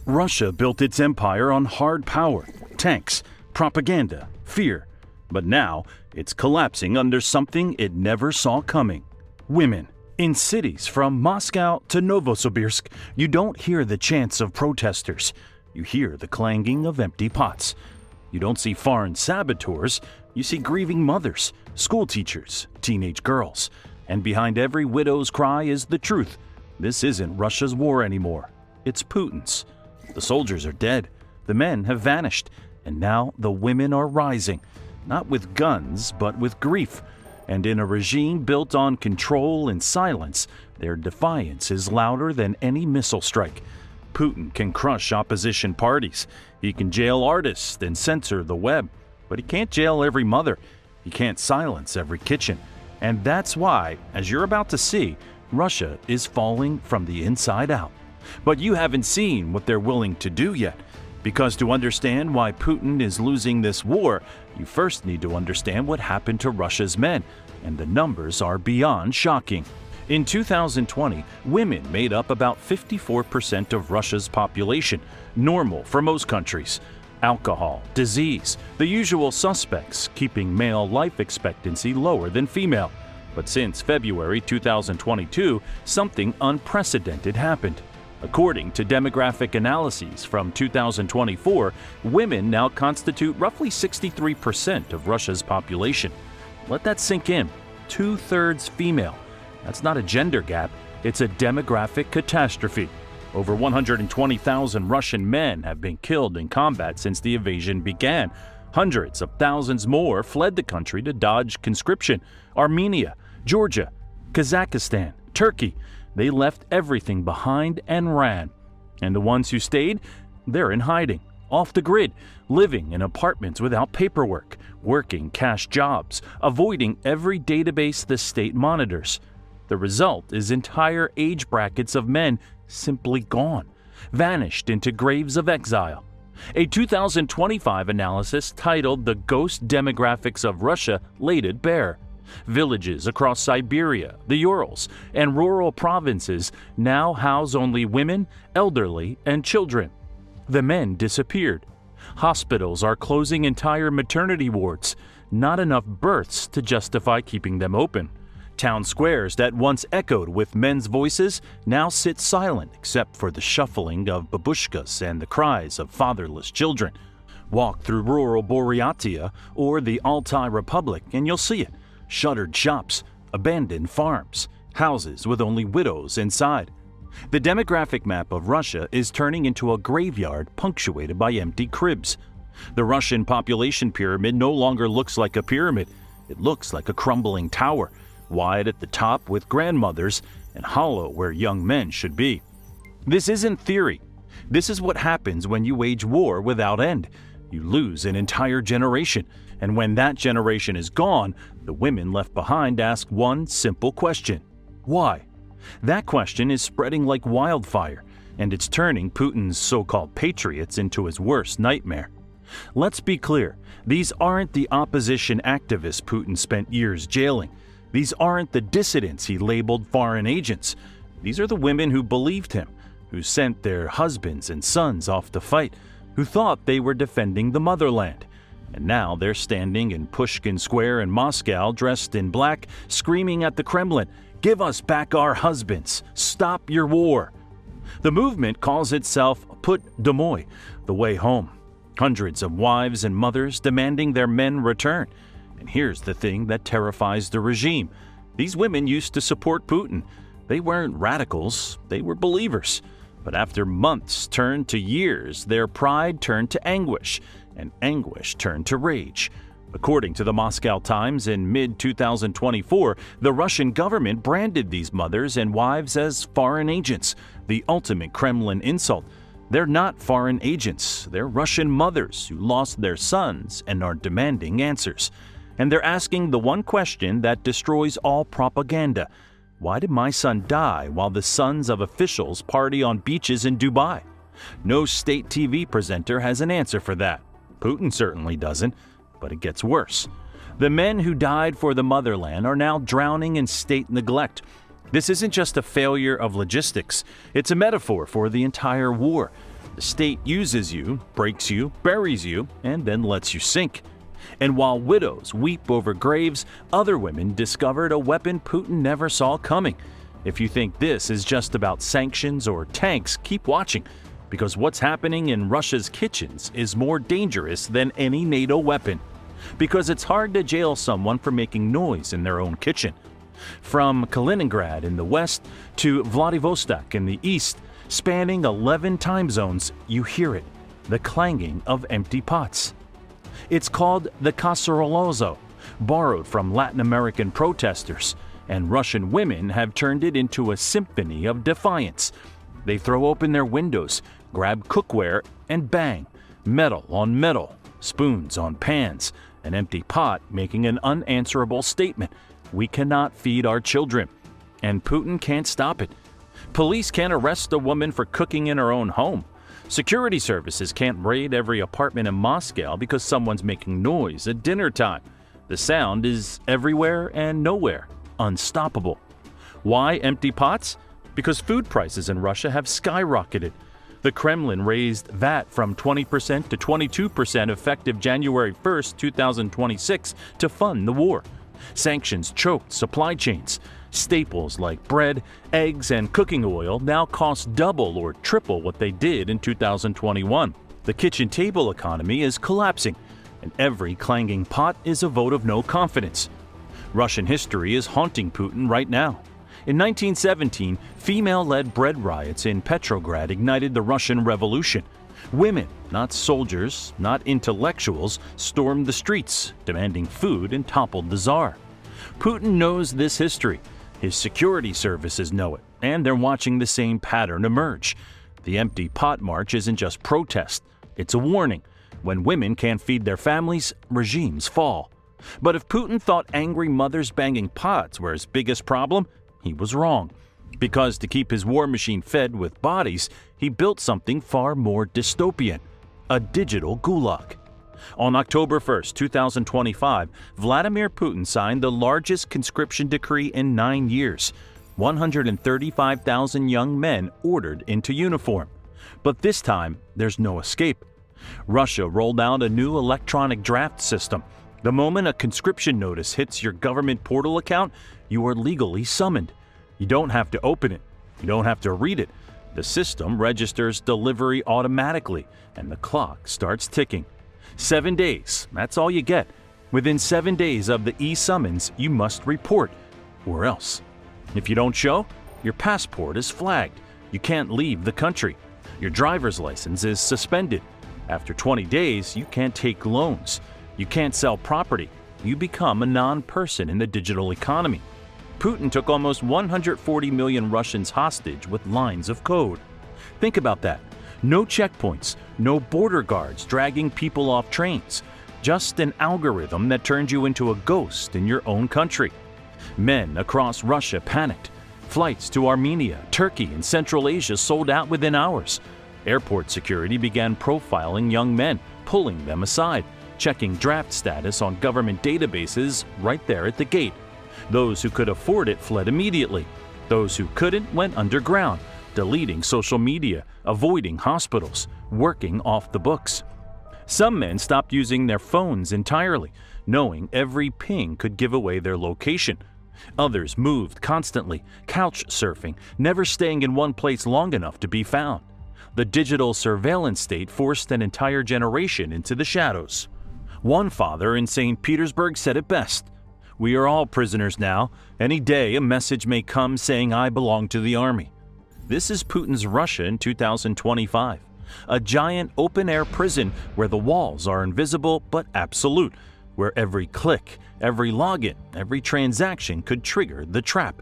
Russia built its empire on hard power, tanks, propaganda, fear. But now it's collapsing under something it never saw coming: women. In cities from Moscow to Novosibirsk, you don't hear the chants of protesters. You hear the clanging of empty pots. You don't see foreign saboteurs. You see grieving mothers, school teachers, teenage girls. And behind every widow's cry is the truth. This isn't Russia's war anymore. It's Putin's. The soldiers are dead. The men have vanished. And now the women are rising. Not with guns, but with grief. And in a regime built on control and silence, their defiance is louder than any missile strike. Putin can crush opposition parties. He can jail artists and censor the web. But he can't jail every mother. He can't silence every kitchen. And that's why, as you're about to see, Russia is falling from the inside out. But you haven't seen what they're willing to do yet. Because to understand why Putin is losing this war, you first need to understand what happened to Russia's men, and the numbers are beyond shocking. In 2020, women made up about 54% of Russia's population, normal for most countries. Alcohol, disease, the usual suspects, keeping male life expectancy lower than female. But since February 2022, something unprecedented happened. According to demographic analyses from 2024, women now constitute roughly 63% of Russia's population. Let that sink in. 2/3 female. That's not a gender gap, it's a demographic catastrophe. Over 120,000 Russian men have been killed in combat since the invasion began. Hundreds of thousands more fled the country to dodge conscription. Armenia, Georgia, Kazakhstan, Turkey. They left everything behind and ran. And the ones who stayed, they're in hiding, off the grid, living in apartments without paperwork, working cash jobs, avoiding every database the state monitors. The result is entire age brackets of men simply gone, vanished into graves of exile. A 2025 analysis titled "The Ghost Demographics of Russia" laid it bare. Villages across Siberia, the Urals, and rural provinces now house only women, elderly, and children. The men disappeared. Hospitals are closing entire maternity wards. Not enough births to justify keeping them open. Town squares that once echoed with men's voices now sit silent except for the shuffling of babushkas and the cries of fatherless children. Walk through rural Buryatia or the Altai Republic and you'll see it. Shuttered shops, abandoned farms, houses with only widows inside. The demographic map of Russia is turning into a graveyard punctuated by empty cribs. The Russian population pyramid no longer looks like a pyramid. It looks like a crumbling tower, wide at the top with grandmothers and hollow where young men should be. This isn't theory. This is what happens when you wage war without end. You lose an entire generation, and when that generation is gone, the women left behind ask one simple question: why? That question is spreading like wildfire, and it's turning Putin's so-called patriots into his worst nightmare. Let's be clear, these aren't the opposition activists Putin spent years jailing. These aren't the dissidents he labeled foreign agents. These are the women who believed him, who sent their husbands and sons off to fight, who thought they were defending the motherland. And now they're standing in Pushkin Square in Moscow dressed in black, screaming at the Kremlin, "Give us back our husbands! Stop your war!" The movement calls itself Put Domoy, the way home. Hundreds of wives and mothers demanding their men return. And here's the thing that terrifies the regime. These women used to support Putin. They weren't radicals, they were believers. But after months turned to years, their pride turned to anguish, and anguish turned to rage. According to the Moscow Times, in mid-2024, the Russian government branded these mothers and wives as foreign agents, the ultimate Kremlin insult. They're not foreign agents, they're Russian mothers who lost their sons and are demanding answers. And they're asking the one question that destroys all propaganda: why did my son die while the sons of officials party on beaches in Dubai? No state TV presenter has an answer for that. Putin certainly doesn't, but it gets worse. The men who died for the motherland are now drowning in state neglect. This isn't just a failure of logistics, it's a metaphor for the entire war. The state uses you, breaks you, buries you, and then lets you sink. And while widows weep over graves, other women discovered a weapon Putin never saw coming. If you think this is just about sanctions or tanks, keep watching, because what's happening in Russia's kitchens is more dangerous than any NATO weapon. Because it's hard to jail someone for making noise in their own kitchen. From Kaliningrad in the west to Vladivostok in the east, spanning 11 time zones, you hear it, the clanging of empty pots. It's called the cacerolazo, borrowed from Latin American protesters, and Russian women have turned it into a symphony of defiance. They throw open their windows, grab cookware, and bang, metal on metal, spoons on pans, an empty pot making an unanswerable statement. We cannot feed our children. And Putin can't stop it. Police can't arrest a woman for cooking in her own home. Security services can't raid every apartment in Moscow because someone's making noise at dinner time. The sound is everywhere and nowhere, unstoppable. Why empty pots? Because food prices in Russia have skyrocketed. The Kremlin raised VAT from 20% to 22% effective January 1, 2026 to fund the war. Sanctions choked supply chains. Staples like bread, eggs, and cooking oil now cost double or triple what they did in 2021. The kitchen table economy is collapsing, and every clanging pot is a vote of no confidence. Russian history is haunting Putin right now. In 1917, female-led bread riots in Petrograd ignited the Russian Revolution. Women, not soldiers, not intellectuals, stormed the streets, demanding food and toppled the Tsar. Putin knows this history. His security services know it, and they're watching the same pattern emerge. The empty pot march isn't just protest, it's a warning. When women can't feed their families, regimes fall. But if Putin thought angry mothers banging pots were his biggest problem, he was wrong. Because to keep his war machine fed with bodies, he built something far more dystopian, a digital gulag. On October 1, 2025, Vladimir Putin signed the largest conscription decree in 9 years. 135,000 young men ordered into uniform. But this time, there's no escape. Russia rolled out a new electronic draft system. The moment a conscription notice hits your government portal account, you are legally summoned. You don't have to open it. You don't have to read it. The system registers delivery automatically, and the clock starts ticking. 7 days, that's all you get. Within 7 days of the e-summons, you must report, or else. If you don't show, your passport is flagged. You can't leave the country. Your driver's license is suspended. After 20 days, you can't take loans. You can't sell property. You become a non-person in the digital economy. Putin took almost 140 million Russians hostage with lines of code. Think about that. No checkpoints, no border guards dragging people off trains. Just an algorithm that turns you into a ghost in your own country. Men across Russia panicked. Flights to Armenia, Turkey, and Central Asia sold out within hours. Airport security began profiling young men, pulling them aside, checking draft status on government databases right there at the gate. Those who could afford it fled immediately. Those who couldn't went underground, deleting social media, avoiding hospitals, working off the books. Some men stopped using their phones entirely, knowing every ping could give away their location. Others moved constantly, couch surfing, never staying in one place long enough to be found. The digital surveillance state forced an entire generation into the shadows. One father in St. Petersburg said it best. "We are all prisoners now. Any day a message may come saying I belong to the army." This is Putin's Russia in 2025. A giant open-air prison where the walls are invisible but absolute, where every click, every login, every transaction could trigger the trap.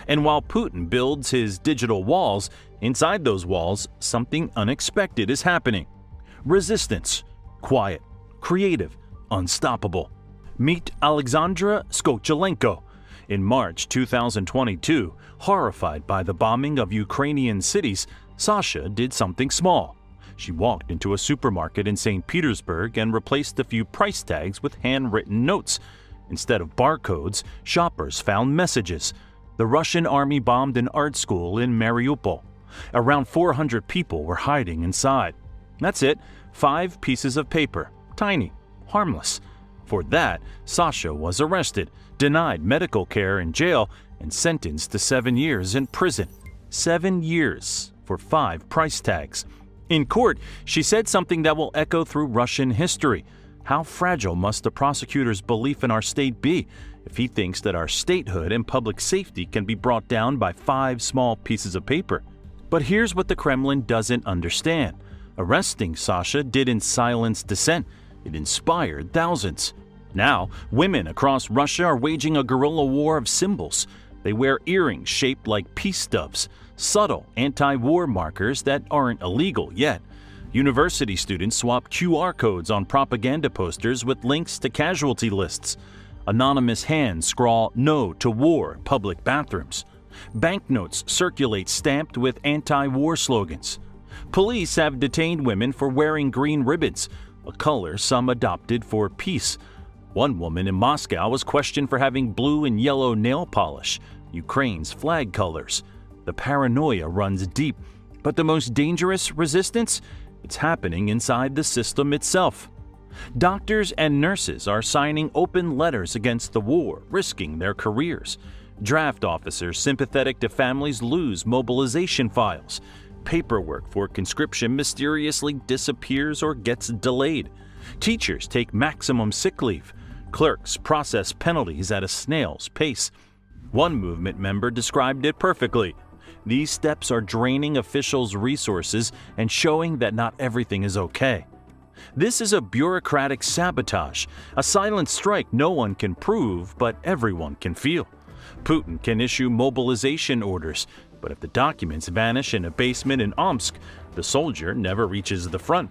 And while Putin builds his digital walls, inside those walls, something unexpected is happening. Resistance. Quiet. Creative. Unstoppable. Meet Alexandra Skotchelenko. In March 2022, horrified by the bombing of Ukrainian cities, Sasha did something small. She walked into a supermarket in St. Petersburg and replaced a few price tags with handwritten notes. Instead of barcodes, shoppers found messages. The Russian army bombed an art school in Mariupol. Around 400 people were hiding inside. That's it, 5 pieces of paper, tiny, harmless. For that, Sasha was arrested, denied medical care in jail, and sentenced to 7 years in prison. 7 years for 5 price tags. In court, she said something that will echo through Russian history. How fragile must the prosecutor's belief in our state be if he thinks that our statehood and public safety can be brought down by 5 small pieces of paper? But here's what the Kremlin doesn't understand. Arresting Sasha didn't silence dissent. It inspired thousands. Now, women across Russia are waging a guerrilla war of symbols. They wear earrings shaped like peace doves, subtle anti-war markers that aren't illegal yet. University students swap QR codes on propaganda posters with links to casualty lists. Anonymous hands scrawl "No to War" in public bathrooms. Banknotes circulate stamped with anti-war slogans. Police have detained women for wearing green ribbons, a color some adopted for peace. One woman in Moscow was questioned for having blue and yellow nail polish, Ukraine's flag colors. The paranoia runs deep, but the most dangerous resistance? It's happening inside the system itself. Doctors and nurses are signing open letters against the war, risking their careers. Draft officers sympathetic to families lose mobilization files. Paperwork for conscription mysteriously disappears or gets delayed. Teachers take maximum sick leave. Clerks process penalties at a snail's pace. One movement member described it perfectly. These steps are draining officials' resources and showing that not everything is okay. This is a bureaucratic sabotage, a silent strike no one can prove, but everyone can feel. Putin can issue mobilization orders, but if the documents vanish in a basement in Omsk, the soldier never reaches the front.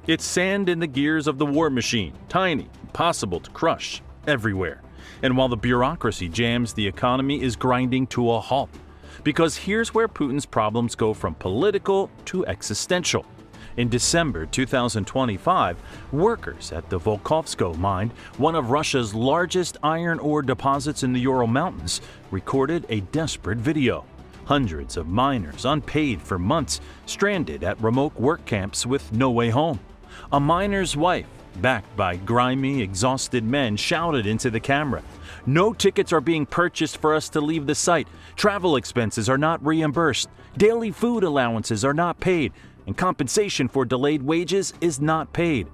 It's sand in the gears of the war machine, tiny, impossible to crush, everywhere. And while the bureaucracy jams, the economy is grinding to a halt. Because here's where Putin's problems go from political to existential. In December 2025, workers at the Volkovsko mine, one of Russia's largest iron ore deposits in the Ural Mountains, recorded a desperate video. Hundreds of miners, unpaid for months, stranded at remote work camps with no way home. A miner's wife, backed by grimy, exhausted men, shouted into the camera, "No tickets are being purchased for us to leave the site. Travel expenses are not reimbursed. Daily food allowances are not paid. And compensation for delayed wages is not paid."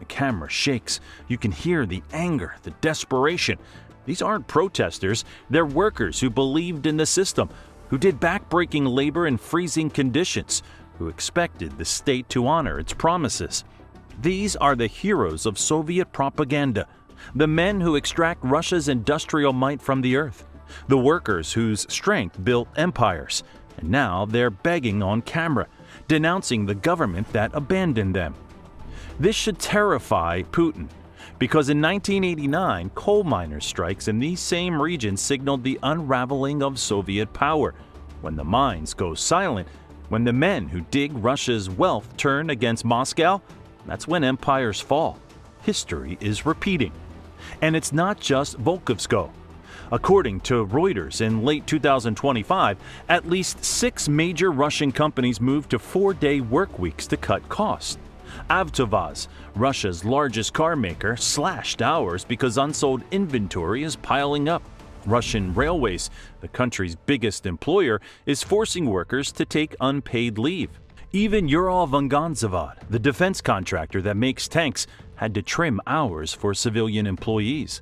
The camera shakes. You can hear the anger, the desperation. These aren't protesters. They're workers who believed in the system, who did backbreaking labor in freezing conditions, who expected the state to honor its promises. These are the heroes of Soviet propaganda, the men who extract Russia's industrial might from the earth, the workers whose strength built empires, and now they're begging on camera, denouncing the government that abandoned them. This should terrify Putin, because in 1989, coal miners' strikes in these same regions signaled the unraveling of Soviet power. When the mines go silent, when the men who dig Russia's wealth turn against Moscow, that's when empires fall. History is repeating. And it's not just Volkovsko. According to Reuters, in late 2025, at least 6 major Russian companies moved to 4-day work weeks to cut costs. Avtovaz, Russia's largest car maker, slashed hours because unsold inventory is piling up. Russian Railways, the country's biggest employer, is forcing workers to take unpaid leave. Even Ural-Vagonzavod, the defense contractor that makes tanks, had to trim hours for civilian employees.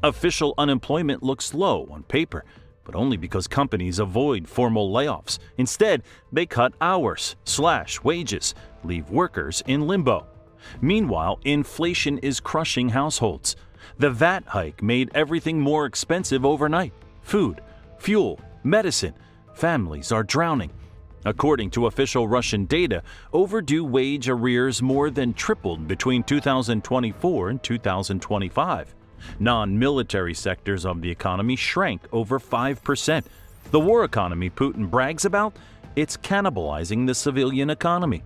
Official unemployment looks low on paper, but only because companies avoid formal layoffs. Instead, they cut hours, slash wages, leave workers in limbo. Meanwhile, inflation is crushing households. The VAT hike made everything more expensive overnight. Food, fuel, medicine. Families are drowning. According to official Russian data, overdue wage arrears more than tripled between 2024 and 2025. Non-military sectors of the economy shrank over 5%. The war economy Putin brags about? It's cannibalizing the civilian economy.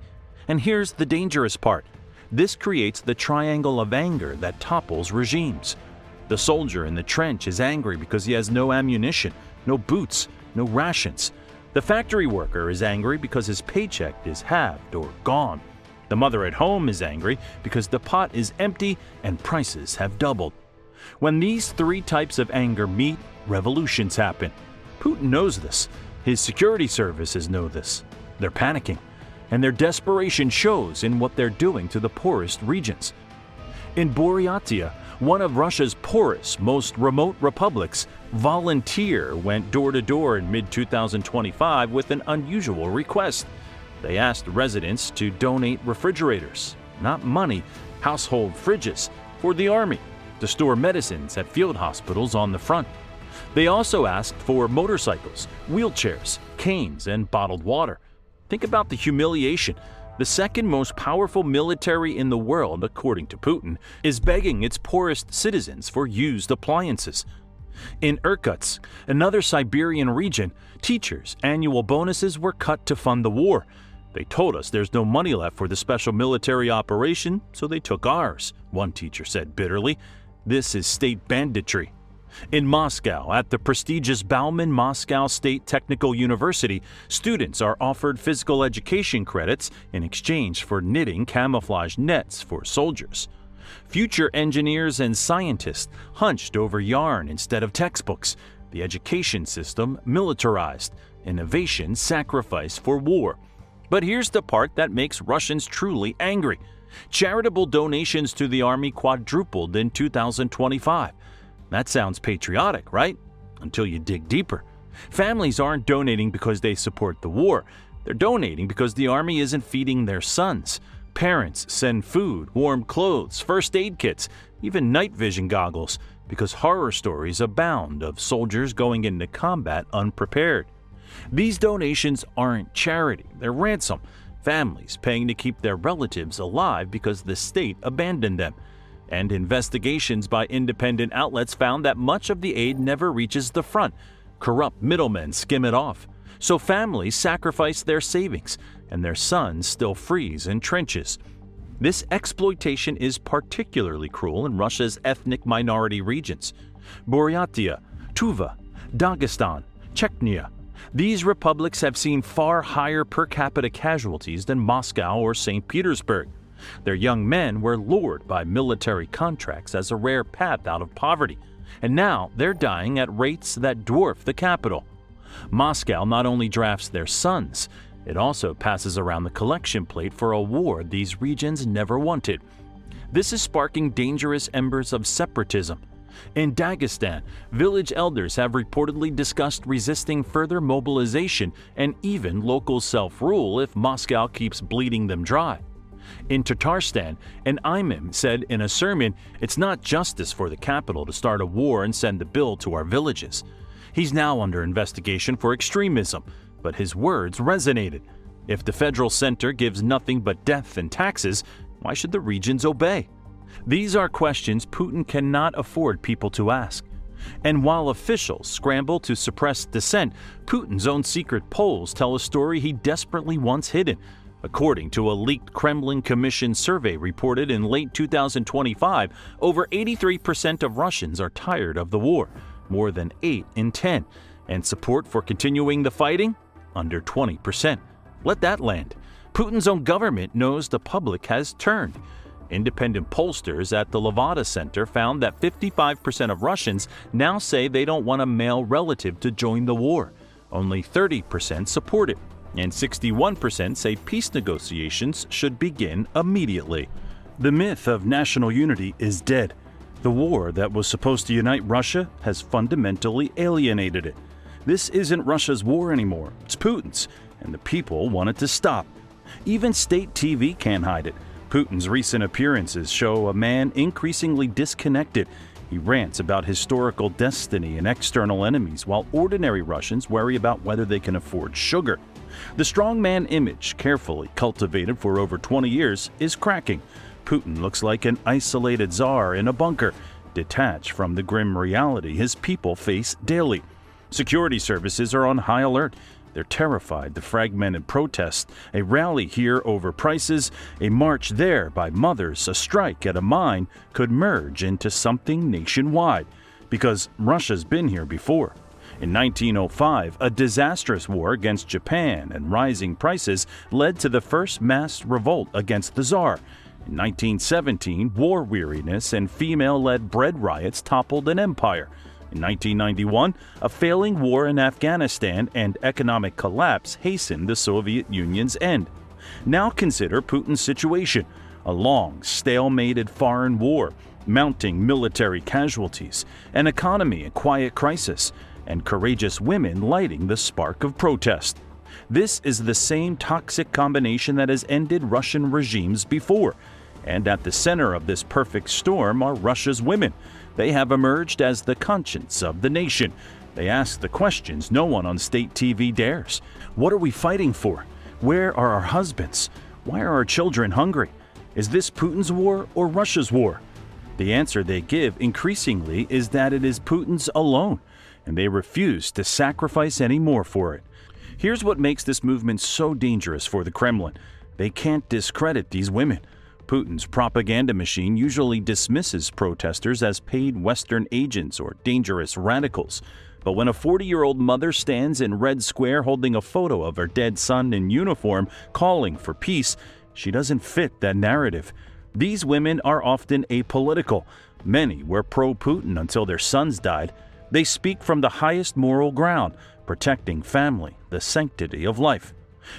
And here's the dangerous part. This creates the triangle of anger that topples regimes. The soldier in the trench is angry because he has no ammunition, no boots, no rations. The factory worker is angry because his paycheck is halved or gone. The mother at home is angry because the pot is empty and prices have doubled. When these three types of anger meet, revolutions happen. Putin knows this. His security services know this. They're panicking, and their desperation shows in what they're doing to the poorest regions. In Buryatia, one of Russia's poorest, most remote republics, Volunteer went door to door in mid-2025 with an unusual request. They asked residents to donate refrigerators, not money, household fridges, for the army to store medicines at field hospitals on the front. They also asked for motorcycles, wheelchairs, canes, and bottled water. Think about the humiliation. The second most powerful military in the world, according to Putin, is begging its poorest citizens for used appliances. In Irkutsk, another Siberian region, teachers' annual bonuses were cut to fund the war. They told us there's no money left for the special military operation, so they took ours, one teacher said bitterly. This is state banditry. In Moscow, at the prestigious Bauman Moscow State Technical University, students are offered physical education credits in exchange for knitting camouflage nets for soldiers. Future engineers and scientists hunched over yarn instead of textbooks. The education system militarized. Innovation sacrificed for war. But here's the part that makes Russians truly angry. Charitable donations to the army quadrupled in 2025. That sounds patriotic, right? Until you dig deeper. Families aren't donating because they support the war. They're donating because the army isn't feeding their sons. Parents send food, warm clothes, first aid kits, even night vision goggles, because horror stories abound of soldiers going into combat unprepared. These donations aren't charity, they're ransom. Families paying to keep their relatives alive because the state abandoned them. And investigations by independent outlets found that much of the aid never reaches the front. Corrupt middlemen skim it off. So families sacrifice their savings, and their sons still freeze in trenches. This exploitation is particularly cruel in Russia's ethnic minority regions. Buryatia, Tuva, Dagestan, Chechnya. These republics have seen far higher per capita casualties than Moscow or St. Petersburg. Their young men were lured by military contracts as a rare path out of poverty, and now they're dying at rates that dwarf the capital. Moscow not only drafts their sons, it also passes around the collection plate for a war these regions never wanted. This is sparking dangerous embers of separatism. In Dagestan, village elders have reportedly discussed resisting further mobilization and even local self-rule if Moscow keeps bleeding them dry. In Tatarstan, an imam said in a sermon, "It's not justice for the capital to start a war and send the bill to our villages." He's now under investigation for extremism, but his words resonated. If the federal center gives nothing but death and taxes, why should the regions obey? These are questions Putin cannot afford people to ask. And while officials scramble to suppress dissent, Putin's own secret polls tell a story he desperately wants hidden. According to a leaked Kremlin Commission survey reported in late 2025, over 83% of Russians are tired of the war, more than 8 in 10, and support for continuing the fighting? Under 20%. Let that land. Putin's own government knows the public has turned. Independent pollsters at the Levada Center found that 55% of Russians now say they don't want a male relative to join the war. Only 30% support it, and 61% say peace negotiations should begin immediately. The myth of national unity is dead. The war that was supposed to unite Russia has fundamentally alienated it. This isn't Russia's war anymore, it's Putin's, and the people want it to stop. Even state TV can't hide it. Putin's recent appearances show a man increasingly disconnected. He rants about historical destiny and external enemies, while ordinary Russians worry about whether they can afford sugar. The strongman image, carefully cultivated for over 20 years, is cracking. Putin looks like an isolated czar in a bunker, detached from the grim reality his people face daily. Security services are on high alert. They're terrified the fragmented protests, a rally here over prices, a march there by mothers, a strike at a mine could merge into something nationwide. Because Russia's been here before. In 1905, a disastrous war against Japan and rising prices led to the first mass revolt against the Tsar. In 1917, war weariness and female-led bread riots toppled an empire. In 1991, a failing war in Afghanistan and economic collapse hastened the Soviet Union's end. Now consider Putin's situation: a long, stalemated foreign war, mounting military casualties, an economy in quiet crisis, and courageous women lighting the spark of protest. This is the same toxic combination that has ended Russian regimes before. And at the center of this perfect storm are Russia's women. They have emerged as the conscience of the nation. They ask the questions no one on state TV dares. What are we fighting for? Where are our husbands? Why are our children hungry? Is this Putin's war or Russia's war? The answer they give increasingly is that it is Putin's alone, and they refuse to sacrifice any more for it. Here's what makes this movement so dangerous for the Kremlin. They can't discredit these women. Putin's propaganda machine usually dismisses protesters as paid Western agents or dangerous radicals. But when a 40-year-old mother stands in Red Square holding a photo of her dead son in uniform, calling for peace, she doesn't fit that narrative. These women are often apolitical. Many were pro-Putin until their sons died. They speak from the highest moral ground, protecting family, the sanctity of life.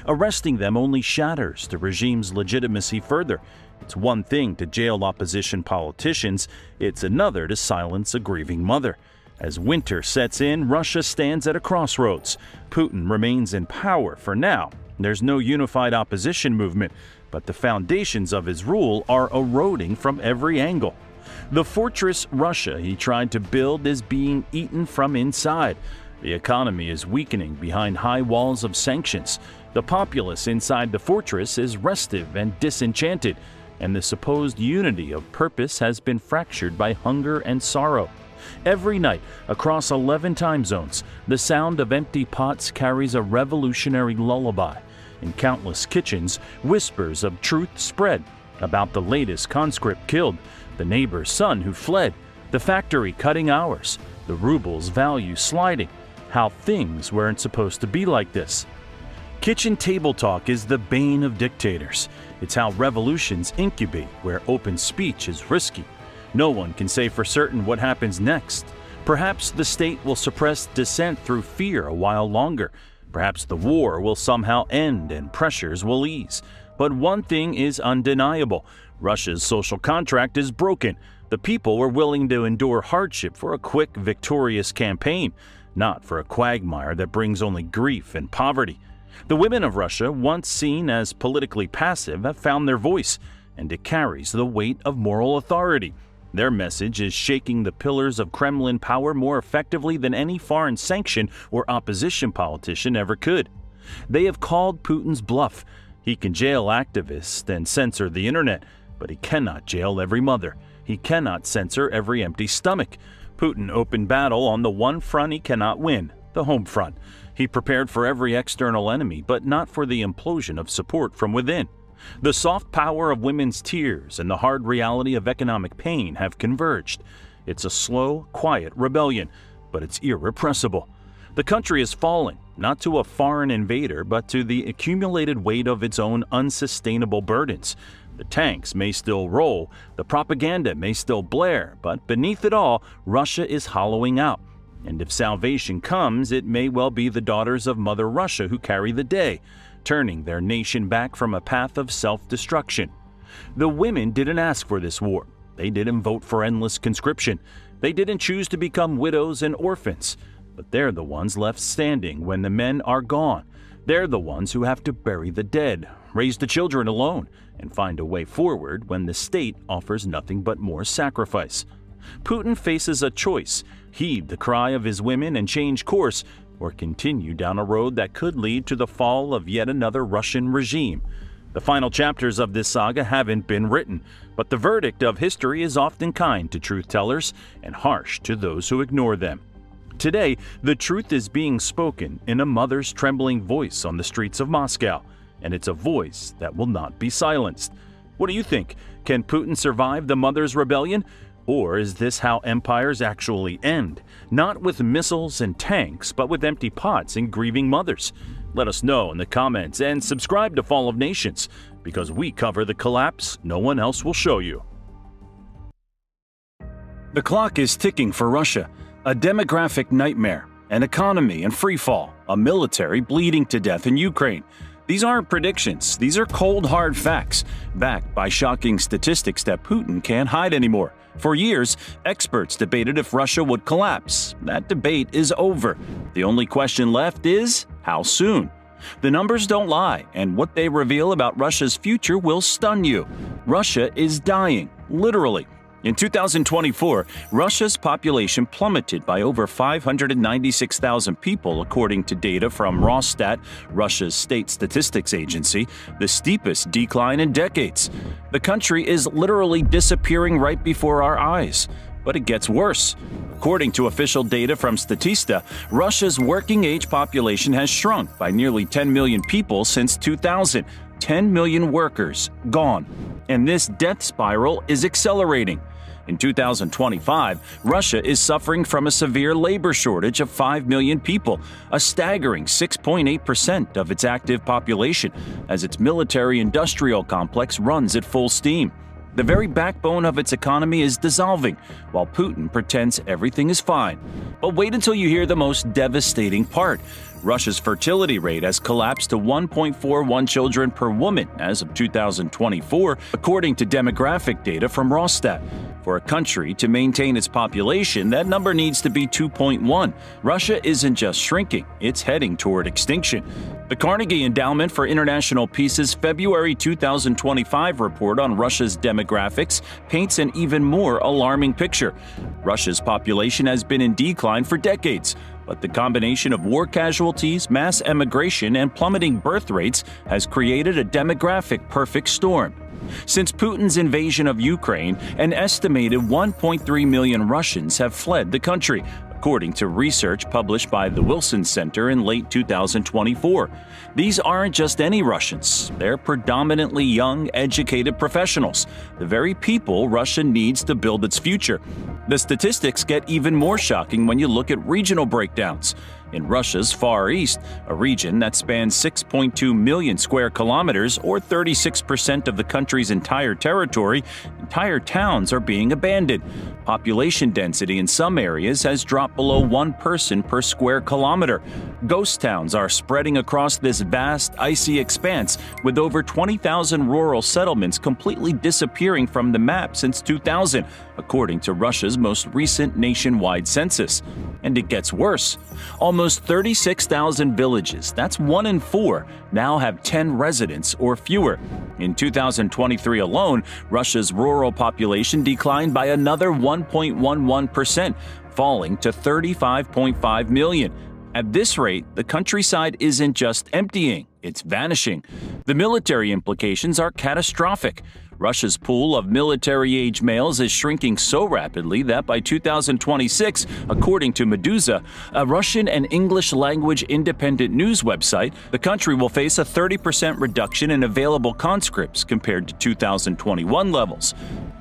Arresting them only shatters the regime's legitimacy further. It's one thing to jail opposition politicians, it's another to silence a grieving mother. As winter sets in, Russia stands at a crossroads. Putin remains in power for now. There's no unified opposition movement, but the foundations of his rule are eroding from every angle. The fortress Russia he tried to build is being eaten from inside. The economy is weakening behind high walls of sanctions. The populace inside the fortress is restive and disenchanted, and the supposed unity of purpose has been fractured by hunger and sorrow. Every night, across 11 time zones, the sound of empty pots carries a revolutionary lullaby. In countless kitchens, whispers of truth spread about the latest conscript killed, the neighbor's son who fled, the factory cutting hours, the ruble's value sliding, how things weren't supposed to be like this. Kitchen table talk is the bane of dictators. It's how revolutions incubate, where open speech is risky. No one can say for certain what happens next. Perhaps the state will suppress dissent through fear a while longer. Perhaps the war will somehow end and pressures will ease. But one thing is undeniable: Russia's social contract is broken. The people were willing to endure hardship for a quick, victorious campaign, not for a quagmire that brings only grief and poverty. The women of Russia, once seen as politically passive, have found their voice, and it carries the weight of moral authority. Their message is shaking the pillars of Kremlin power more effectively than any foreign sanction or opposition politician ever could. They have called Putin's bluff. He can jail activists and censor the internet, but he cannot jail every mother. He cannot censor every empty stomach. Putin opened battle on the one front he cannot win, the home front. He prepared for every external enemy, but not for the implosion of support from within. The soft power of women's tears and the hard reality of economic pain have converged. It's a slow, quiet rebellion, but it's irrepressible. The country is falling, not to a foreign invader, but to the accumulated weight of its own unsustainable burdens. The tanks may still roll, the propaganda may still blare, but beneath it all, Russia is hollowing out. And if salvation comes, it may well be the daughters of Mother Russia who carry the day, turning their nation back from a path of self-destruction. The women didn't ask for this war. They didn't vote for endless conscription. They didn't choose to become widows and orphans. But they're the ones left standing when the men are gone. They're the ones who have to bury the dead, raise the children alone, and find a way forward when the state offers nothing but more sacrifice. Putin faces a choice: heed the cry of his women and change course, or continue down a road that could lead to the fall of yet another Russian regime. The final chapters of this saga haven't been written, but the verdict of history is often kind to truth-tellers and harsh to those who ignore them. Today, the truth is being spoken in a mother's trembling voice on the streets of Moscow, and it's a voice that will not be silenced. What do you think? Can Putin survive the mother's rebellion? Or is this how empires actually end? Not with missiles and tanks, but with empty pots and grieving mothers? Let us know in the comments and subscribe to Fall of Nations, because we cover the collapse no one else will show you. The clock is ticking for Russia, a demographic nightmare, an economy in freefall, a military bleeding to death in Ukraine. These aren't predictions, these are cold hard facts, backed by shocking statistics that Putin can't hide anymore. For years, experts debated if Russia would collapse. That debate is over. The only question left is, how soon? The numbers don't lie, and what they reveal about Russia's future will stun you. Russia is dying, literally. In 2024, Russia's population plummeted by over 596,000 people, according to data from Rosstat, Russia's state statistics agency, the steepest decline in decades. The country is literally disappearing right before our eyes. But it gets worse. According to official data from Statista, Russia's working-age population has shrunk by nearly 10 million people since 2000. 10 million workers gone. And this death spiral is accelerating. In 2025, Russia is suffering from a severe labor shortage of 5 million people, a staggering 6.8% of its active population, as its military-industrial complex runs at full steam. The very backbone of its economy is dissolving, while Putin pretends everything is fine. But wait until you hear the most devastating part. Russia's fertility rate has collapsed to 1.41 children per woman as of 2024, according to demographic data from Rosstat. For a country to maintain its population, that number needs to be 2.1. Russia isn't just shrinking, it's heading toward extinction. The Carnegie Endowment for International Peace's February 2025 report on Russia's demographics paints an even more alarming picture. Russia's population has been in decline for decades, but the combination of war casualties, mass emigration, and plummeting birth rates has created a demographic perfect storm. Since Putin's invasion of Ukraine, an estimated 1.3 million Russians have fled the country, according to research published by the Wilson Center in late 2024. These aren't just any Russians. They're predominantly young, educated professionals, the very people Russia needs to build its future. The statistics get even more shocking when you look at regional breakdowns. In Russia's Far East, a region that spans 6.2 million square kilometers, or 36% of the country's entire territory, entire towns are being abandoned. Population density in some areas has dropped below 1 person per square kilometer. Ghost towns are spreading across this vast, icy expanse, with over 20,000 rural settlements completely disappearing from the map since 2000, according to Russia's most recent nationwide census. And it gets worse. Almost 36,000 villages, that's 1 in 4, now have 10 residents or fewer. In 2023 alone, Russia's rural population declined by another 1.11%, falling to 35.5 million. At this rate, the countryside isn't just emptying, it's vanishing. The military implications are catastrophic. Russia's pool of military-age males is shrinking so rapidly that by 2026, according to Medusa, a Russian and English-language independent news website, the country will face a 30% reduction in available conscripts compared to 2021 levels.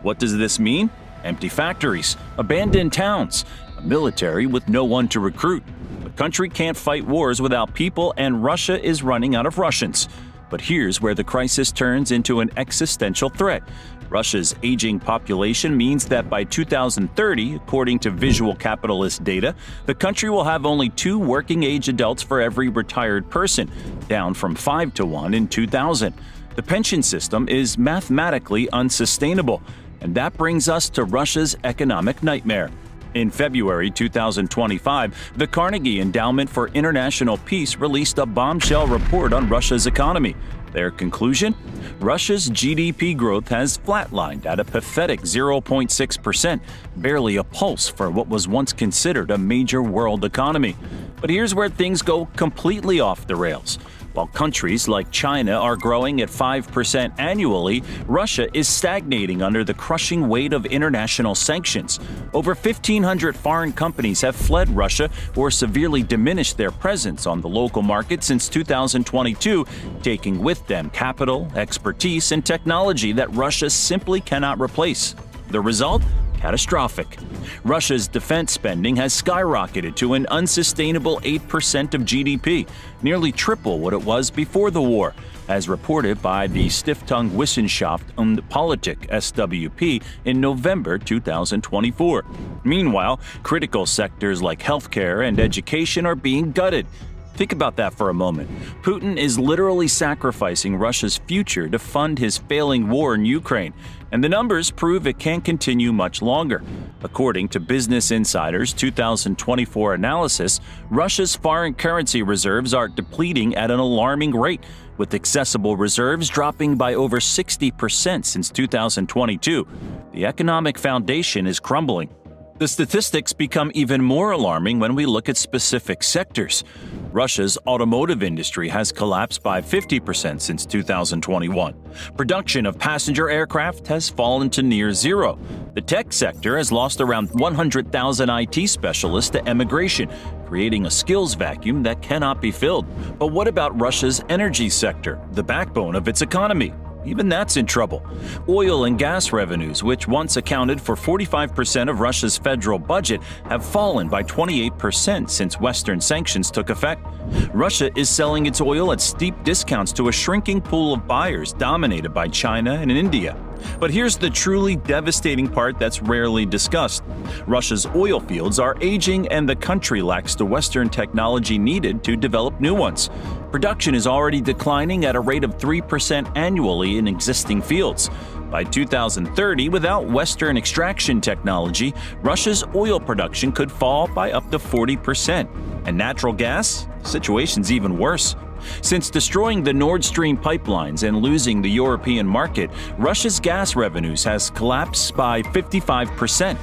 What does this mean? Empty factories, abandoned towns, a military with no one to recruit. The country can't fight wars without people, and Russia is running out of Russians. But here's where the crisis turns into an existential threat. Russia's aging population means that by 2030, according to Visual Capitalist data, the country will have only 2 working-age adults for every retired person, down from 5 to 1 in 2000. The pension system is mathematically unsustainable, and that brings us to Russia's economic nightmare. In February 2025, the Carnegie Endowment for International Peace released a bombshell report on Russia's economy. Their conclusion? Russia's GDP growth has flatlined at a pathetic 0.6%, barely a pulse for what was once considered a major world economy. But here's where things go completely off the rails. While countries like China are growing at 5% annually, Russia is stagnating under the crushing weight of international sanctions. Over 1,500 foreign companies have fled Russia or severely diminished their presence on the local market since 2022, taking with them capital, expertise, and technology that Russia simply cannot replace. The result? catastrophic. Russia's defense spending has skyrocketed to an unsustainable 8% of GDP, nearly triple what it was before the war, as reported by the Stiftung Wissenschaft und Politik (SWP) in November 2024. Meanwhile, critical sectors like healthcare and education are being gutted. Think about that for a moment. Putin is literally sacrificing Russia's future to fund his failing war in Ukraine, and the numbers prove it can't continue much longer. According to Business Insider's 2024 analysis, Russia's foreign currency reserves are depleting at an alarming rate, with accessible reserves dropping by over 60% since 2022. The economic foundation is crumbling. The statistics become even more alarming when we look at specific sectors. Russia's automotive industry has collapsed by 50% since 2021. Production of passenger aircraft has fallen to near zero. The tech sector has lost around 100,000 IT specialists to emigration, creating a skills vacuum that cannot be filled. But what about Russia's energy sector, the backbone of its economy? Even that's in trouble. Oil and gas revenues, which once accounted for 45% of Russia's federal budget, have fallen by 28% since Western sanctions took effect. Russia is selling its oil at steep discounts to a shrinking pool of buyers dominated by China and India. But here's the truly devastating part that's rarely discussed. Russia's oil fields are aging and the country lacks the Western technology needed to develop new ones. Production is already declining at a rate of 3% annually in existing fields. By 2030, without Western extraction technology, Russia's oil production could fall by up to 40%. And natural gas? The situation's even worse. Since destroying the Nord Stream pipelines and losing the European market, Russia's gas revenues has collapsed by 55%.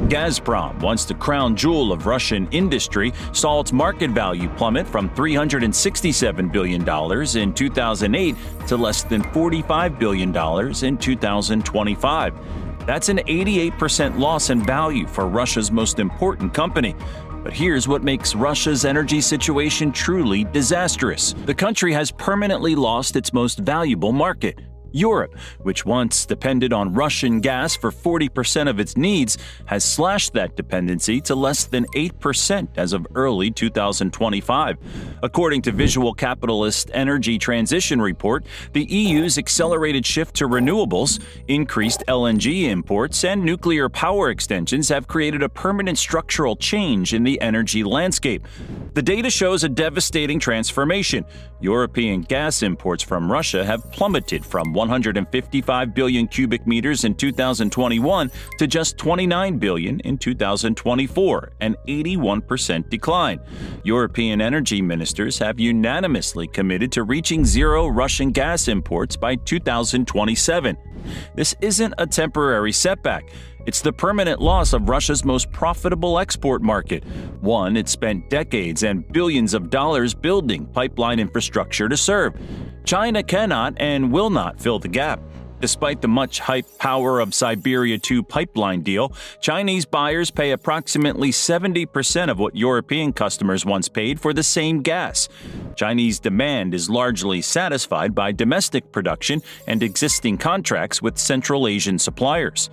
Gazprom, once the crown jewel of Russian industry, saw its market value plummet from $367 billion in 2008 to less than $45 billion in 2025. That's an 88% loss in value for Russia's most important company. But here's what makes Russia's energy situation truly disastrous. The country has permanently lost its most valuable market. Europe, which once depended on Russian gas for 40% of its needs, has slashed that dependency to less than 8% as of early 2025. According to Visual Capitalist Energy Transition Report, the EU's accelerated shift to renewables, increased LNG imports, and nuclear power extensions have created a permanent structural change in the energy landscape. The data shows a devastating transformation. European gas imports from Russia have plummeted from 155 billion cubic meters in 2021 to just 29 billion in 2024, an 81% decline. European energy ministers have unanimously committed to reaching zero Russian gas imports by 2027. This isn't a temporary setback. It's the permanent loss of Russia's most profitable export market, one it spent decades and billions of dollars building pipeline infrastructure to serve. China cannot and will not fill the gap. Despite the much-hyped power of Siberia 2 pipeline deal, Chinese buyers pay approximately 70% of what European customers once paid for the same gas. Chinese demand is largely satisfied by domestic production and existing contracts with Central Asian suppliers.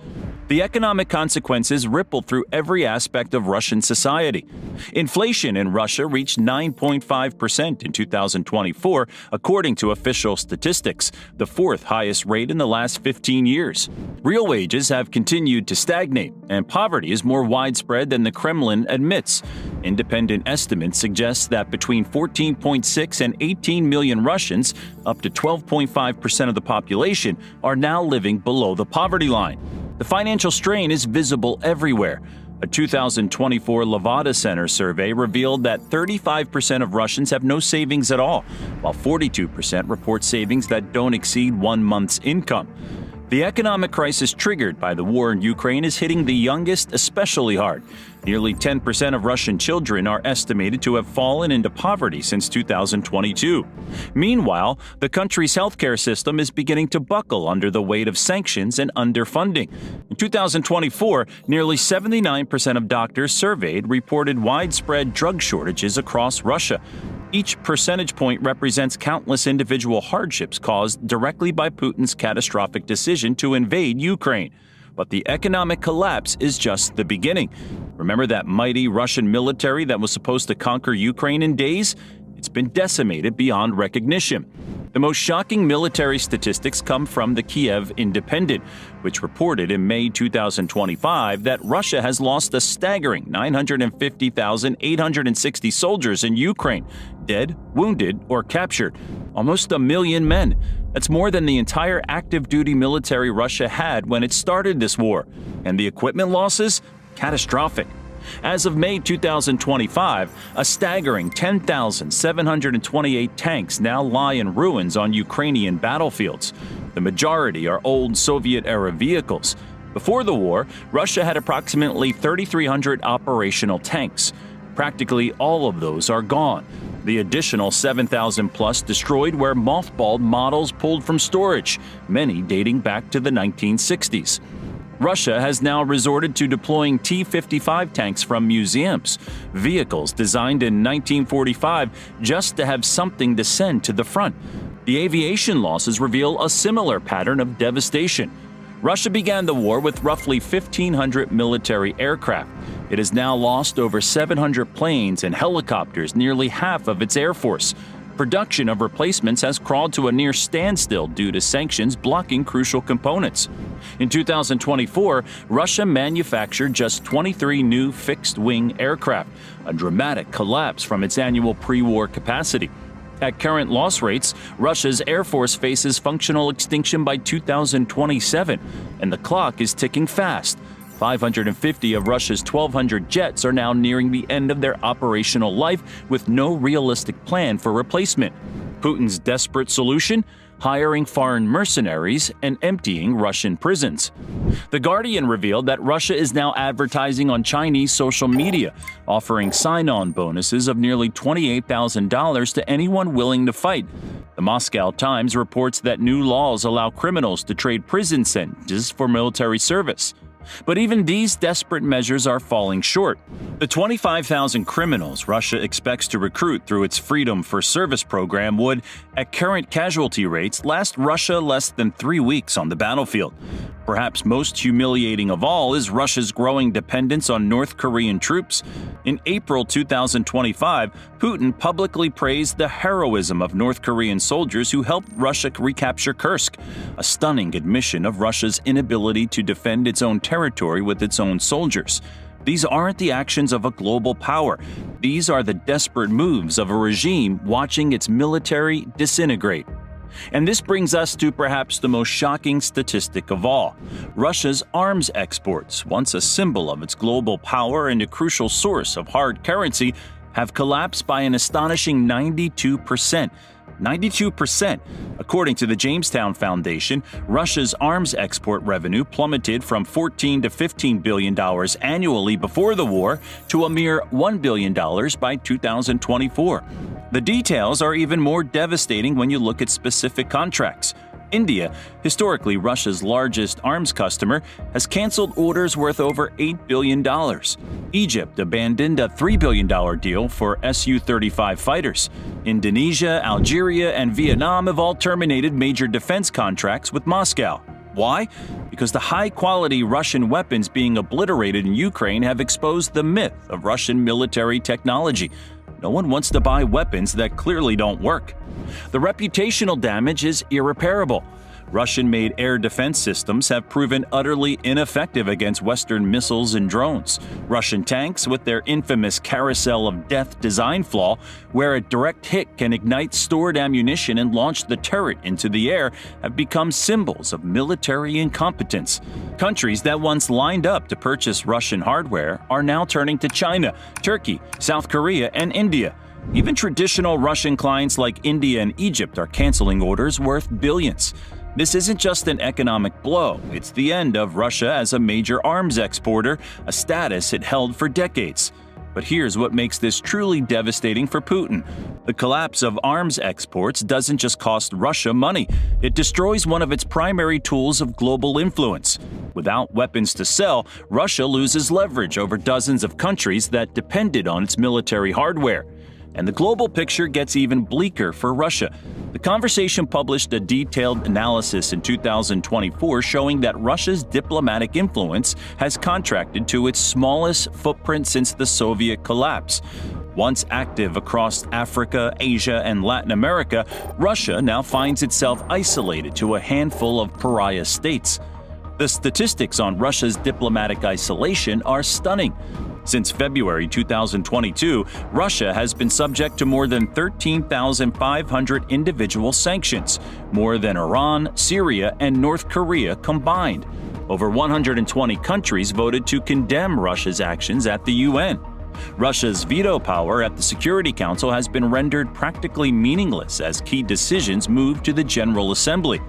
The economic consequences ripple through every aspect of Russian society. Inflation in Russia reached 9.5% in 2024, according to official statistics, the fourth highest rate in the last 15 years. Real wages have continued to stagnate, and poverty is more widespread than the Kremlin admits. Independent estimates suggest that between 14.6 and 18 million Russians, up to 12.5% of the population, are now living below the poverty line. The financial strain is visible everywhere. A 2024 Levada Center survey revealed that 35% of Russians have no savings at all, while 42% report savings that don't exceed 1 month's income. The economic crisis triggered by the war in Ukraine is hitting the youngest especially hard. Nearly 10% of Russian children are estimated to have fallen into poverty since 2022. Meanwhile, the country's healthcare system is beginning to buckle under the weight of sanctions and underfunding. In 2024, nearly 79% of doctors surveyed reported widespread drug shortages across Russia. Each percentage point represents countless individual hardships caused directly by Putin's catastrophic decision to invade Ukraine. But the economic collapse is just the beginning. Remember that mighty Russian military that was supposed to conquer Ukraine in days? It's been decimated beyond recognition. The most shocking military statistics come from the Kiev Independent, which reported in May 2025 that Russia has lost a staggering 950,860 soldiers in Ukraine, dead, wounded, or captured. Almost 1 million men. That's more than the entire active-duty military Russia had when it started this war. And the equipment losses? Catastrophic. As of May 2025, a staggering 10,728 tanks now lie in ruins on Ukrainian battlefields. The majority are old Soviet-era vehicles. Before the war, Russia had approximately 3,300 operational tanks. Practically all of those are gone. The additional 7,000-plus destroyed were mothballed models pulled from storage, many dating back to the 1960s. Russia has now resorted to deploying T-55 tanks from museums, vehicles designed in 1945 just to have something to send to the front. The aviation losses reveal a similar pattern of devastation. Russia began the war with roughly 1,500 military aircraft. It has now lost over 700 planes and helicopters, nearly half of its air force. Production of replacements has crawled to a near standstill due to sanctions blocking crucial components. In 2024, Russia manufactured just 23 new fixed-wing aircraft, a dramatic collapse from its annual pre-war capacity. At current loss rates, Russia's Air Force faces functional extinction by 2027, and the clock is ticking fast. 550 of Russia's 1,200 jets are now nearing the end of their operational life with no realistic plan for replacement. Putin's desperate solution? Hiring foreign mercenaries and emptying Russian prisons. The Guardian revealed that Russia is now advertising on Chinese social media, offering sign-on bonuses of nearly $28,000 to anyone willing to fight. The Moscow Times reports that new laws allow criminals to trade prison sentences for military service. But even these desperate measures are falling short. The 25,000 criminals Russia expects to recruit through its Freedom for Service program would, at current casualty rates, last Russia less than 3 weeks on the battlefield. Perhaps most humiliating of all is Russia's growing dependence on North Korean troops. In April 2025, Putin publicly praised the heroism of North Korean soldiers who helped Russia recapture Kursk, a stunning admission of Russia's inability to defend its own territory with its own soldiers. These aren't the actions of a global power. These are the desperate moves of a regime watching its military disintegrate. And this brings us to perhaps the most shocking statistic of all. Russia's arms exports, once a symbol of its global power and a crucial source of hard currency, have collapsed by an astonishing 92%. 92%. According to the Jamestown Foundation, Russia's arms export revenue plummeted from $14 to $15 billion annually before the war to a mere $1 billion by 2024. The details are even more devastating when you look at specific contracts. India, historically Russia's largest arms customer, has canceled orders worth over $8 billion. Egypt abandoned a $3 billion deal for Su-35 fighters. Indonesia, Algeria, and Vietnam have all terminated major defense contracts with Moscow. Why? Because the high-quality Russian weapons being obliterated in Ukraine have exposed the myth of Russian military technology. No one wants to buy weapons that clearly don't work. The reputational damage is irreparable. Russian-made air defense systems have proven utterly ineffective against Western missiles and drones. Russian tanks, with their infamous carousel of death design flaw, where a direct hit can ignite stored ammunition and launch the turret into the air, have become symbols of military incompetence. Countries that once lined up to purchase Russian hardware are now turning to China, Turkey, South Korea, and India. Even traditional Russian clients like India and Egypt are canceling orders worth billions. This isn't just an economic blow, it's the end of Russia as a major arms exporter, a status it held for decades. But here's what makes this truly devastating for Putin. The collapse of arms exports doesn't just cost Russia money, it destroys one of its primary tools of global influence. Without weapons to sell, Russia loses leverage over dozens of countries that depended on its military hardware. And the global picture gets even bleaker for Russia. The Conversation published a detailed analysis in 2024 showing that Russia's diplomatic influence has contracted to its smallest footprint since the Soviet collapse. Once active across Africa, Asia, and Latin America, Russia now finds itself isolated to a handful of pariah states. The statistics on Russia's diplomatic isolation are stunning. Since February 2022, Russia has been subject to more than 13,500 individual sanctions, more than Iran, Syria, and North Korea combined. Over 120 countries voted to condemn Russia's actions at the UN. Russia's veto power at the Security Council has been rendered practically meaningless as key decisions move to the General Assembly.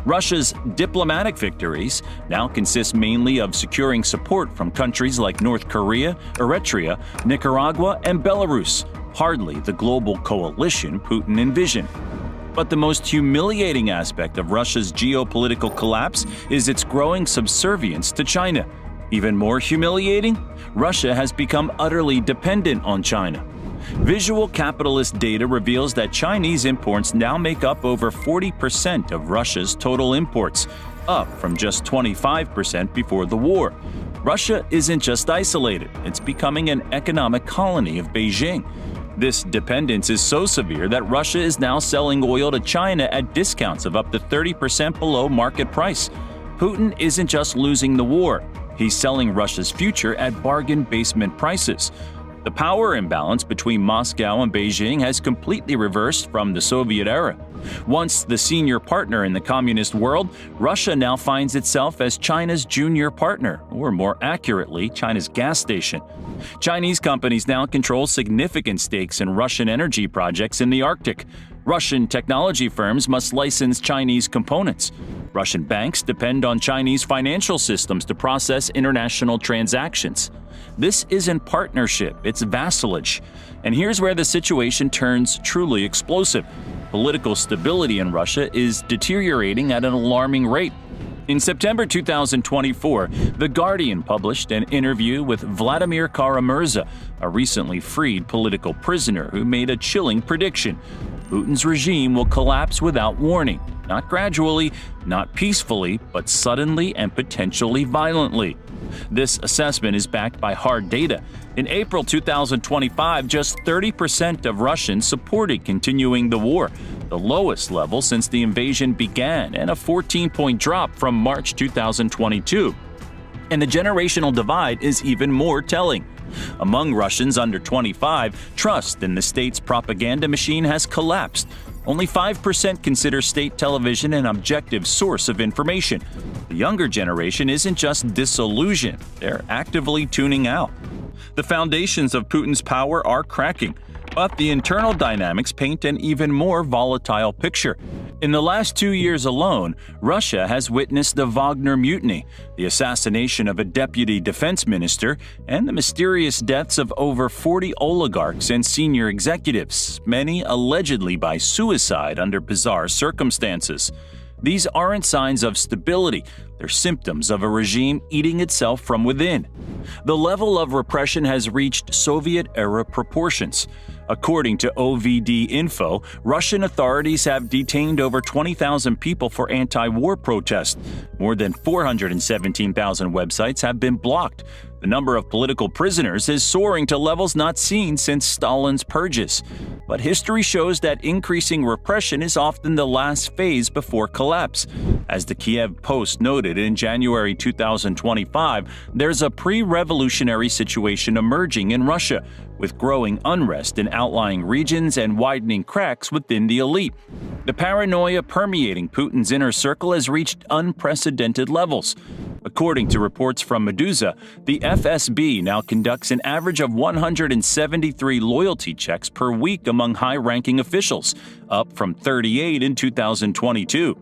Russia's diplomatic victories now consist mainly of securing support from countries like North Korea, Eritrea, Nicaragua, and Belarus, hardly the global coalition Putin envisioned. But the most humiliating aspect of Russia's geopolitical collapse is its growing subservience to China. Even more humiliating, Russia has become utterly dependent on China. Visual capitalist data reveals that Chinese imports now make up over 40% of Russia's total imports, up from just 25% before the war. Russia isn't just isolated, it's becoming an economic colony of Beijing. This dependence is so severe that Russia is now selling oil to China at discounts of up to 30% below market price. Putin isn't just losing the war, he's selling Russia's future at bargain basement prices. The power imbalance between Moscow and Beijing has completely reversed from the Soviet era. Once the senior partner in the communist world, Russia now finds itself as China's junior partner, or more accurately, China's gas station. Chinese companies now control significant stakes in Russian energy projects in the Arctic. Russian technology firms must license Chinese components. Russian banks depend on Chinese financial systems to process international transactions. This isn't partnership, it's vassalage. And here's where the situation turns truly explosive. Political stability in Russia is deteriorating at an alarming rate. In September 2024, The Guardian published an interview with Vladimir Kara-Murza, a recently freed political prisoner who made a chilling prediction. Putin's regime will collapse without warning, not gradually, not peacefully, but suddenly and potentially violently. This assessment is backed by hard data. In April 2025, just 30% of Russians supported continuing the war, the lowest level since the invasion began, and a 14-point drop from March 2022. And the generational divide is even more telling. Among Russians under 25, trust in the state's propaganda machine has collapsed. Only 5% consider state television an objective source of information. The younger generation isn't just disillusioned, they're actively tuning out. The foundations of Putin's power are cracking, but the internal dynamics paint an even more volatile picture. In the last 2 years alone, Russia has witnessed the Wagner mutiny, the assassination of a deputy defense minister, and the mysterious deaths of over 40 oligarchs and senior executives, many allegedly by suicide under bizarre circumstances. These aren't signs of stability, they're symptoms of a regime eating itself from within. The level of repression has reached Soviet-era proportions. According to OVD Info, Russian authorities have detained over 20,000 people for anti-war protests. More than 417,000 websites have been blocked. The number of political prisoners is soaring to levels not seen since Stalin's purges. But history shows that increasing repression is often the last phase before collapse. As the Kiev Post noted in January 2025, there's a pre-revolutionary situation emerging in Russia, with growing unrest in outlying regions and widening cracks within the elite. The paranoia permeating Putin's inner circle has reached unprecedented levels. According to reports from Medusa, the FSB now conducts an average of 173 loyalty checks per week among high-ranking officials, up from 38 in 2022.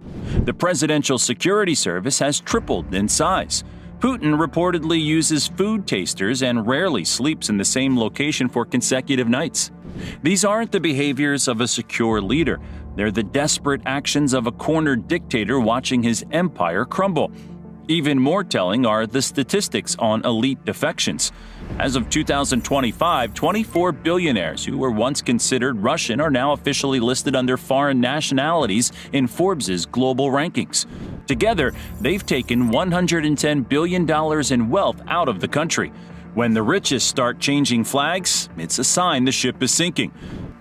The Presidential Security Service has tripled in size. Putin reportedly uses food tasters and rarely sleeps in the same location for consecutive nights. These aren't the behaviors of a secure leader. They're the desperate actions of a cornered dictator watching his empire crumble. Even more telling are the statistics on elite defections. As of 2025, 24 billionaires who were once considered Russian are now officially listed under foreign nationalities in Forbes' global rankings. Together, they've taken $110 billion in wealth out of the country. When the richest start changing flags, it's a sign the ship is sinking.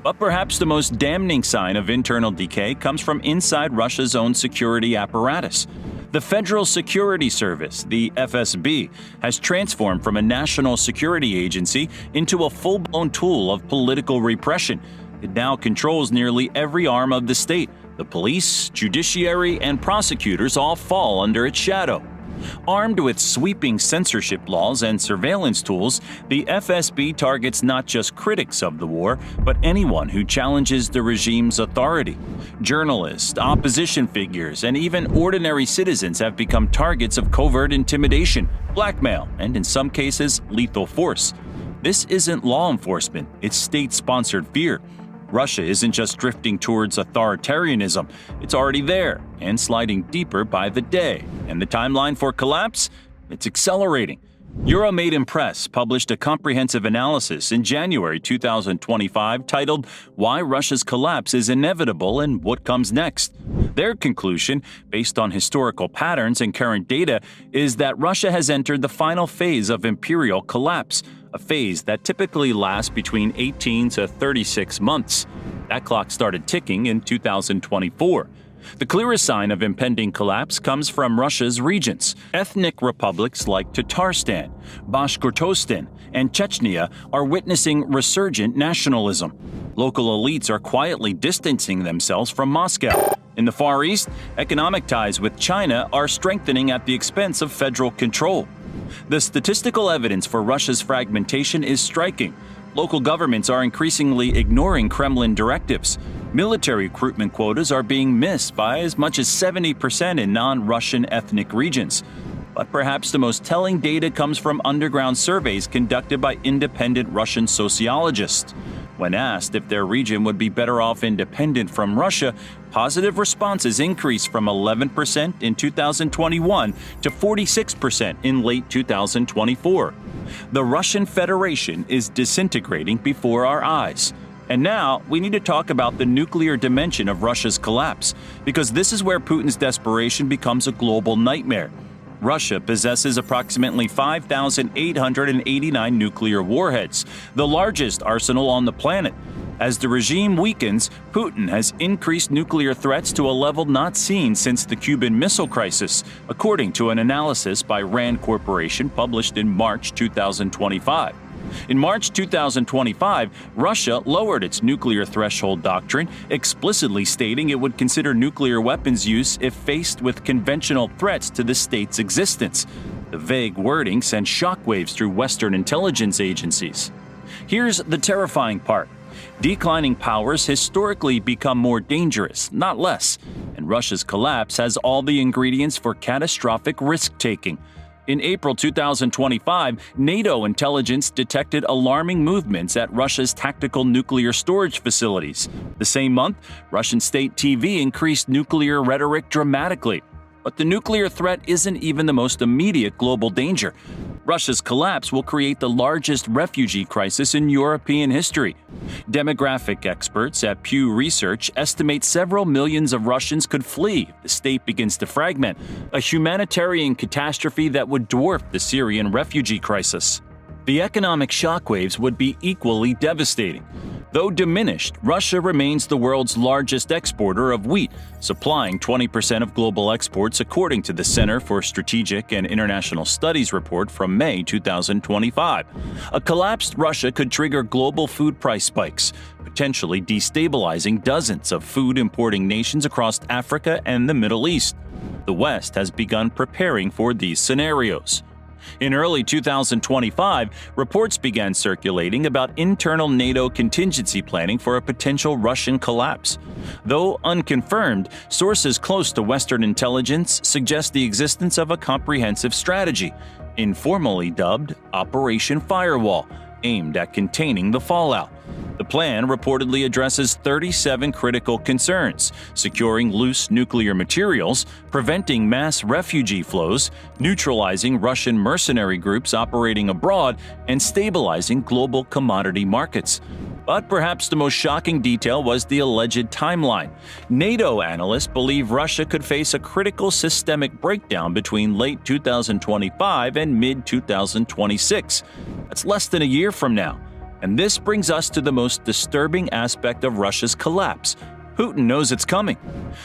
But perhaps the most damning sign of internal decay comes from inside Russia's own security apparatus. The Federal Security Service, the FSB, has transformed from a national security agency into a full-blown tool of political repression. It now controls nearly every arm of the state. The police, judiciary, and prosecutors all fall under its shadow. Armed with sweeping censorship laws and surveillance tools, the FSB targets not just critics of the war, but anyone who challenges the regime's authority. Journalists, opposition figures, and even ordinary citizens have become targets of covert intimidation, blackmail, and in some cases, lethal force. This isn't law enforcement, it's state-sponsored fear. Russia isn't just drifting towards authoritarianism, it's already there and sliding deeper by the day. And the timeline for collapse? It's accelerating. Euromaidan Press published a comprehensive analysis in January 2025 titled "Why Russia's Collapse is Inevitable and What Comes Next." Their conclusion, based on historical patterns and current data, is that Russia has entered the final phase of imperial collapse, a phase that typically lasts between 18 to 36 months. That clock started ticking in 2024. The clearest sign of impending collapse comes from Russia's regions. Ethnic republics like Tatarstan, Bashkortostan, and Chechnya are witnessing resurgent nationalism. Local elites are quietly distancing themselves from Moscow. In the Far East, economic ties with China are strengthening at the expense of federal control. The statistical evidence for Russia's fragmentation is striking. Local governments are increasingly ignoring Kremlin directives. Military recruitment quotas are being missed by as much as 70% in non-Russian ethnic regions. But perhaps the most telling data comes from underground surveys conducted by independent Russian sociologists. When asked if their region would be better off independent from Russia, positive responses increased from 11% in 2021 to 46% in late 2024. The Russian Federation is disintegrating before our eyes. And now, we need to talk about the nuclear dimension of Russia's collapse, because this is where Putin's desperation becomes a global nightmare. Russia possesses approximately 5,889 nuclear warheads, the largest arsenal on the planet. As the regime weakens, Putin has increased nuclear threats to a level not seen since the Cuban Missile Crisis, according to an analysis by RAND Corporation published in March 2025. In March 2025, Russia lowered its nuclear threshold doctrine, explicitly stating it would consider nuclear weapons use if faced with conventional threats to the state's existence. The vague wording sent shockwaves through Western intelligence agencies. Here's the terrifying part. Declining powers historically become more dangerous, not less, and Russia's collapse has all the ingredients for catastrophic risk-taking. In April 2025, NATO intelligence detected alarming movements at Russia's tactical nuclear storage facilities. The same month, Russian state TV increased nuclear rhetoric dramatically. But the nuclear threat isn't even the most immediate global danger. Russia's collapse will create the largest refugee crisis in European history. Demographic experts at Pew Research estimate several millions of Russians could flee if the state begins to fragment, a humanitarian catastrophe that would dwarf the Syrian refugee crisis. The economic shockwaves would be equally devastating. Though diminished, Russia remains the world's largest exporter of wheat, supplying 20% of global exports according to the Center for Strategic and International Studies report from May 2025. A collapsed Russia could trigger global food price spikes, potentially destabilizing dozens of food-importing nations across Africa and the Middle East. The West has begun preparing for these scenarios. In early 2025, reports began circulating about internal NATO contingency planning for a potential Russian collapse. Though unconfirmed, sources close to Western intelligence suggest the existence of a comprehensive strategy, informally dubbed Operation Firewall, aimed at containing the fallout. The plan reportedly addresses 37 critical concerns, securing loose nuclear materials, preventing mass refugee flows, neutralizing Russian mercenary groups operating abroad, and stabilizing global commodity markets. But perhaps the most shocking detail was the alleged timeline. NATO analysts believe Russia could face a critical systemic breakdown between late 2025 and mid-2026. That's less than a year from now. And this brings us to the most disturbing aspect of Russia's collapse. Putin knows it's coming.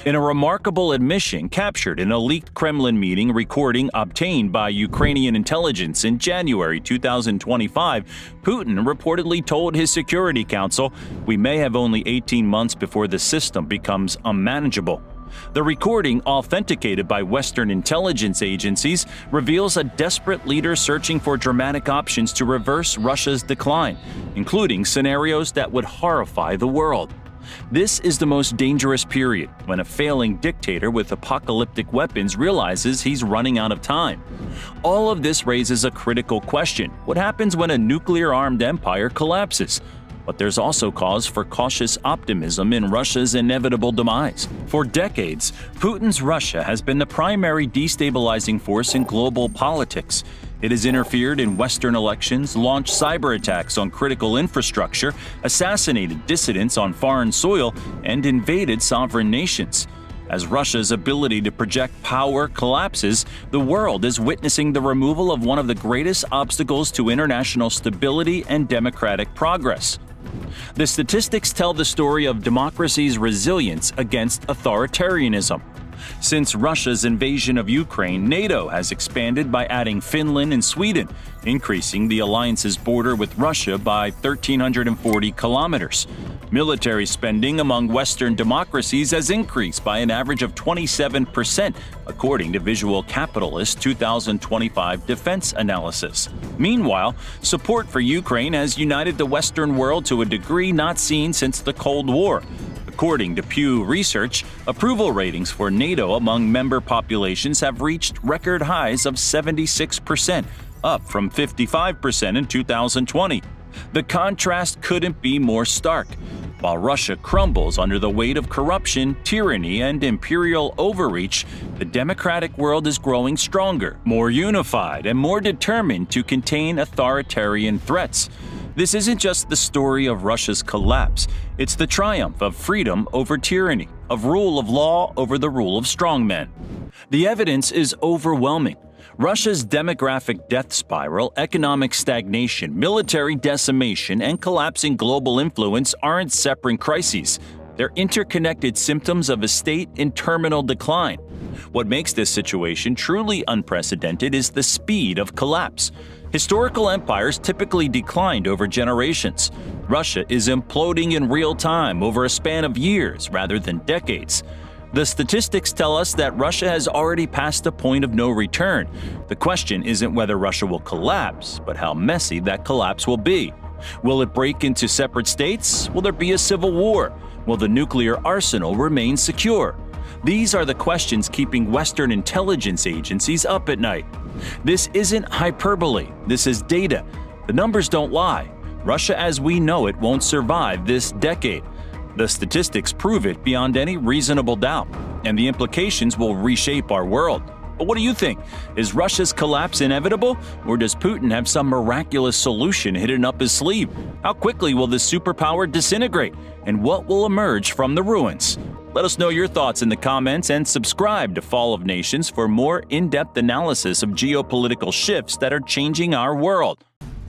In a remarkable admission captured in a leaked Kremlin meeting recording obtained by Ukrainian intelligence in January 2025, Putin reportedly told his Security Council, "We may have only 18 months before the system becomes unmanageable." The recording, authenticated by Western intelligence agencies, reveals a desperate leader searching for dramatic options to reverse Russia's decline, including scenarios that would horrify the world. This is the most dangerous period, when a failing dictator with apocalyptic weapons realizes he's running out of time. All of this raises a critical question: what happens when a nuclear-armed empire collapses? But there's also cause for cautious optimism in Russia's inevitable demise. For decades, Putin's Russia has been the primary destabilizing force in global politics. It has interfered in Western elections, launched cyber attacks on critical infrastructure, assassinated dissidents on foreign soil, and invaded sovereign nations. As Russia's ability to project power collapses, the world is witnessing the removal of one of the greatest obstacles to international stability and democratic progress. The statistics tell the story of democracy's resilience against authoritarianism. Since Russia's invasion of Ukraine, NATO has expanded by adding Finland and Sweden, increasing the alliance's border with Russia by 1,340 kilometers. Military spending among Western democracies has increased by an average of 27%, according to Visual Capitalist's 2025 defense analysis. Meanwhile, support for Ukraine has united the Western world to a degree not seen since the Cold War. According to Pew Research, approval ratings for NATO among member populations have reached record highs of 76%, up from 55% in 2020. The contrast couldn't be more stark. While Russia crumbles under the weight of corruption, tyranny, and imperial overreach, the democratic world is growing stronger, more unified, and more determined to contain authoritarian threats. This isn't just the story of Russia's collapse, it's the triumph of freedom over tyranny, of rule of law over the rule of strongmen. The evidence is overwhelming. Russia's demographic death spiral, economic stagnation, military decimation, and collapsing global influence aren't separate crises. They're interconnected symptoms of a state in terminal decline. What makes this situation truly unprecedented is the speed of collapse. Historical empires typically declined over generations. Russia is imploding in real time over a span of years rather than decades. The statistics tell us that Russia has already passed a point of no return. The question isn't whether Russia will collapse, but how messy that collapse will be. Will it break into separate states? Will there be a civil war? Will the nuclear arsenal remain secure? These are the questions keeping Western intelligence agencies up at night. This isn't hyperbole, this is data. The numbers don't lie. Russia as we know it won't survive this decade. The statistics prove it beyond any reasonable doubt, and the implications will reshape our world. But what do you think? Is Russia's collapse inevitable, or does Putin have some miraculous solution hidden up his sleeve? How quickly will this superpower disintegrate, and what will emerge from the ruins? Let us know your thoughts in the comments and subscribe to Fall of Nations for more in-depth analysis of geopolitical shifts that are changing our world.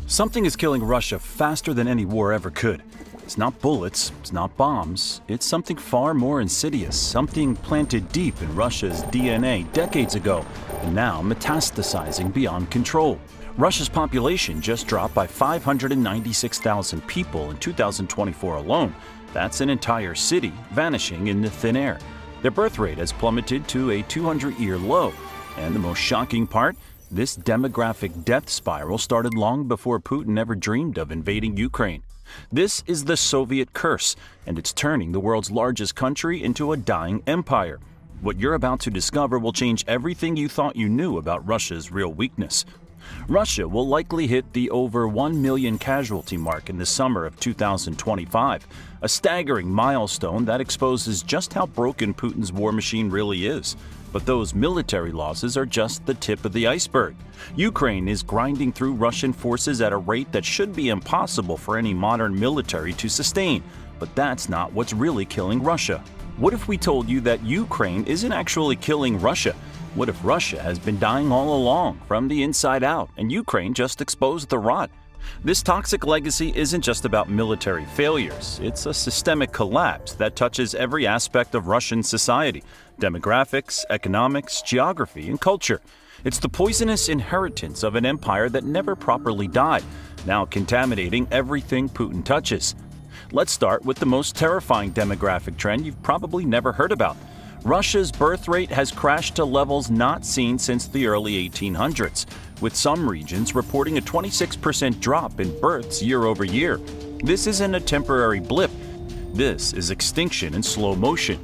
Something is killing Russia faster than any war ever could. It's not bullets, it's not bombs, it's something far more insidious, something planted deep in Russia's DNA decades ago and now metastasizing beyond control. Russia's population just dropped by 596,000 people in 2024 alone. That's an entire city vanishing into thin air. Their birth rate has plummeted to a 200-year low. And the most shocking part, this demographic death spiral started long before Putin ever dreamed of invading Ukraine. This is the Soviet curse, and it's turning the world's largest country into a dying empire. What you're about to discover will change everything you thought you knew about Russia's real weakness. Russia will likely hit the over 1 million casualty mark in the summer of 2025, a staggering milestone that exposes just how broken Putin's war machine really is. But those military losses are just the tip of the iceberg. Ukraine is grinding through Russian forces at a rate that should be impossible for any modern military to sustain. But that's not what's really killing Russia. What if we told you that Ukraine isn't actually killing Russia? What if Russia has been dying all along, from the inside out, and Ukraine just exposed the rot? This toxic legacy isn't just about military failures. It's a systemic collapse that touches every aspect of Russian society: demographics, economics, geography, and culture. It's the poisonous inheritance of an empire that never properly died, now contaminating everything Putin touches. Let's start with the most terrifying demographic trend you've probably never heard about. Russia's birth rate has crashed to levels not seen since the early 1800s, with some regions reporting a 26% drop in births year over year. This isn't a temporary blip. This is extinction in slow motion.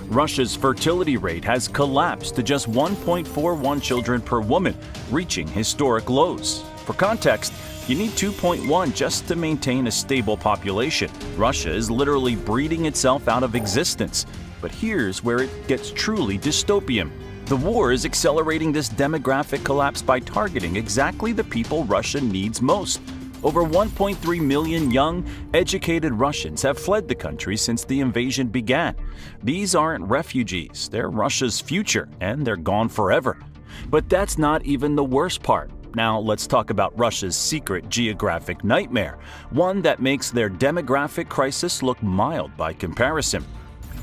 Russia's fertility rate has collapsed to just 1.41 children per woman, reaching historic lows. For context, you need 2.1 just to maintain a stable population. Russia is literally breeding itself out of existence. But here's where it gets truly dystopian. The war is accelerating this demographic collapse by targeting exactly the people Russia needs most. Over 1.3 million young, educated Russians have fled the country since the invasion began. These aren't refugees, they're Russia's future, and they're gone forever. But that's not even the worst part. Now let's talk about Russia's secret geographic nightmare, one that makes their demographic crisis look mild by comparison.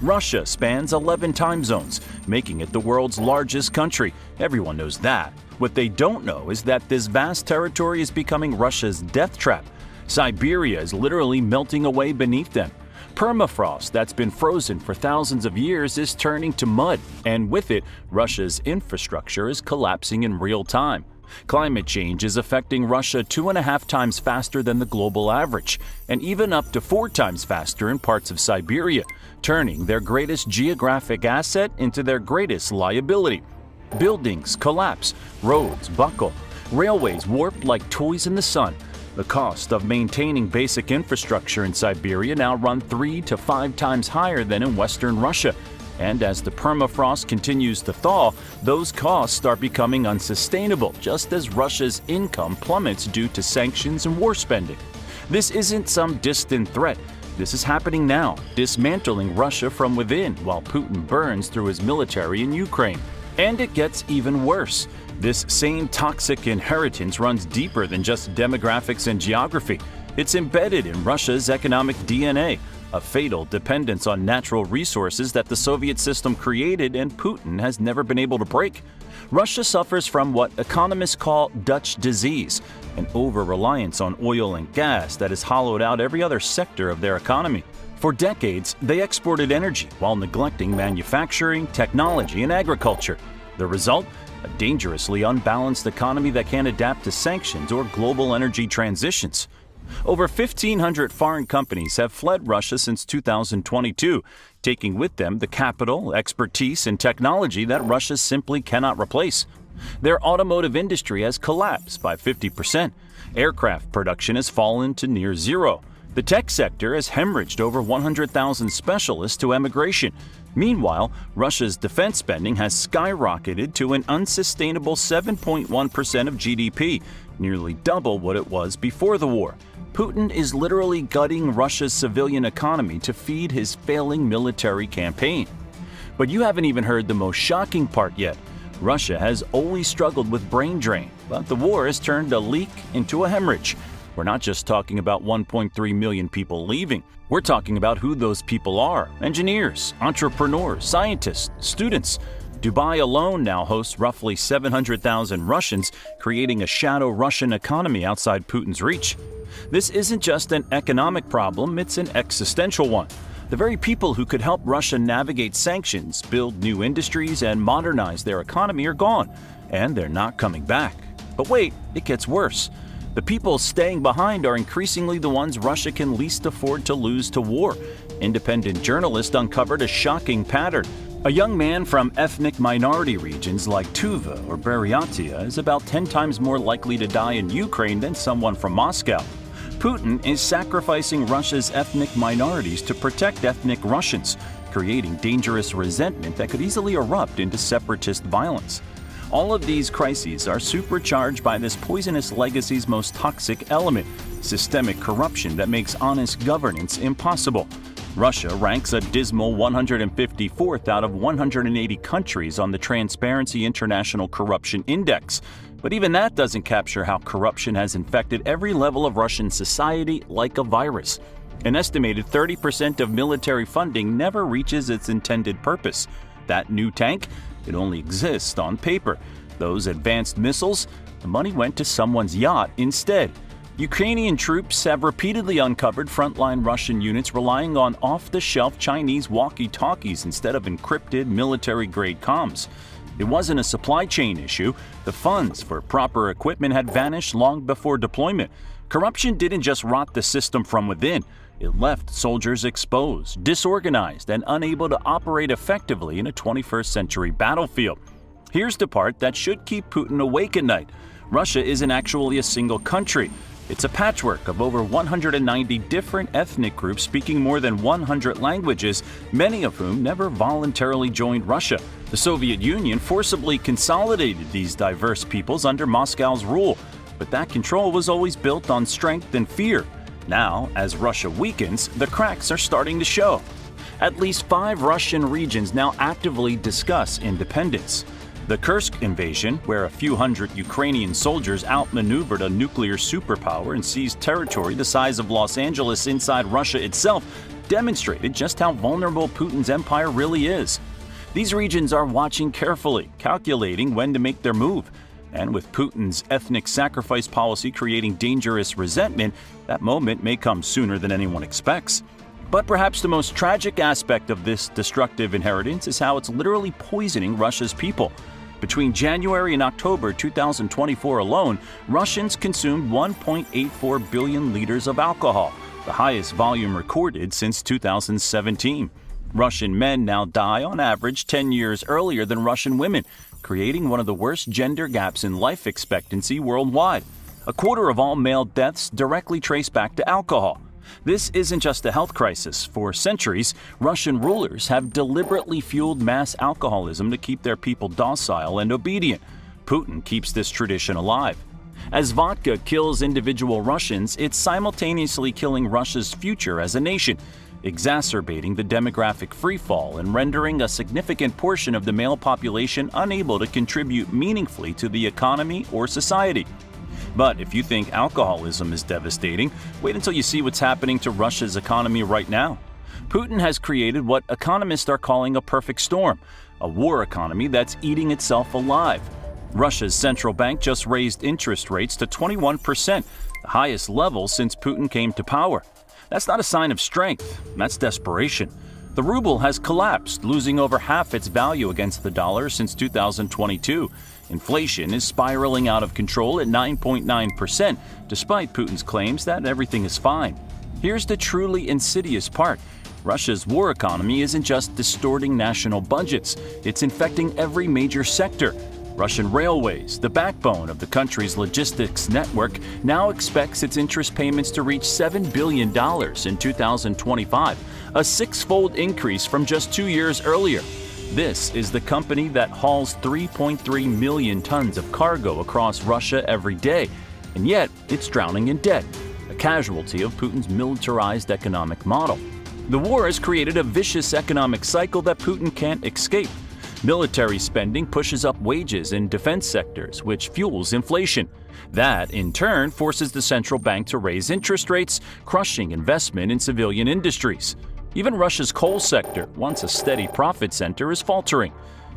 Russia spans 11 time zones, making it the world's largest country. Everyone knows that. What they don't know is that this vast territory is becoming Russia's death trap. Siberia is literally melting away beneath them. Permafrost that's been frozen for thousands of years is turning to mud, and with it, Russia's infrastructure is collapsing in real time. Climate change is affecting Russia 2.5 times faster than the global average, and even up to 4 times faster in parts of Siberia, turning their greatest geographic asset into their greatest liability. Buildings collapse, roads buckle, railways warp like toys in the sun. The cost of maintaining basic infrastructure in Siberia now run 3 to 5 times higher than in Western Russia. And as the permafrost continues to thaw, those costs start becoming unsustainable, just as Russia's income plummets due to sanctions and war spending. This isn't some distant threat. This is happening now, dismantling Russia from within while Putin burns through his military in Ukraine. And it gets even worse. This same toxic inheritance runs deeper than just demographics and geography. It's embedded in Russia's economic DNA, a fatal dependence on natural resources that the Soviet system created and Putin has never been able to break. Russia suffers from what economists call Dutch disease, an over-reliance on oil and gas that has hollowed out every other sector of their economy. For decades, they exported energy while neglecting manufacturing, technology, and agriculture. The result? A dangerously unbalanced economy that can't adapt to sanctions or global energy transitions. Over 1,500 foreign companies have fled Russia since 2022, taking with them the capital, expertise, and technology that Russia simply cannot replace. Their automotive industry has collapsed by 50%. Aircraft production has fallen to near zero. The tech sector has hemorrhaged over 100,000 specialists to emigration. Meanwhile, Russia's defense spending has skyrocketed to an unsustainable 7.1% of GDP, nearly double what it was before the war. Putin is literally gutting Russia's civilian economy to feed his failing military campaign. But you haven't even heard the most shocking part yet. Russia has always struggled with brain drain, but the war has turned a leak into a hemorrhage. We're not just talking about 1.3 million people leaving. We're talking about who those people are: engineers, entrepreneurs, scientists, students. Dubai alone now hosts roughly 700,000 Russians, creating a shadow Russian economy outside Putin's reach. This isn't just an economic problem, it's an existential one. The very people who could help Russia navigate sanctions, build new industries, and modernize their economy are gone, and they're not coming back. But wait, it gets worse. The people staying behind are increasingly the ones Russia can least afford to lose to war. Independent journalists uncovered a shocking pattern. A young man from ethnic minority regions like Tuva or Buryatia is about 10 times more likely to die in Ukraine than someone from Moscow. Putin is sacrificing Russia's ethnic minorities to protect ethnic Russians, creating dangerous resentment that could easily erupt into separatist violence. All of these crises are supercharged by this poisonous legacy's most toxic element, systemic corruption that makes honest governance impossible. Russia ranks a dismal 154th out of 180 countries on the Transparency International Corruption Index. But even that doesn't capture how corruption has infected every level of Russian society like a virus. An estimated 30% of military funding never reaches its intended purpose. That new tank? It only exists on paper. Those advanced missiles? The money went to someone's yacht instead. Ukrainian troops have repeatedly uncovered frontline Russian units relying on off-the-shelf Chinese walkie-talkies instead of encrypted military-grade comms. It wasn't a supply chain issue. The funds for proper equipment had vanished long before deployment. Corruption didn't just rot the system from within. It left soldiers exposed, disorganized, and unable to operate effectively in a 21st century battlefield. Here's the part that should keep Putin awake at night. Russia isn't actually a single country. It's a patchwork of over 190 different ethnic groups speaking more than 100 languages, many of whom never voluntarily joined Russia. The Soviet Union forcibly consolidated these diverse peoples under Moscow's rule, but that control was always built on strength and fear. Now, as Russia weakens, the cracks are starting to show. At least 5 Russian regions now actively discuss independence. The Kursk invasion, where a few hundred Ukrainian soldiers outmaneuvered a nuclear superpower and seized territory the size of Los Angeles inside Russia itself, demonstrated just how vulnerable Putin's empire really is. These regions are watching carefully, calculating when to make their move. And with Putin's ethnic sacrifice policy creating dangerous resentment, that moment may come sooner than anyone expects. But perhaps the most tragic aspect of this destructive inheritance is how it's literally poisoning Russia's people. Between January and October 2024 alone, Russians consumed 1.84 billion liters of alcohol, the highest volume recorded since 2017. Russian men now die on average 10 years earlier than Russian women, creating one of the worst gender gaps in life expectancy worldwide. A quarter of all male deaths directly trace back to alcohol. This isn't just a health crisis. For centuries, Russian rulers have deliberately fueled mass alcoholism to keep their people docile and obedient. Putin keeps this tradition alive. As vodka kills individual Russians, it's simultaneously killing Russia's future as a nation, exacerbating the demographic freefall and rendering a significant portion of the male population unable to contribute meaningfully to the economy or society. But if you think alcoholism is devastating, wait until you see what's happening to Russia's economy right now. Putin has created what economists are calling a perfect storm, a war economy that's eating itself alive. Russia's central bank just raised interest rates to 21%, the highest level since Putin came to power. That's not a sign of strength, that's desperation. The ruble has collapsed, losing over half its value against the dollar since 2022. Inflation is spiraling out of control at 9.9%, despite Putin's claims that everything is fine. Here's the truly insidious part. Russia's war economy isn't just distorting national budgets, it's infecting every major sector. Russian Railways, the backbone of the country's logistics network, now expects its interest payments to reach $7 billion in 2025, a 6-fold increase from just 2 years earlier. This is the company that hauls 3.3 million tons of cargo across Russia every day, and yet it's drowning in debt, a casualty of Putin's militarized economic model. The war has created a vicious economic cycle that Putin can't escape. Military spending pushes up wages in defense sectors, which fuels inflation. That, in turn, forces the central bank to raise interest rates, crushing investment in civilian industries. Even Russia's coal sector, once a steady profit center, is faltering.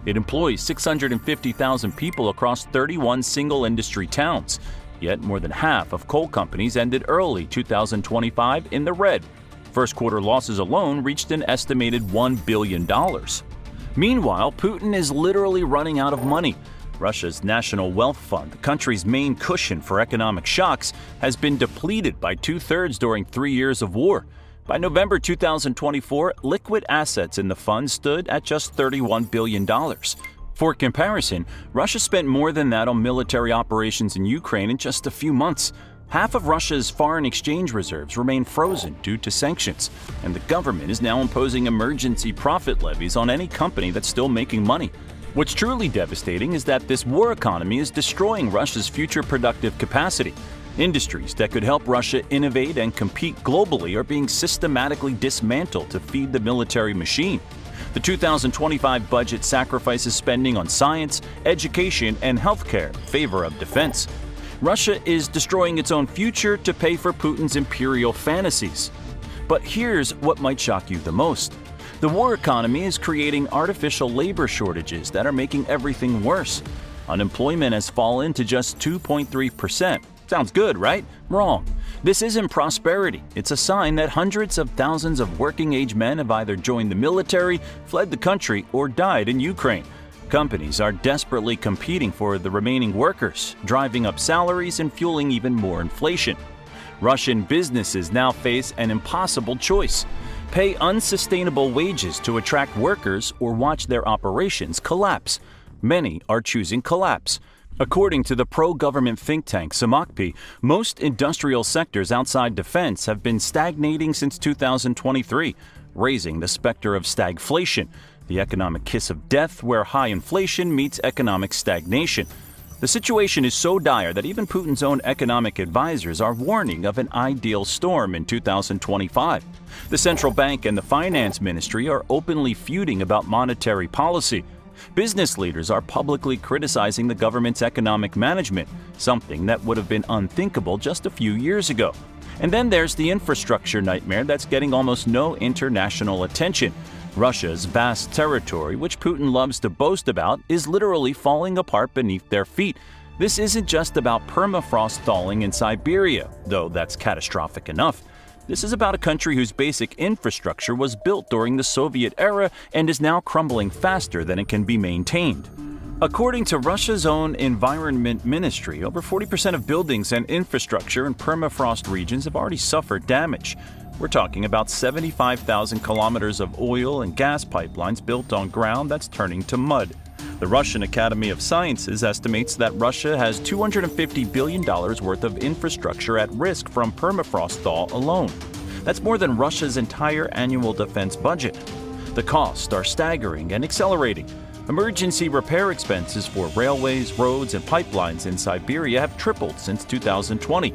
It employs 650,000 people across 31 single-industry towns. Yet more than half of coal companies ended early 2025 in the red. First-quarter losses alone reached an estimated $1 billion. Meanwhile, Putin is literally running out of money. Russia's National Wealth Fund, the country's main cushion for economic shocks, has been depleted by 2/3 during 3 years of war. By November 2024, liquid assets in the fund stood at just $31 billion. For comparison, Russia spent more than that on military operations in Ukraine in just a few months. Half of Russia's foreign exchange reserves remain frozen due to sanctions, and the government is now imposing emergency profit levies on any company that's still making money. What's truly devastating is that this war economy is destroying Russia's future productive capacity. Industries that could help Russia innovate and compete globally are being systematically dismantled to feed the military machine. The 2025 budget sacrifices spending on science, education, and healthcare in favor of defense. Russia is destroying its own future to pay for Putin's imperial fantasies. But here's what might shock you the most. The war economy is creating artificial labor shortages that are making everything worse. Unemployment has fallen to just 2.3%. Sounds good, right? Wrong. This isn't prosperity. It's a sign that hundreds of thousands of working-age men have either joined the military, fled the country, or died in Ukraine. Companies are desperately competing for the remaining workers, driving up salaries and fueling even more inflation. Russian businesses now face an impossible choice: pay unsustainable wages to attract workers or watch their operations collapse. Many are choosing collapse. According to the pro-government think tank Samokpi, most industrial sectors outside defense have been stagnating since 2023, raising the specter of stagflation, the economic kiss of death where high inflation meets economic stagnation. The situation is so dire that even Putin's own economic advisors are warning of an ideal storm in 2025. The central bank and the finance ministry are openly feuding about monetary policy. Business leaders are publicly criticizing the government's economic management, something that would have been unthinkable just a few years ago. And then there's the infrastructure nightmare that's getting almost no international attention. Russia's vast territory, which Putin loves to boast about, is literally falling apart beneath their feet. This isn't just about permafrost thawing in Siberia, though that's catastrophic enough. This is about a country whose basic infrastructure was built during the Soviet era and is now crumbling faster than it can be maintained. According to Russia's own Environment Ministry, over 40% of buildings and infrastructure in permafrost regions have already suffered damage. We're talking about 75,000 kilometers of oil and gas pipelines built on ground that's turning to mud. The Russian Academy of Sciences estimates that Russia has $250 billion worth of infrastructure at risk from permafrost thaw alone. That's more than Russia's entire annual defense budget. The costs are staggering and accelerating. Emergency repair expenses for railways, roads, and pipelines in Siberia have tripled since 2020.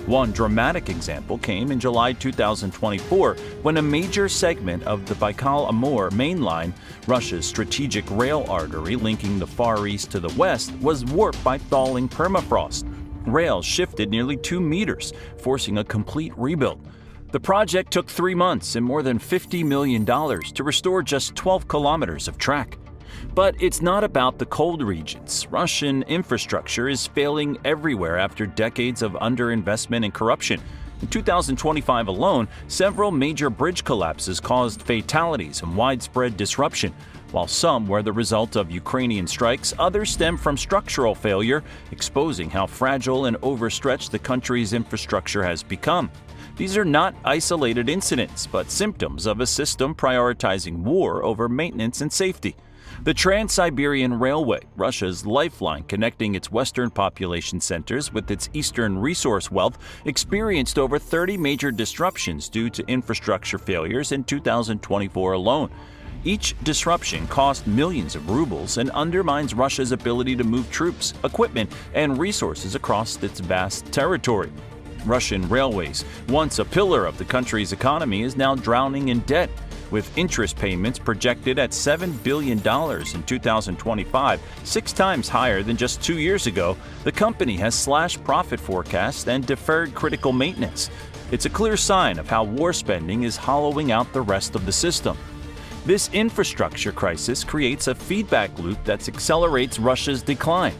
One dramatic example came in July 2024 when a major segment of the Baikal-Amur main line, Russia's strategic rail artery linking the Far East to the West, was warped by thawing permafrost. Rails shifted nearly 2 meters, forcing a complete rebuild. The project took 3 months and more than $50 million to restore just 12 kilometers of track. But it's not about the cold regions. Russian infrastructure is failing everywhere after decades of underinvestment and corruption. In 2025 alone, several major bridge collapses caused fatalities and widespread disruption. While some were the result of Ukrainian strikes, others stem from structural failure, exposing how fragile and overstretched the country's infrastructure has become. These are not isolated incidents, but symptoms of a system prioritizing war over maintenance and safety. The Trans-Siberian Railway, Russia's lifeline connecting its western population centers with its eastern resource wealth, experienced over 30 major disruptions due to infrastructure failures in 2024 alone. Each disruption cost millions of rubles and undermines Russia's ability to move troops, equipment, and resources across its vast territory. Russian railways, once a pillar of the country's economy, is now drowning in debt. With interest payments projected at $7 billion in 2025, 6 times higher than just 2 years ago, the company has slashed profit forecasts and deferred critical maintenance. It's a clear sign of how war spending is hollowing out the rest of the system. This infrastructure crisis creates a feedback loop that accelerates Russia's decline.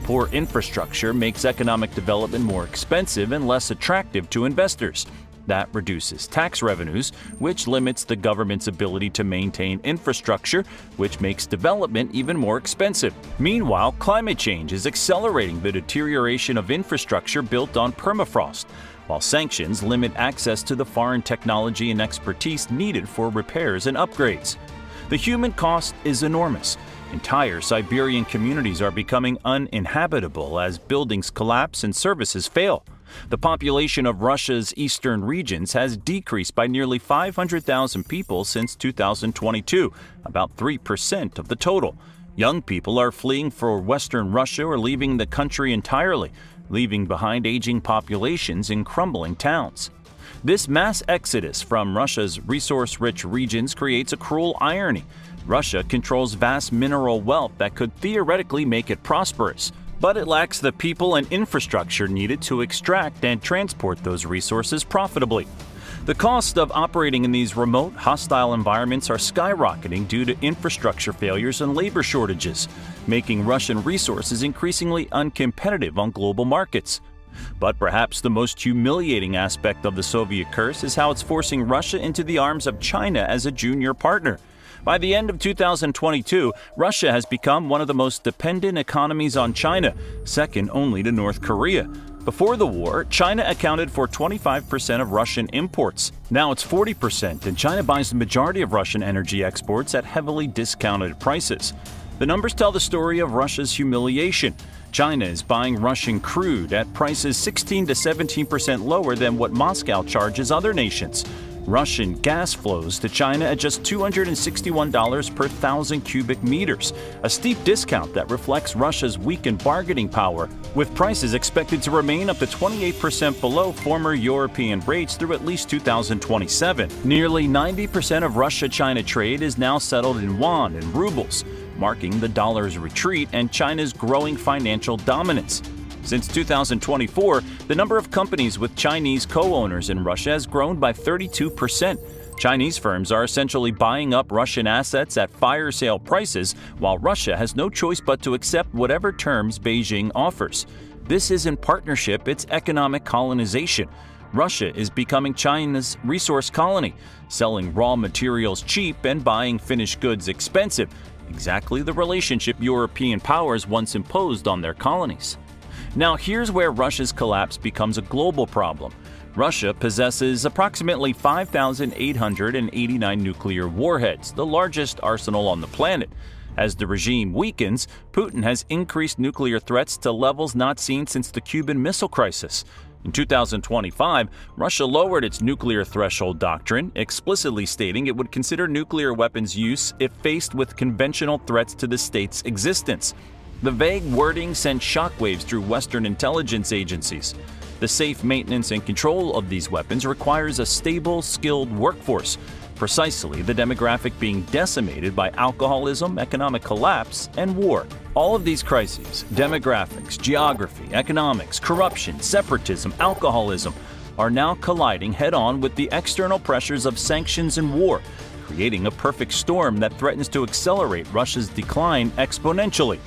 Poor infrastructure makes economic development more expensive and less attractive to investors. That reduces tax revenues, which limits the government's ability to maintain infrastructure, which makes development even more expensive. Meanwhile, climate change is accelerating the deterioration of infrastructure built on permafrost, while sanctions limit access to the foreign technology and expertise needed for repairs and upgrades. The human cost is enormous. Entire Siberian communities are becoming uninhabitable as buildings collapse and services fail. The population of Russia's eastern regions has decreased by nearly 500,000 people since 2022, about 3% of the total. Young people are fleeing for Western Russia or leaving the country entirely, leaving behind aging populations in crumbling towns. This mass exodus from Russia's resource-rich regions creates a cruel irony. Russia controls vast mineral wealth that could theoretically make it prosperous, but it lacks the people and infrastructure needed to extract and transport those resources profitably. The cost of operating in these remote, hostile environments are skyrocketing due to infrastructure failures and labor shortages, making Russian resources increasingly uncompetitive on global markets. But perhaps the most humiliating aspect of the Soviet curse is how it's forcing Russia into the arms of China as a junior partner. By the end of 2022, Russia has become one of the most dependent economies on China, second only to North Korea. Before the war, China accounted for 25% of Russian imports. Now it's 40%, and China buys the majority of Russian energy exports at heavily discounted prices. The numbers tell the story of Russia's humiliation. China is buying Russian crude at prices 16 to 17% lower than what Moscow charges other nations. Russian gas flows to China at just $261 per 1,000 cubic meters, a steep discount that reflects Russia's weakened bargaining power, with prices expected to remain up to 28% below former European rates through at least 2027. Nearly 90% of Russia-China trade is now settled in yuan and rubles, marking the dollar's retreat and China's growing financial dominance. Since 2024, the number of companies with Chinese co-owners in Russia has grown by 32%. Chinese firms are essentially buying up Russian assets at fire sale prices, while Russia has no choice but to accept whatever terms Beijing offers. This is in partnership its economic colonization. Russia is becoming China's resource colony, selling raw materials cheap and buying finished goods expensive, exactly the relationship European powers once imposed on their colonies. Now here's where Russia's collapse becomes a global problem. Russia possesses approximately 5,889 nuclear warheads, the largest arsenal on the planet. As the regime weakens, Putin has increased nuclear threats to levels not seen since the Cuban Missile Crisis. In 2025, Russia lowered its nuclear threshold doctrine, explicitly stating it would consider nuclear weapons use if faced with conventional threats to the state's existence. The vague wording sent shockwaves through Western intelligence agencies. The safe maintenance and control of these weapons requires a stable, skilled workforce, precisely the demographic being decimated by alcoholism, economic collapse, and war. All of these crises, demographics, geography, economics, corruption, separatism, alcoholism, are now colliding head-on with the external pressures of sanctions and war, creating a perfect storm that threatens to accelerate Russia's decline exponentially.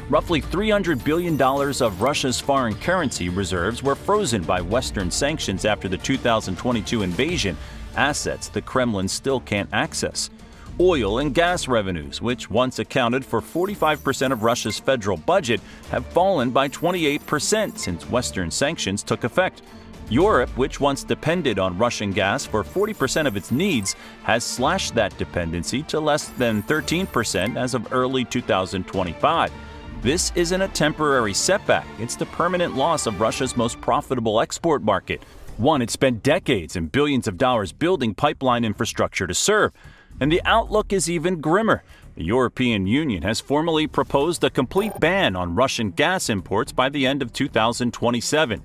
Roughly $300 billion of Russia's foreign currency reserves were frozen by Western sanctions after the 2022 invasion, assets the Kremlin still can't access. Oil and gas revenues, which once accounted for 45% of Russia's federal budget, have fallen by 28% since Western sanctions took effect. Europe, which once depended on Russian gas for 40% of its needs, has slashed that dependency to less than 13% as of early 2025. This isn't a temporary setback, it's the permanent loss of Russia's most profitable export market, one it spent decades and billions of dollars building pipeline infrastructure to serve. And the outlook is even grimmer. The European Union has formally proposed a complete ban on Russian gas imports by the end of 2027.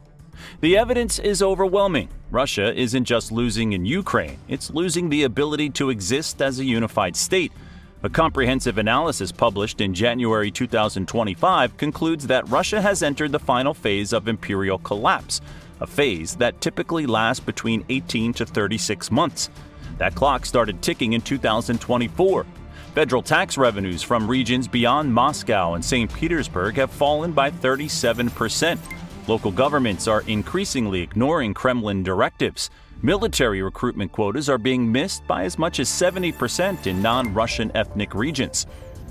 The evidence is overwhelming. Russia isn't just losing in Ukraine, it's losing the ability to exist as a unified state. A comprehensive analysis published in January 2025 concludes that Russia has entered the final phase of imperial collapse, a phase that typically lasts between 18 to 36 months. That clock started ticking in 2024. Federal tax revenues from regions beyond Moscow and St. Petersburg have fallen by 37%. Local governments are increasingly ignoring Kremlin directives. Military recruitment quotas are being missed by as much as 70% in non-Russian ethnic regions.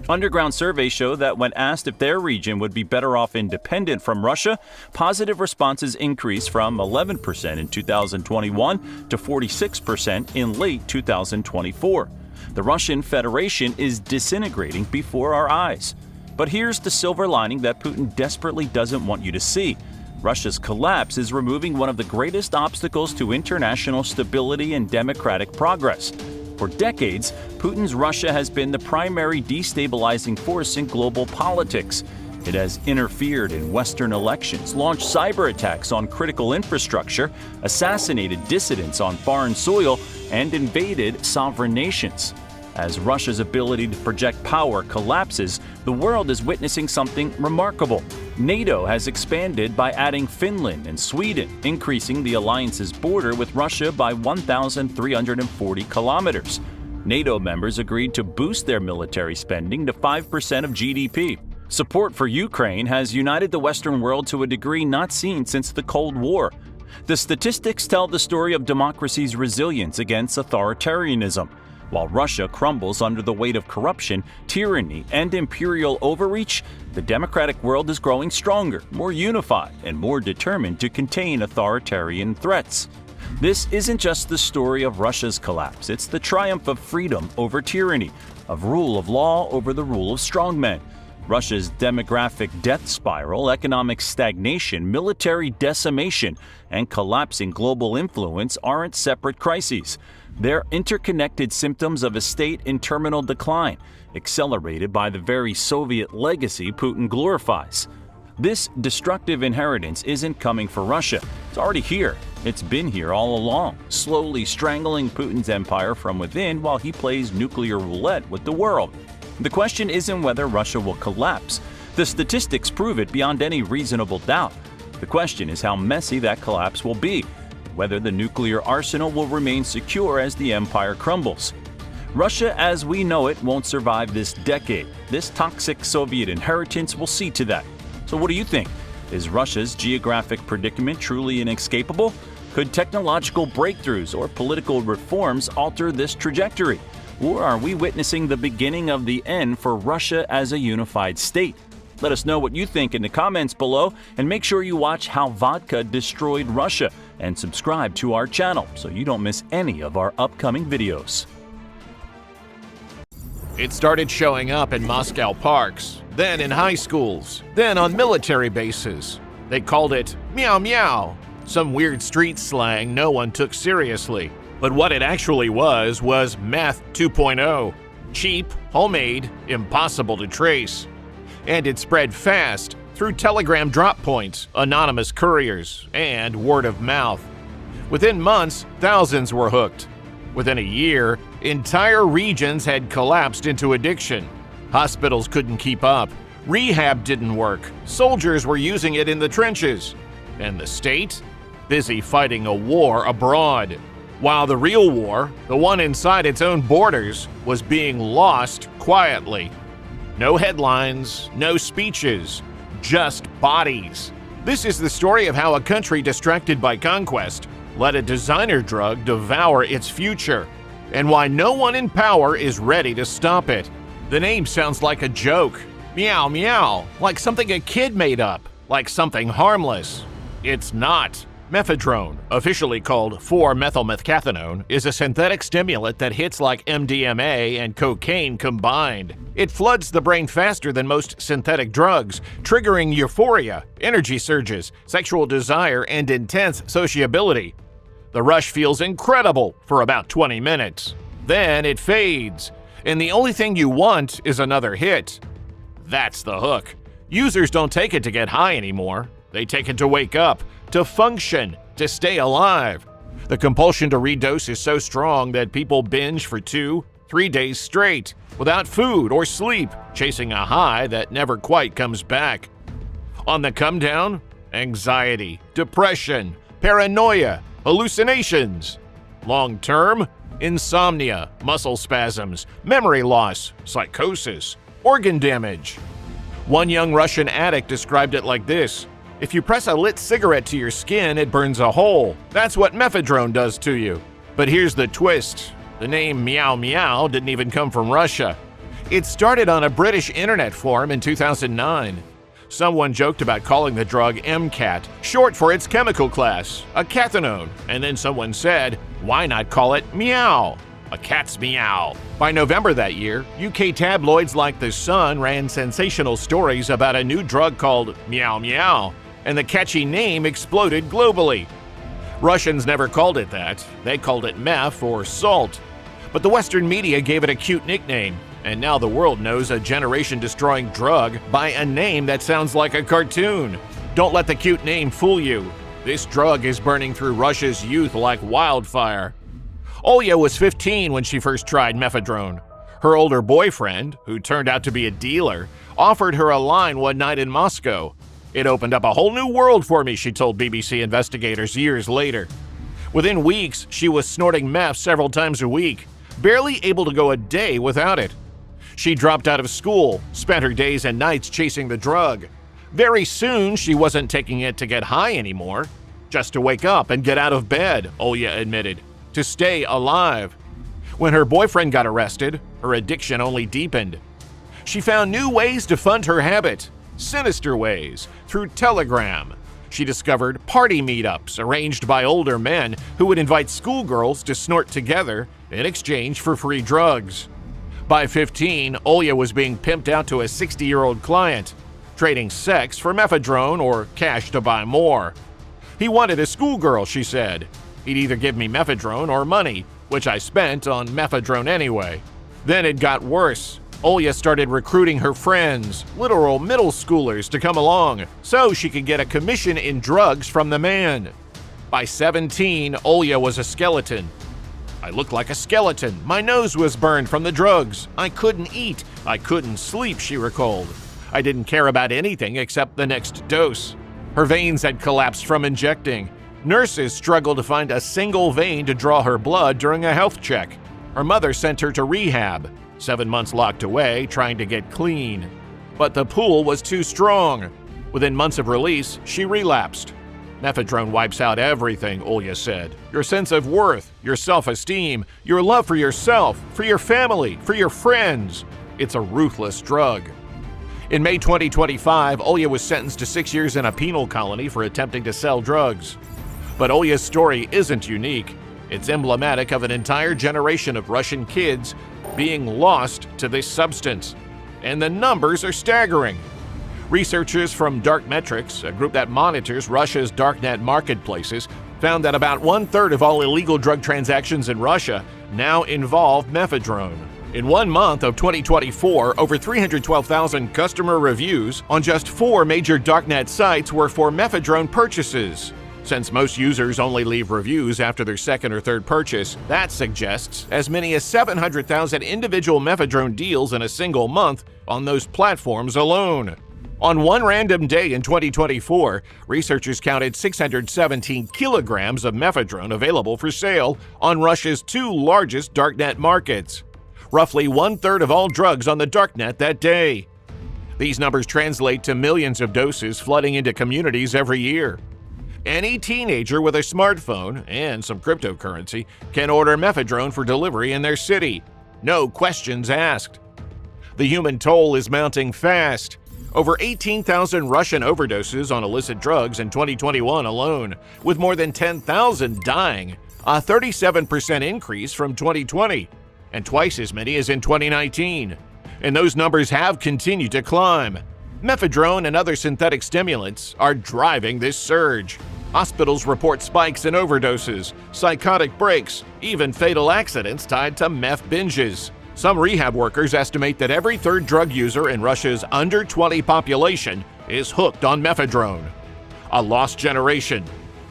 Underground surveys show that when asked if their region would be better off independent from Russia, positive responses increased from 11% in 2021 to 46% in late 2024. The Russian Federation is disintegrating before our eyes. But here's the silver lining that Putin desperately doesn't want you to see. Russia's collapse is removing one of the greatest obstacles to international stability and democratic progress. For decades, Putin's Russia has been the primary destabilizing force in global politics. It has interfered in Western elections, launched cyber attacks on critical infrastructure, assassinated dissidents on foreign soil, and invaded sovereign nations. As Russia's ability to project power collapses, the world is witnessing something remarkable. NATO has expanded by adding Finland and Sweden, increasing the alliance's border with Russia by 1,340 kilometers. NATO members agreed to boost their military spending to 5% of GDP. Support for Ukraine has united the Western world to a degree not seen since the Cold War. The statistics tell the story of democracy's resilience against authoritarianism. While Russia crumbles under the weight of corruption, tyranny, and imperial overreach, the democratic world is growing stronger, more unified, and more determined to contain authoritarian threats. This isn't just the story of Russia's collapse, it's the triumph of freedom over tyranny, of rule of law over the rule of strongmen. Russia's demographic death spiral, economic stagnation, military decimation, and collapsing global influence aren't separate crises. They're interconnected symptoms of a state in terminal decline, accelerated by the very Soviet legacy Putin glorifies. This destructive inheritance isn't coming for Russia. It's already here. It's been here all along, slowly strangling Putin's empire from within while he plays nuclear roulette with the world. The question isn't whether Russia will collapse. The statistics prove it beyond any reasonable doubt. The question is how messy that collapse will be, whether the nuclear arsenal will remain secure as the empire crumbles. Russia as we know it won't survive this decade. This toxic Soviet inheritance will see to that. So what do you think? Is Russia's geographic predicament truly inescapable? Could technological breakthroughs or political reforms alter this trajectory? Or are we witnessing the beginning of the end for Russia as a unified state? Let us know what you think in the comments below, and make sure you watch How Vodka Destroyed Russia and subscribe to our channel so you don't miss any of our upcoming videos. It started showing up in Moscow parks, then in high schools, then on military bases. They called it Meow Meow, some weird street slang no one took seriously. But what it actually was meth 2.0. Cheap, homemade, impossible to trace. And it spread fast through telegram drop points, anonymous couriers, and word of mouth. Within months, thousands were hooked. Within a year, entire regions had collapsed into addiction. Hospitals couldn't keep up. Rehab didn't work. Soldiers were using it in the trenches. And the state? Busy fighting a war abroad. While the real war, the one inside its own borders, was being lost quietly. No headlines, no speeches, just bodies. This is the story of how a country distracted by conquest let a designer drug devour its future, and why no one in power is ready to stop it. The name sounds like a joke. Meow meow, like something a kid made up, like something harmless. It's not. Mephedrone, officially called 4-methylmethcathinone, is a synthetic stimulant that hits like MDMA and cocaine combined. It floods the brain faster than most synthetic drugs, triggering euphoria, energy surges, sexual desire, and intense sociability. The rush feels incredible for about 20 minutes. Then it fades, and the only thing you want is another hit. That's the hook. Users don't take it to get high anymore. They take it to wake up, to function, to stay alive. The compulsion to redose is so strong that people binge for 2-3 days straight, without food or sleep, chasing a high that never quite comes back. On the come down, anxiety, depression, paranoia, hallucinations. Long term, insomnia, muscle spasms, memory loss, psychosis, organ damage. One young Russian addict described it like this: If you press a lit cigarette to your skin, it burns a hole. That's what mephedrone does to you. But here's the twist. The name Meow Meow didn't even come from Russia. It started on a British internet forum in 2009. Someone joked about calling the drug MCAT, short for its chemical class, a cathinone, and then someone said, why not call it Meow? A cat's meow. By November that year, UK tabloids like The Sun ran sensational stories about a new drug called Meow Meow, and the catchy name exploded globally. Russians never called it that. They called it meth or salt. But the Western media gave it a cute nickname, and now the world knows a generation-destroying drug by a name that sounds like a cartoon. Don't let the cute name fool you. This drug is burning through Russia's youth like wildfire. Olya was 15 when she first tried mephedrone. Her older boyfriend, who turned out to be a dealer, offered her a line one night in Moscow. It opened up a whole new world for me, she told BBC investigators years later. Within weeks, she was snorting meth several times a week, barely able to go a day without it. She dropped out of school, spent her days and nights chasing the drug. Very soon, she wasn't taking it to get high anymore, just to wake up and get out of bed, Olya admitted, to stay alive. When her boyfriend got arrested, her addiction only deepened. She found new ways to fund her habit, sinister ways, through Telegram. She discovered party meetups arranged by older men who would invite schoolgirls to snort together in exchange for free drugs. By 15, Olya was being pimped out to a 60-year-old client, trading sex for mephedrone or cash to buy more. He wanted a schoolgirl, she said. He'd either give me mephedrone or money, which I spent on mephedrone anyway. Then it got worse. Olya started recruiting her friends, literal middle schoolers, to come along so she could get a commission in drugs from the man. By 17, Olya was a skeleton. I looked like a skeleton. My nose was burned from the drugs. I couldn't eat. I couldn't sleep, she recalled. I didn't care about anything except the next dose. Her veins had collapsed from injecting. Nurses struggled to find a single vein to draw her blood during a health check. Her mother sent her to rehab, 7 months locked away trying to get clean. But the pool was too strong. Within months of release, she relapsed. Mephedrone wipes out everything, Olya said. Your sense of worth, your self-esteem, your love for yourself, for your family, for your friends. It's a ruthless drug. In May 2025, Olya was sentenced to 6 years in a penal colony for attempting to sell drugs. But Olya's story isn't unique. It's emblematic of an entire generation of Russian kids being lost to this substance. And the numbers are staggering. Researchers from Darkmetrics, a group that monitors Russia's darknet marketplaces, found that about 1/3 of all illegal drug transactions in Russia now involve mephedrone. In 1 month of 2024, over 312,000 customer reviews on just 4 major darknet sites were for mephedrone purchases. Since most users only leave reviews after their second or third purchase, that suggests as many as 700,000 individual mephedrone deals in a single month on those platforms alone. On one random day in 2024, researchers counted 617 kilograms of mephedrone available for sale on Russia's 2 largest darknet markets, roughly 1/3 of all drugs on the darknet that day. These numbers translate to millions of doses flooding into communities every year. Any teenager with a smartphone and some cryptocurrency can order mephedrone for delivery in their city. No questions asked. The human toll is mounting fast. Over 18,000 Russian overdoses on illicit drugs in 2021 alone, with more than 10,000 dying, a 37% increase from 2020, and twice as many as in 2019. And those numbers have continued to climb. Mephedrone and other synthetic stimulants are driving this surge. Hospitals report spikes in overdoses, psychotic breaks, even fatal accidents tied to meth binges. Some rehab workers estimate that every 3rd drug user in Russia's under 20 population is hooked on mephedrone. A lost generation.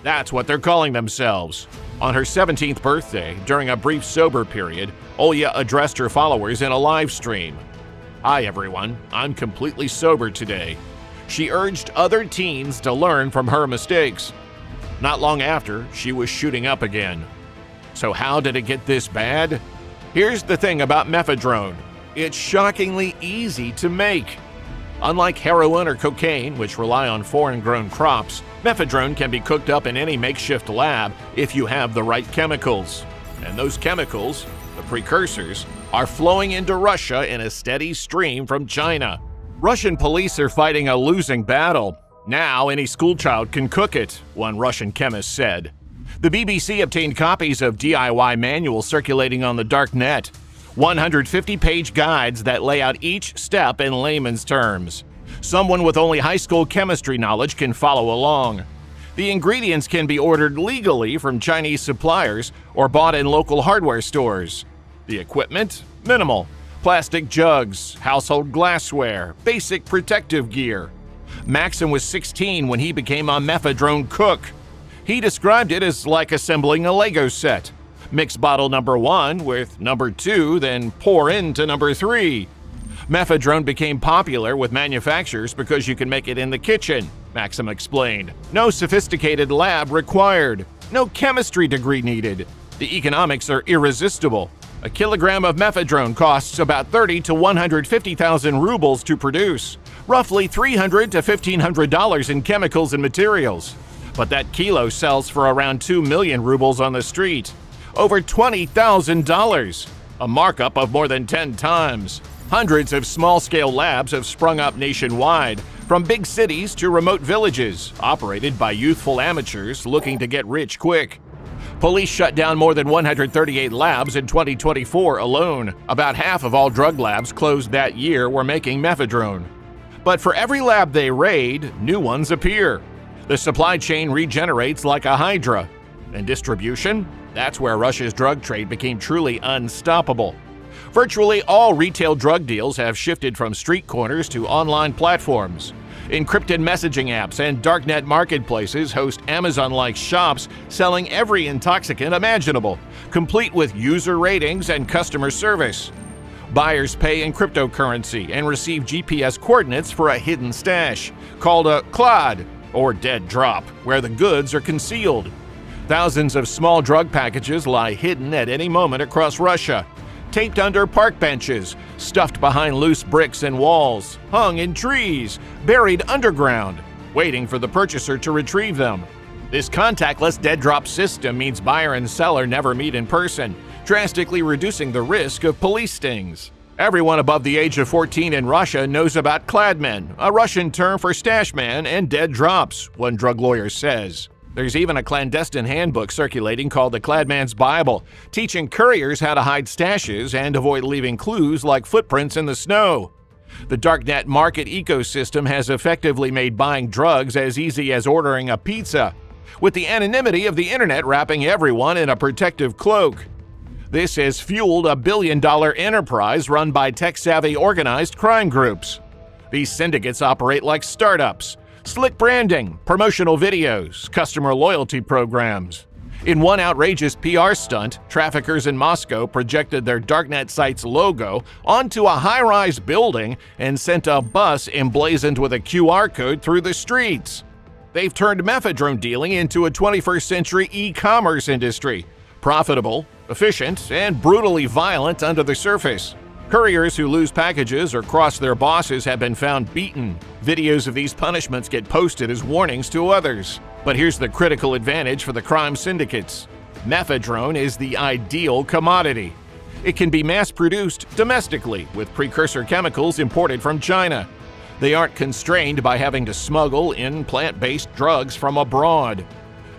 That's what they're calling themselves. On her 17th birthday, during a brief sober period, Olya addressed her followers in a live stream. Hi everyone, I'm completely sober today. She urged other teens to learn from her mistakes. Not long after, she was shooting up again. So how did it get this bad? Here's the thing about mephedrone. It's shockingly easy to make. Unlike heroin or cocaine, which rely on foreign-grown crops, mephedrone can be cooked up in any makeshift lab if you have the right chemicals. And those chemicals, the precursors, are flowing into Russia in a steady stream from China. Russian police are fighting a losing battle. Now any schoolchild can cook it, one Russian chemist said. The BBC obtained copies of DIY manuals circulating on the dark net, 150-page guides that lay out each step in layman's terms. Someone with only high school chemistry knowledge can follow along. The ingredients can be ordered legally from Chinese suppliers or bought in local hardware stores. The equipment? Minimal. Plastic jugs, household glassware, basic protective gear. Maxim was 16 when he became a mephedrone cook. He described it as like assembling a Lego set. Mix bottle number 1 with number 2, then pour into number 3. Mephedrone became popular with manufacturers because you can make it in the kitchen, Maxim explained. No sophisticated lab required. No chemistry degree needed. The economics are irresistible. A kilogram of mephedrone costs about 30 to 150,000 rubles to produce, roughly $300 to $1,500 in chemicals and materials. But that kilo sells for around 2 million rubles on the street. Over $20,000, a markup of more than 10 times. Hundreds of small-scale labs have sprung up nationwide, from big cities to remote villages, operated by youthful amateurs looking to get rich quick. Police shut down more than 138 labs in 2024 alone. About half of all drug labs closed that year were making mephedrone. But for every lab they raid, new ones appear. The supply chain regenerates like a hydra. And distribution? That's where Russia's drug trade became truly unstoppable. Virtually all retail drug deals have shifted from street corners to online platforms. Encrypted messaging apps and darknet marketplaces host Amazon-like shops selling every intoxicant imaginable, complete with user ratings and customer service. Buyers pay in cryptocurrency and receive GPS coordinates for a hidden stash, called a clod, or dead drop, where the goods are concealed. Thousands of small drug packages lie hidden at any moment across Russia, taped under park benches, stuffed behind loose bricks and walls, hung in trees, buried underground, waiting for the purchaser to retrieve them. This contactless dead drop system means buyer and seller never meet in person, drastically reducing the risk of police stings. Everyone above the age of 14 in Russia knows about cladmen, a Russian term for stash man and dead drops, one drug lawyer says. There's even a clandestine handbook circulating called the Cladman's Bible, teaching couriers how to hide stashes and avoid leaving clues like footprints in the snow. The darknet market ecosystem has effectively made buying drugs as easy as ordering a pizza, with the anonymity of the internet wrapping everyone in a protective cloak. This has fueled a billion-dollar enterprise run by tech-savvy organized crime groups. These syndicates operate like startups. Slick branding, promotional videos, customer loyalty programs. In one outrageous PR stunt, traffickers in Moscow projected their darknet site's logo onto a high-rise building and sent a bus emblazoned with a QR code through the streets. They've turned mephedrone dealing into a 21st century e-commerce industry, profitable, efficient, and brutally violent under the surface. Couriers who lose packages or cross their bosses have been found beaten. Videos of these punishments get posted as warnings to others. But here's the critical advantage for the crime syndicates. Mephedrone is the ideal commodity. It can be mass-produced domestically with precursor chemicals imported from China. They aren't constrained by having to smuggle in plant-based drugs from abroad.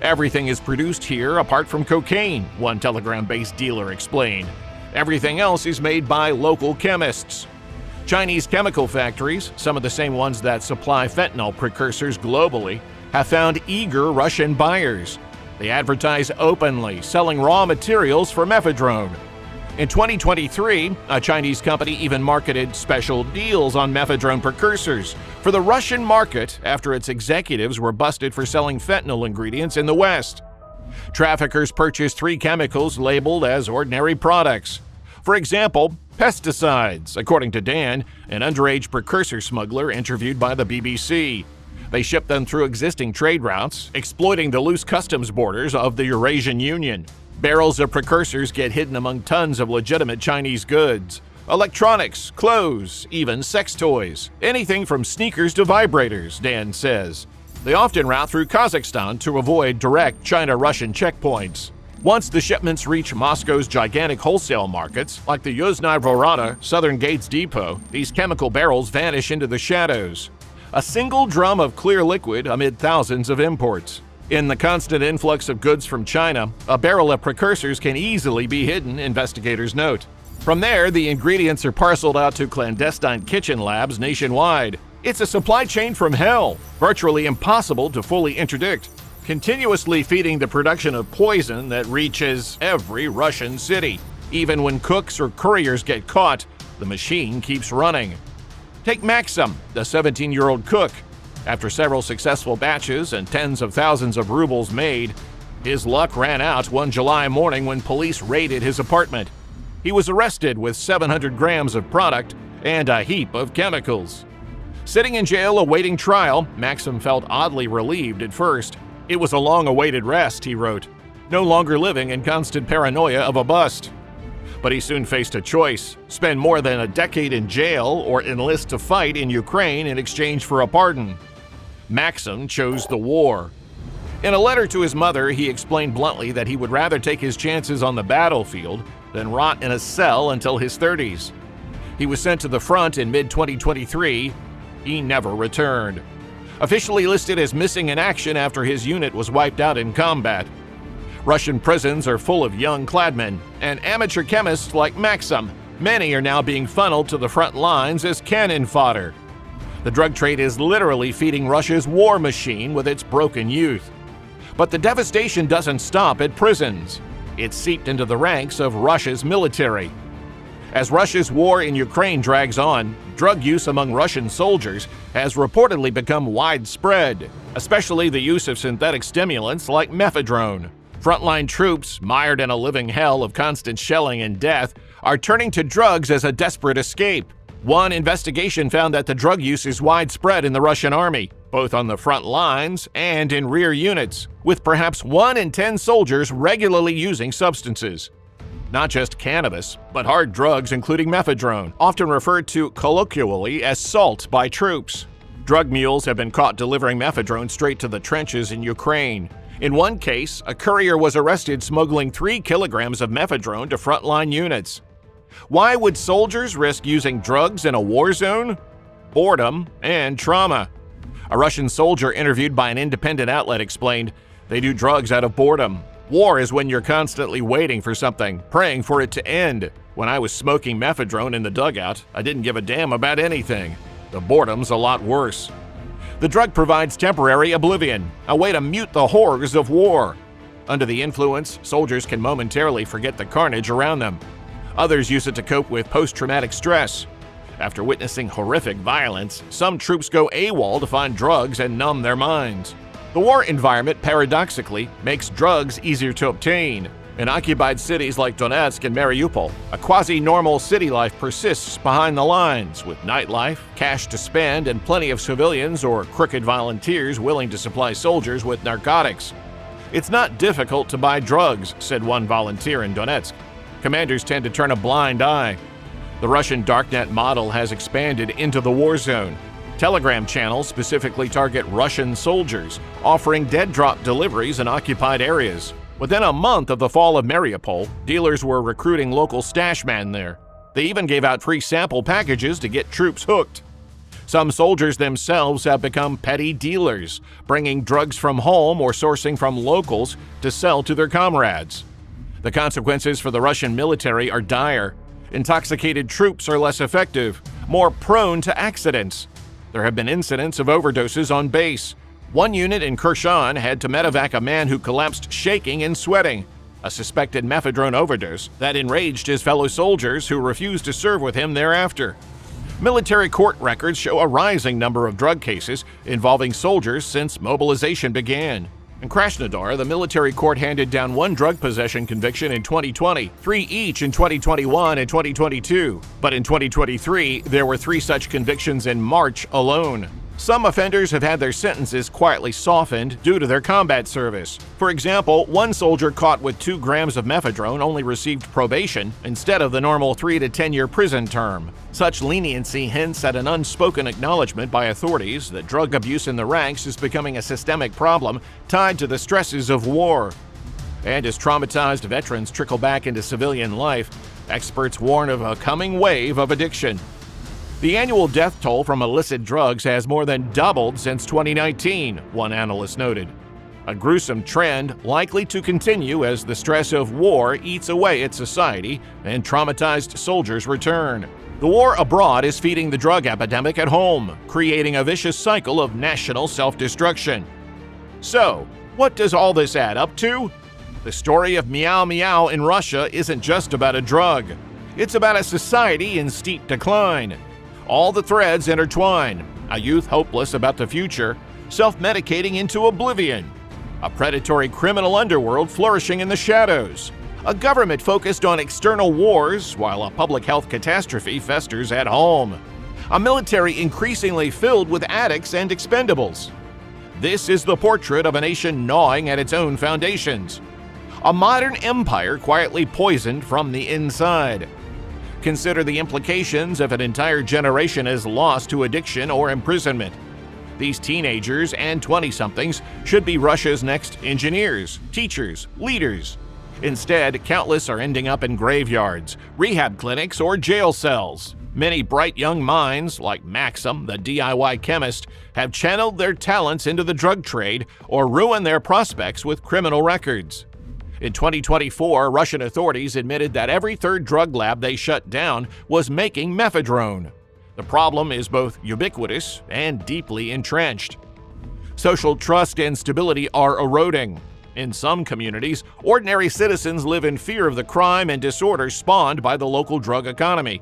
Everything is produced here apart from cocaine, one Telegram-based dealer explained. Everything else is made by local chemists. Chinese chemical factories, some of the same ones that supply fentanyl precursors globally, have found eager Russian buyers. They advertise openly, selling raw materials for mephedrone. In 2023, a Chinese company even marketed special deals on mephedrone precursors for the Russian market after its executives were busted for selling fentanyl ingredients in the West. Traffickers purchased 3 chemicals labeled as ordinary products. For example, pesticides, according to Dan, an underage precursor smuggler interviewed by the BBC. They shipped them through existing trade routes, exploiting the loose customs borders of the Eurasian Union. Barrels of precursors get hidden among tons of legitimate Chinese goods. Electronics, clothes, even sex toys. Anything from sneakers to vibrators, Dan says. They often route through Kazakhstan to avoid direct China-Russian checkpoints. Once the shipments reach Moscow's gigantic wholesale markets, like the Yuzhny Dvorada Southern Gates Depot, these chemical barrels vanish into the shadows. A single drum of clear liquid amid thousands of imports. In the constant influx of goods from China, a barrel of precursors can easily be hidden, investigators note. From there, the ingredients are parceled out to clandestine kitchen labs nationwide. It's a supply chain from hell, virtually impossible to fully interdict, continuously feeding the production of poison that reaches every Russian city. Even when cooks or couriers get caught, the machine keeps running. Take Maxim, the 17-year-old cook. After several successful batches and tens of thousands of rubles made, his luck ran out one July morning when police raided his apartment. He was arrested with 700 grams of product and a heap of chemicals. Sitting in jail awaiting trial, Maxim felt oddly relieved at first. It was a long-awaited rest, he wrote, no longer living in constant paranoia of a bust. But he soon faced a choice: spend more than a decade in jail or enlist to fight in Ukraine in exchange for a pardon. Maxim chose the war. In a letter to his mother, he explained bluntly that he would rather take his chances on the battlefield than rot in a cell until his 30s. He was sent to the front in mid-2023. He never returned. Officially listed as missing in action after his unit was wiped out in combat. Russian prisons are full of young cladmen and amateur chemists like Maxim. Many are now being funneled to the front lines as cannon fodder. The drug trade is literally feeding Russia's war machine with its broken youth. But the devastation doesn't stop at prisons. It's seeped into the ranks of Russia's military. As Russia's war in Ukraine drags on, drug use among Russian soldiers has reportedly become widespread, especially the use of synthetic stimulants like mephedrone. Frontline troops, mired in a living hell of constant shelling and death, are turning to drugs as a desperate escape. One investigation found that the drug use is widespread in the Russian army, both on the front lines and in rear units, with perhaps 1 in 10 soldiers regularly using substances. Not just cannabis, but hard drugs including mephedrone, often referred to colloquially as salt by troops. Drug mules have been caught delivering mephedrone straight to the trenches in Ukraine. In one case, a courier was arrested smuggling 3 kilograms of mephedrone to frontline units. Why would soldiers risk using drugs in a war zone? Boredom and trauma. A Russian soldier interviewed by an independent outlet explained, "They do drugs out of boredom. War is when you're constantly waiting for something, praying for it to end. When I was smoking mephedrone in the dugout, I didn't give a damn about anything. The boredom's a lot worse." The drug provides temporary oblivion, a way to mute the horrors of war. Under the influence, soldiers can momentarily forget the carnage around them. Others use it to cope with post-traumatic stress. After witnessing horrific violence, some troops go AWOL to find drugs and numb their minds. The war environment, paradoxically, makes drugs easier to obtain. In occupied cities like Donetsk and Mariupol, a quasi-normal city life persists behind the lines, with nightlife, cash to spend, and plenty of civilians or crooked volunteers willing to supply soldiers with narcotics. "It's not difficult to buy drugs," said one volunteer in Donetsk. "Commanders tend to turn a blind eye." The Russian darknet model has expanded into the war zone. Telegram channels specifically target Russian soldiers, offering dead drop deliveries in occupied areas. Within a month of the fall of Mariupol, dealers were recruiting local stashmen there. They even gave out free sample packages to get troops hooked. Some soldiers themselves have become petty dealers, bringing drugs from home or sourcing from locals to sell to their comrades. The consequences for the Russian military are dire. Intoxicated troops are less effective, more prone to accidents. There have been incidents of overdoses on base. One unit in Kherson had to medevac a man who collapsed shaking and sweating, a suspected mephedrone overdose that enraged his fellow soldiers who refused to serve with him thereafter. Military court records show a rising number of drug cases involving soldiers since mobilization began. In Krasnodar, the military court handed down 1 drug possession conviction in 2020, 3 each in 2021 and 2022. But in 2023, there were 3 such convictions in March alone. Some offenders have had their sentences quietly softened due to their combat service. For example, one soldier caught with 2 grams of mephedrone only received probation instead of the normal 3 to 10-year prison term. Such leniency hints at an unspoken acknowledgement by authorities that drug abuse in the ranks is becoming a systemic problem tied to the stresses of war. And as traumatized veterans trickle back into civilian life, experts warn of a coming wave of addiction. The annual death toll from illicit drugs has more than doubled since 2019, one analyst noted. A gruesome trend likely to continue as the stress of war eats away at society and traumatized soldiers return. The war abroad is feeding the drug epidemic at home, creating a vicious cycle of national self-destruction. So, what does all this add up to? The story of Meow Meow in Russia isn't just about a drug. It's about a society in steep decline. All the threads intertwine: a youth hopeless about the future, self-medicating into oblivion, a predatory criminal underworld flourishing in the shadows, a government focused on external wars while a public health catastrophe festers at home, a military increasingly filled with addicts and expendables. This is the portrait of a nation gnawing at its own foundations, a modern empire quietly poisoned from the inside. Consider the implications if an entire generation is lost to addiction or imprisonment. These teenagers and 20-somethings should be Russia's next engineers, teachers, leaders. Instead, countless are ending up in graveyards, rehab clinics, or jail cells. Many bright young minds, like Maxim, the DIY chemist, have channeled their talents into the drug trade or ruined their prospects with criminal records. In 2024, Russian authorities admitted that every third drug lab they shut down was making mephedrone. The problem is both ubiquitous and deeply entrenched. Social trust and stability are eroding. In some communities, ordinary citizens live in fear of the crime and disorder spawned by the local drug economy.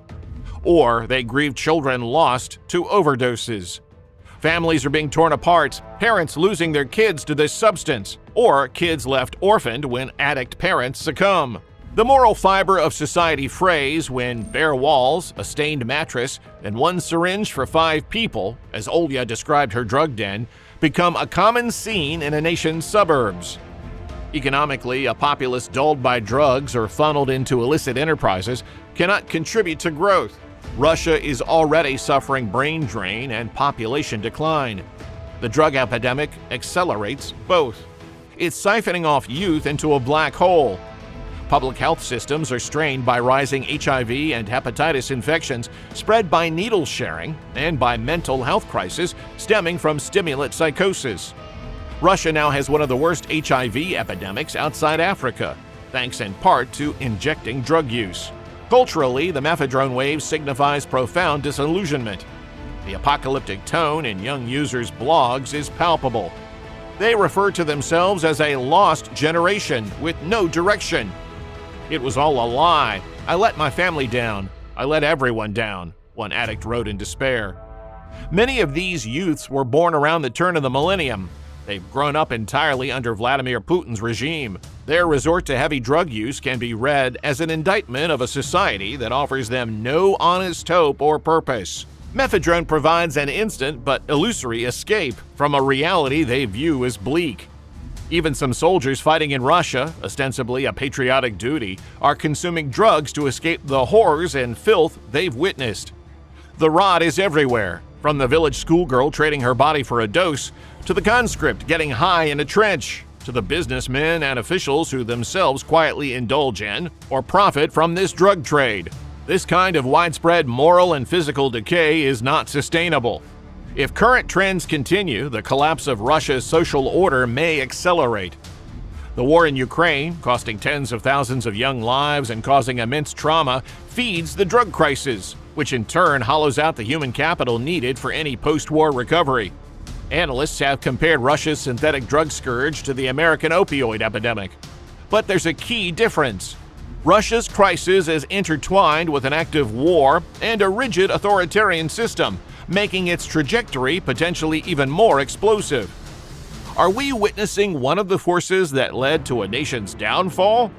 Or they grieve children lost to overdoses. Families are being torn apart, parents losing their kids to this substance, or kids left orphaned when addict parents succumb. The moral fiber of society frays when bare walls, a stained mattress, and one syringe for 5 people, as Olya described her drug den, become a common scene in a nation's suburbs. Economically, a populace dulled by drugs or funneled into illicit enterprises cannot contribute to growth. Russia is already suffering brain drain and population decline. The drug epidemic accelerates both. It's siphoning off youth into a black hole. Public health systems are strained by rising HIV and hepatitis infections spread by needle sharing and by mental health crises stemming from stimulant psychosis. Russia now has one of the worst HIV epidemics outside Africa, thanks in part to injecting drug use. Culturally, the mephedrone wave signifies profound disillusionment. The apocalyptic tone in young users' blogs is palpable. They refer to themselves as a lost generation with no direction. "It was all a lie. I let my family down. I let everyone down," one addict wrote in despair. Many of these youths were born around the turn of the millennium. They've grown up entirely under Vladimir Putin's regime. Their resort to heavy drug use can be read as an indictment of a society that offers them no honest hope or purpose. Mephedrone provides an instant but illusory escape from a reality they view as bleak. Even some soldiers fighting in Russia, ostensibly a patriotic duty, are consuming drugs to escape the horrors and filth they've witnessed. The rot is everywhere, from the village schoolgirl trading her body for a dose, to the conscript getting high in a trench, to the businessmen and officials who themselves quietly indulge in or profit from this drug trade. This kind of widespread moral and physical decay is not sustainable. If current trends continue, the collapse of Russia's social order may accelerate. The war in Ukraine, costing tens of thousands of young lives and causing immense trauma, feeds the drug crisis, which in turn hollows out the human capital needed for any post-war recovery. Analysts have compared Russia's synthetic drug scourge to the American opioid epidemic. But there's a key difference. Russia's crisis is intertwined with an active war and a rigid authoritarian system, making its trajectory potentially even more explosive. Are we witnessing one of the forces that led to a nation's downfall?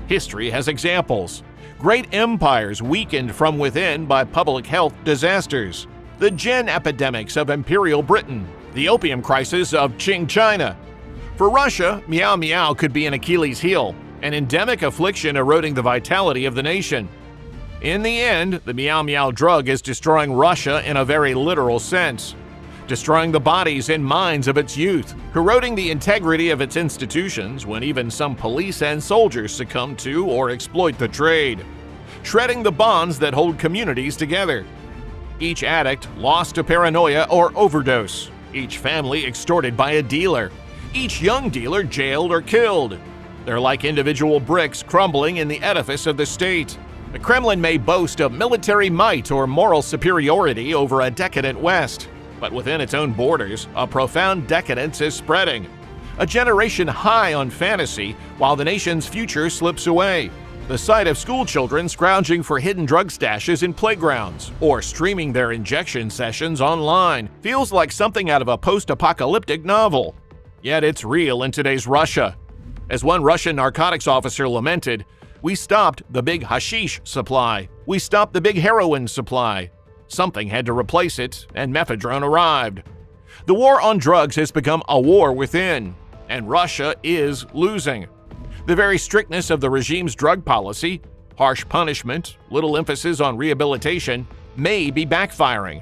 History has examples. Great empires weakened from within by public health disasters. the gin epidemics of Imperial Britain, the opium crisis of Qing China. For Russia, Meow Meow could be an Achilles heel, an endemic affliction eroding the vitality of the nation. In the end, the Meow Meow drug is destroying Russia in a very literal sense, destroying the bodies and minds of its youth, corroding the integrity of its institutions when even some police and soldiers succumb to or exploit the trade, shredding the bonds that hold communities together. Each addict lost to paranoia or overdose, each family extorted by a dealer, each young dealer jailed or killed. They're like individual bricks crumbling in the edifice of the state. The Kremlin may boast of military might or moral superiority over a decadent West, but within its own borders, a profound decadence is spreading. A generation high on fantasy while the nation's future slips away. The sight of schoolchildren scrounging for hidden drug stashes in playgrounds or streaming their injection sessions online feels like something out of a post-apocalyptic novel. Yet it's real in today's Russia. As one Russian narcotics officer lamented, "We stopped the big hashish supply. We stopped the big heroin supply. Something had to replace it, and mephedrone arrived." The war on drugs has become a war within, and Russia is losing. The very strictness of the regime's drug policy, harsh punishment, little emphasis on rehabilitation, may be backfiring,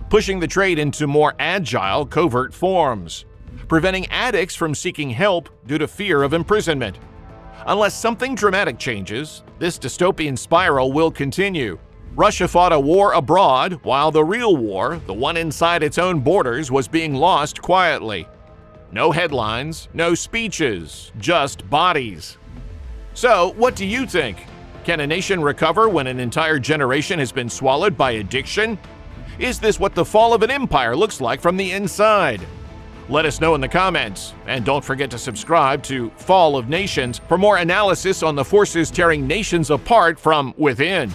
pushing the trade into more agile, covert forms, preventing addicts from seeking help due to fear of imprisonment. Unless something dramatic changes, this dystopian spiral will continue. Russia fought a war abroad while the real war, the one inside its own borders, was being lost quietly. No headlines, no speeches, just bodies. So, what do you think? Can a nation recover when an entire generation has been swallowed by addiction? Is this what the fall of an empire looks like from the inside? Let us know in the comments, and don't forget to subscribe to Fall of Nations for more analysis on the forces tearing nations apart from within.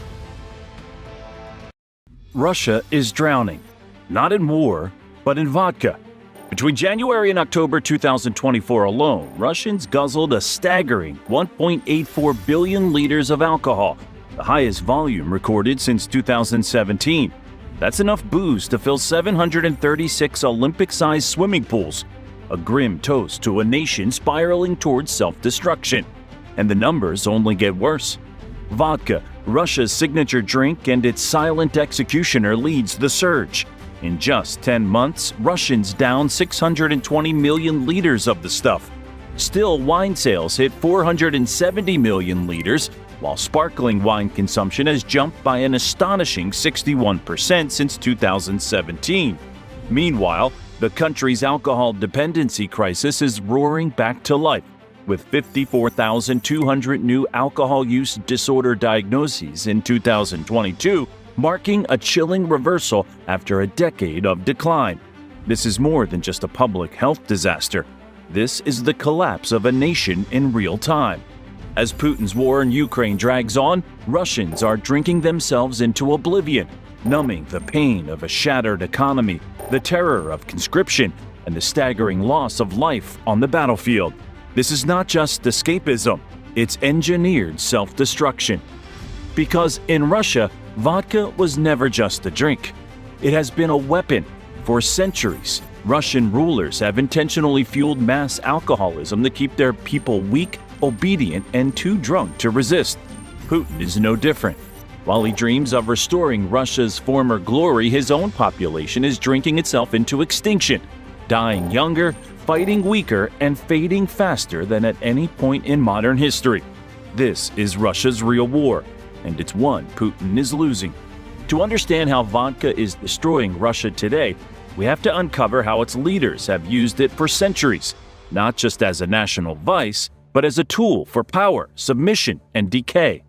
Russia is drowning, not in war, but in vodka. Between January and October 2024 alone, Russians guzzled a staggering 1.84 billion liters of alcohol, the highest volume recorded since 2017. That's enough booze to fill 736 Olympic-sized swimming pools, a grim toast to a nation spiraling towards self-destruction. And the numbers only get worse. Vodka, Russia's signature drink and its silent executioner, leads the surge. In just 10 months, Russians downed 620 million liters of the stuff. Still, wine sales hit 470 million liters, while sparkling wine consumption has jumped by an astonishing 61% since 2017. Meanwhile, the country's alcohol dependency crisis is roaring back to life, with 54,200 new alcohol use disorder diagnoses in 2022, marking a chilling reversal after a decade of decline. This is more than just a public health disaster. This is the collapse of a nation in real time. As Putin's war in Ukraine drags on, Russians are drinking themselves into oblivion, numbing the pain of a shattered economy, the terror of conscription, and the staggering loss of life on the battlefield. This is not just escapism, it's engineered self-destruction. Because in Russia, vodka was never just a drink. It has been a weapon. For centuries, Russian rulers have intentionally fueled mass alcoholism to keep their people weak, obedient, and too drunk to resist. Putin is no different. While he dreams of restoring Russia's former glory, his own population is drinking itself into extinction, dying younger, fighting weaker, and fading faster than at any point in modern history. This is Russia's real war, and it's one Putin is losing. To understand how vodka is destroying Russia today, we have to uncover how its leaders have used it for centuries, not just as a national vice, but as a tool for power, submission, and decay.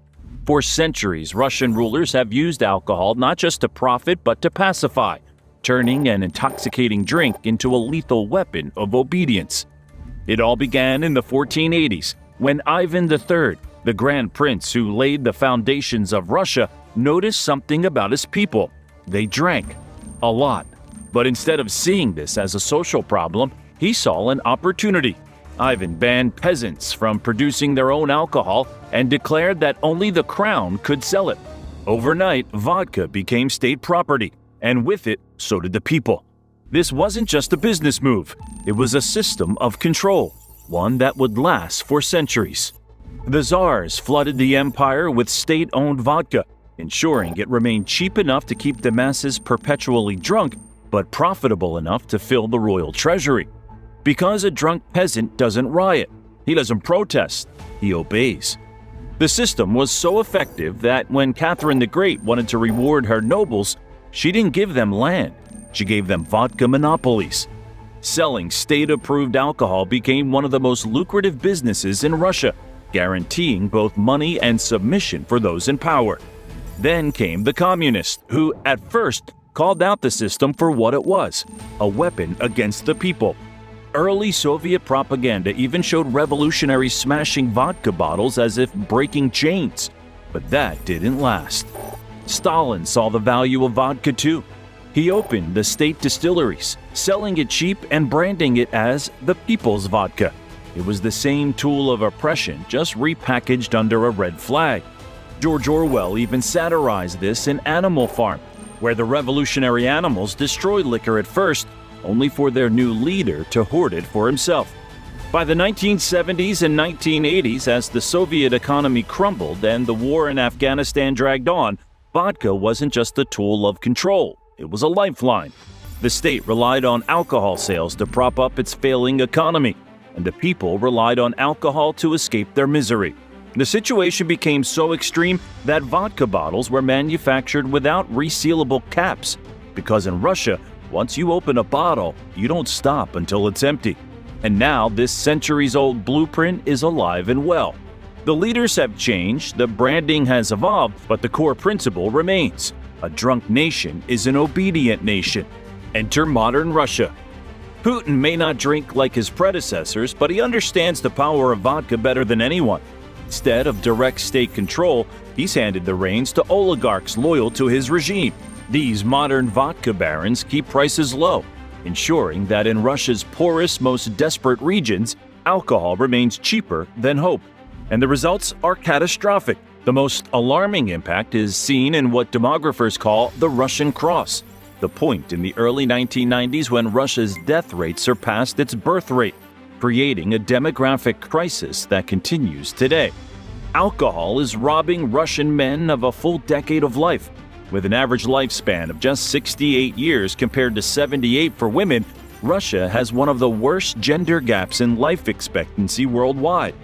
For centuries, Russian rulers have used alcohol not just to profit but to pacify, turning an intoxicating drink into a lethal weapon of obedience. It all began in the 1480s, when Ivan III, the Grand Prince who laid the foundations of Russia, noticed something about his people. They drank. A lot. But instead of seeing this as a social problem, he saw an opportunity. Ivan banned peasants from producing their own alcohol and declared that only the crown could sell it. Overnight, vodka became state property, And with it, so did the people. This wasn't just a business move. It was a system of control, one that would last for centuries. The czars flooded the empire with state-owned vodka, ensuring it remained cheap enough to keep the masses perpetually drunk, but profitable enough to fill the royal treasury. Because a drunk peasant doesn't riot, he doesn't protest, he obeys. The system was so effective that when Catherine the Great wanted to reward her nobles, she didn't give them land, she gave them vodka monopolies. Selling state-approved alcohol became one of the most lucrative businesses in Russia, guaranteeing both money and submission for those in power. Then came the communists, who at first called out the system for what it was, a weapon against the people. Early Soviet propaganda even showed revolutionaries smashing vodka bottles as if breaking chains. But that didn't last. Stalin saw the value of vodka too. He opened the state distilleries, selling it cheap and branding it as the people's vodka. It was the same tool of oppression, just repackaged under a red flag. George Orwell even satirized this in Animal Farm, where the revolutionary animals destroyed liquor at first, only for their new leader to hoard it for himself. By the 1970s and 1980s, as the Soviet economy crumbled and the war in Afghanistan dragged on, vodka wasn't just a tool of control, it was a lifeline. The state relied on alcohol sales to prop up its failing economy, and the people relied on alcohol to escape their misery. The situation became so extreme that vodka bottles were manufactured without resealable caps, because in Russia, once you open a bottle, you don't stop until it's empty. And now this centuries-old blueprint is alive and well. The leaders have changed, the branding has evolved, but the core principle remains. A drunk nation is an obedient nation. Enter modern Russia. Putin may not drink like his predecessors, but he understands the power of vodka better than anyone. Instead of direct state control, he's handed the reins to oligarchs loyal to his regime. These modern vodka barons keep prices low, ensuring that in Russia's poorest, most desperate regions, alcohol remains cheaper than hope. And the results are catastrophic. The most alarming impact is seen in what demographers call the Russian cross, the point in the early 1990s when Russia's death rate surpassed its birth rate, creating a demographic crisis that continues today. Alcohol is robbing Russian men of a full decade of life. With an average lifespan of just 68 years compared to 78 for women, Russia has one of the worst gender gaps in life expectancy worldwide.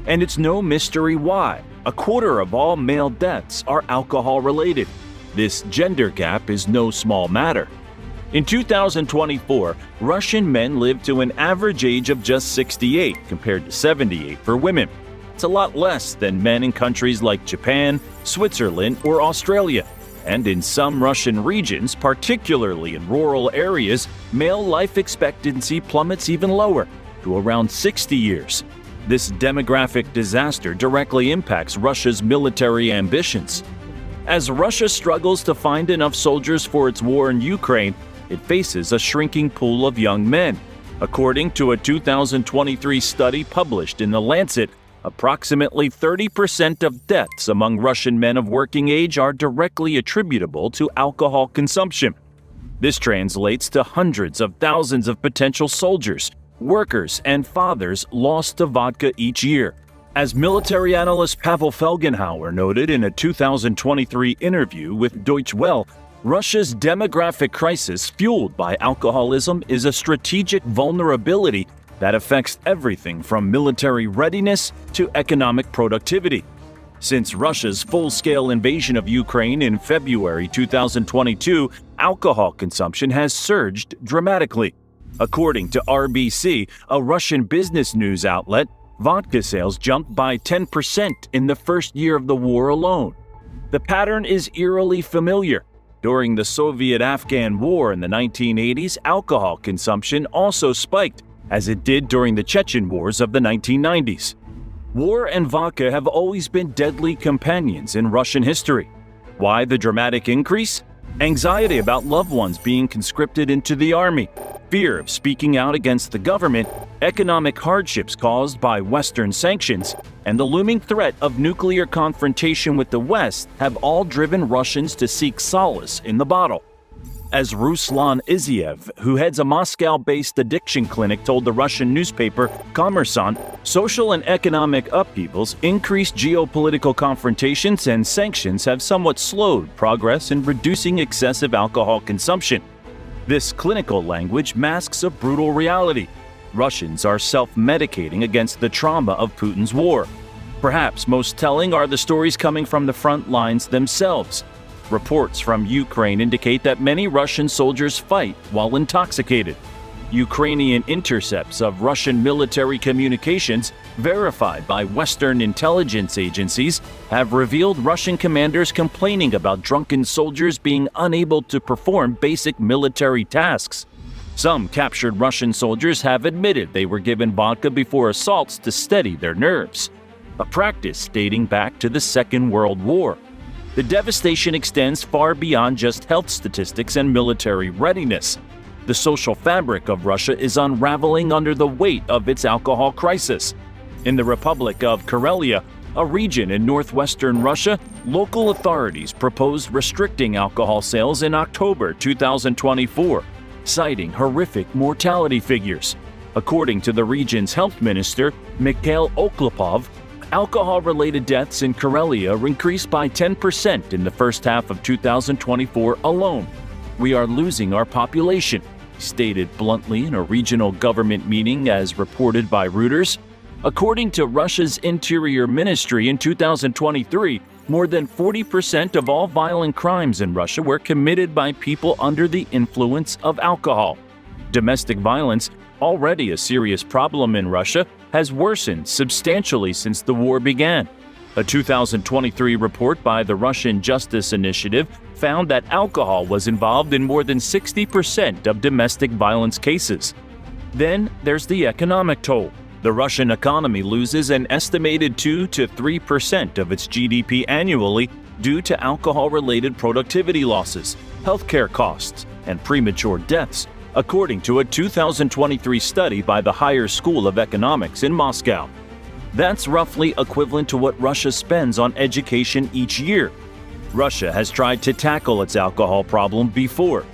And it's no mystery why. A quarter of all male deaths are alcohol-related. This gender gap is no small matter. In 2024, Russian men lived to an average age of just 68 compared to 78 for women. It's a lot less than men in countries like Japan, Switzerland, or Australia. And in some Russian regions, particularly in rural areas, male life expectancy plummets even lower, to around 60 years. This demographic disaster directly impacts Russia's military ambitions. As Russia struggles to find enough soldiers for its war in Ukraine, it faces a shrinking pool of young men. According to a 2023 study published in The Lancet, approximately 30% of deaths among Russian men of working age are directly attributable to alcohol consumption. This translates to hundreds of thousands of potential soldiers, workers, and fathers lost to vodka each year. As military analyst Pavel Felgenhauer noted in a 2023 interview with Deutsche Welle, Russia's demographic crisis fueled by alcoholism is a strategic vulnerability that affects everything from military readiness to economic productivity. Since Russia's full-scale invasion of Ukraine in February 2022, alcohol consumption has surged dramatically. According to RBC, a Russian business news outlet, vodka sales jumped by 10% in the first year of the war alone. The pattern is eerily familiar. During the Soviet-Afghan War in the 1980s, alcohol consumption also spiked, as it did during the Chechen Wars of the 1990s. War and vodka have always been deadly companions in Russian history. Why the dramatic increase? Anxiety about loved ones being conscripted into the army, fear of speaking out against the government, economic hardships caused by Western sanctions, and the looming threat of nuclear confrontation with the West have all driven Russians to seek solace in the bottle. As Ruslan Iziev, who heads a Moscow-based addiction clinic, told the Russian newspaper Kommersant, social and economic upheavals, increased geopolitical confrontations, and sanctions have somewhat slowed progress in reducing excessive alcohol consumption. This clinical language masks a brutal reality. Russians are self-medicating against the trauma of Putin's war. Perhaps most telling are the stories coming from the front lines themselves. Reports from Ukraine indicate that many Russian soldiers fight while intoxicated. Ukrainian intercepts of Russian military communications, verified by Western intelligence agencies, have revealed Russian commanders complaining about drunken soldiers being unable to perform basic military tasks. Some captured Russian soldiers have admitted they were given vodka before assaults to steady their nerves, a practice dating back to the Second World War. The devastation extends far beyond just health statistics and military readiness. The social fabric of Russia is unraveling under the weight of its alcohol crisis. In the Republic of Karelia, a region in northwestern Russia, local authorities proposed restricting alcohol sales in October 2024, citing horrific mortality figures. According to the region's health minister, Mikhail Oklopov, alcohol-related deaths in Karelia increased by 10% in the first half of 2024 alone. "We are losing our population," he stated bluntly in a regional government meeting, as reported by Reuters. According to Russia's Interior Ministry, in 2023, more than 40% of all violent crimes in Russia were committed by people under the influence of alcohol. Domestic violence, already a serious problem in Russia, has worsened substantially since the war began. A 2023 report by the Russian Justice Initiative found that alcohol was involved in more than 60% of domestic violence cases. Then there's the economic toll. The Russian economy loses an estimated 2 to 3% of its GDP annually due to alcohol-related productivity losses, healthcare costs, and premature deaths, according to a 2023 study by the Higher School of Economics in Moscow. That's roughly equivalent to what Russia spends on education each year. Russia has tried to tackle its alcohol problem before.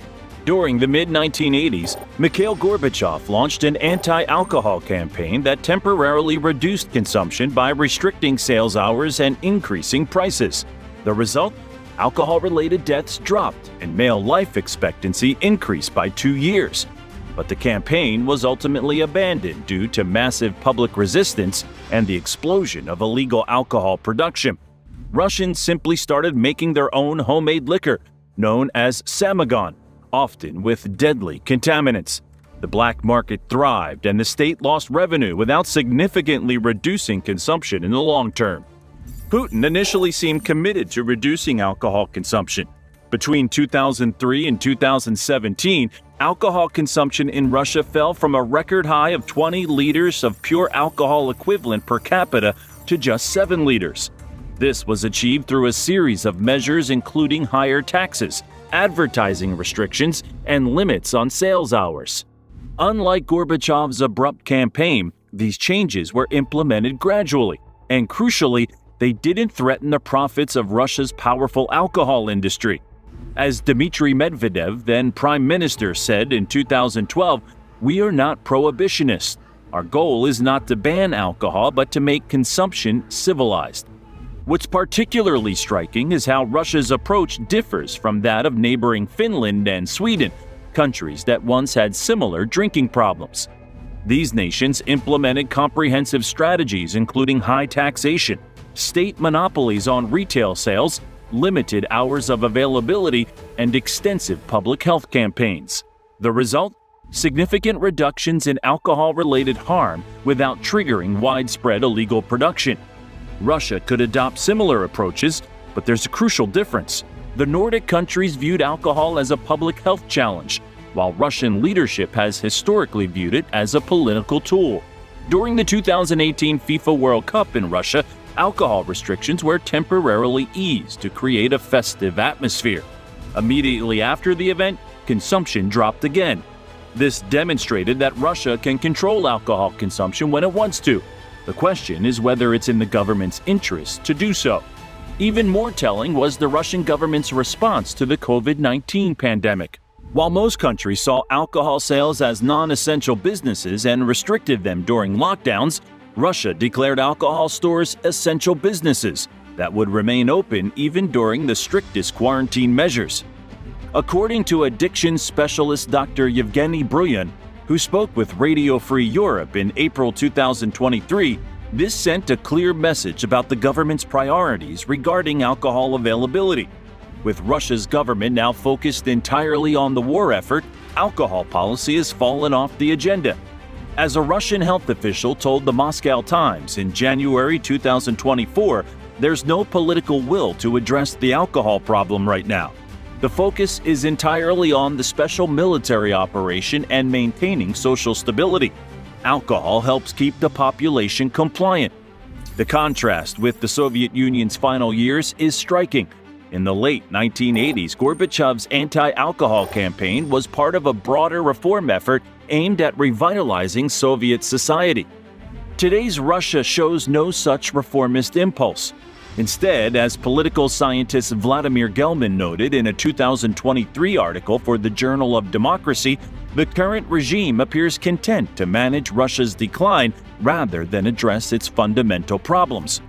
During the mid-1980s, Mikhail Gorbachev launched an anti-alcohol campaign that temporarily reduced consumption by restricting sales hours and increasing prices. The result? Alcohol-related deaths dropped and male life expectancy increased by 2 years. But the campaign was ultimately abandoned due to massive public resistance and the explosion of illegal alcohol production. Russians simply started making their own homemade liquor, known as samagon, often with deadly contaminants. The black market thrived and the state lost revenue without significantly reducing consumption in the long term. Putin initially seemed committed to reducing alcohol consumption. Between 2003 and 2017, alcohol consumption in Russia fell from a record high of 20 liters of pure alcohol equivalent per capita to just 7 liters. This was achieved through a series of measures including higher taxes, advertising restrictions, and limits on sales hours. Unlike Gorbachev's abrupt campaign, these changes were implemented gradually, and crucially, they didn't threaten the profits of Russia's powerful alcohol industry. As Dmitry Medvedev, then Prime Minister, said in 2012, "We are not prohibitionists. Our goal is not to ban alcohol, but to make consumption civilized." What's particularly striking is how Russia's approach differs from that of neighboring Finland and Sweden, countries that once had similar drinking problems. These nations implemented comprehensive strategies including high taxation, state monopolies on retail sales, limited hours of availability, and extensive public health campaigns. The result? Significant reductions in alcohol-related harm without triggering widespread illegal production. Russia could adopt similar approaches, but there's a crucial difference. The Nordic countries viewed alcohol as a public health challenge, while Russian leadership has historically viewed it as a political tool. During the 2018 FIFA World Cup in Russia, alcohol restrictions were temporarily eased to create a festive atmosphere. Immediately after the event, consumption dropped again. This demonstrated that Russia can control alcohol consumption when it wants to. The question is whether it's in the government's interest to do so. Even more telling was the Russian government's response to the COVID-19 pandemic. While most countries saw alcohol sales as non-essential businesses and restricted them during lockdowns, Russia declared alcohol stores essential businesses that would remain open even during the strictest quarantine measures. According to addiction specialist Dr. Yevgeny Bryan, who spoke with Radio Free Europe in April 2023, this sent a clear message about the government's priorities regarding alcohol availability. With Russia's government now focused entirely on the war effort, alcohol policy has fallen off the agenda. As a Russian health official told the Moscow Times in January 2024, there's no political will to address the alcohol problem right now. The focus is entirely on the special military operation and maintaining social stability. Alcohol helps keep the population compliant. The contrast with the Soviet Union's final years is striking. In the late 1980s, Gorbachev's anti-alcohol campaign was part of a broader reform effort aimed at revitalizing Soviet society. Today's Russia shows no such reformist impulse. Instead, as political scientist Vladimir Gelman noted in a 2023 article for the Journal of Democracy, the current regime appears content to manage Russia's decline rather than address its fundamental problems.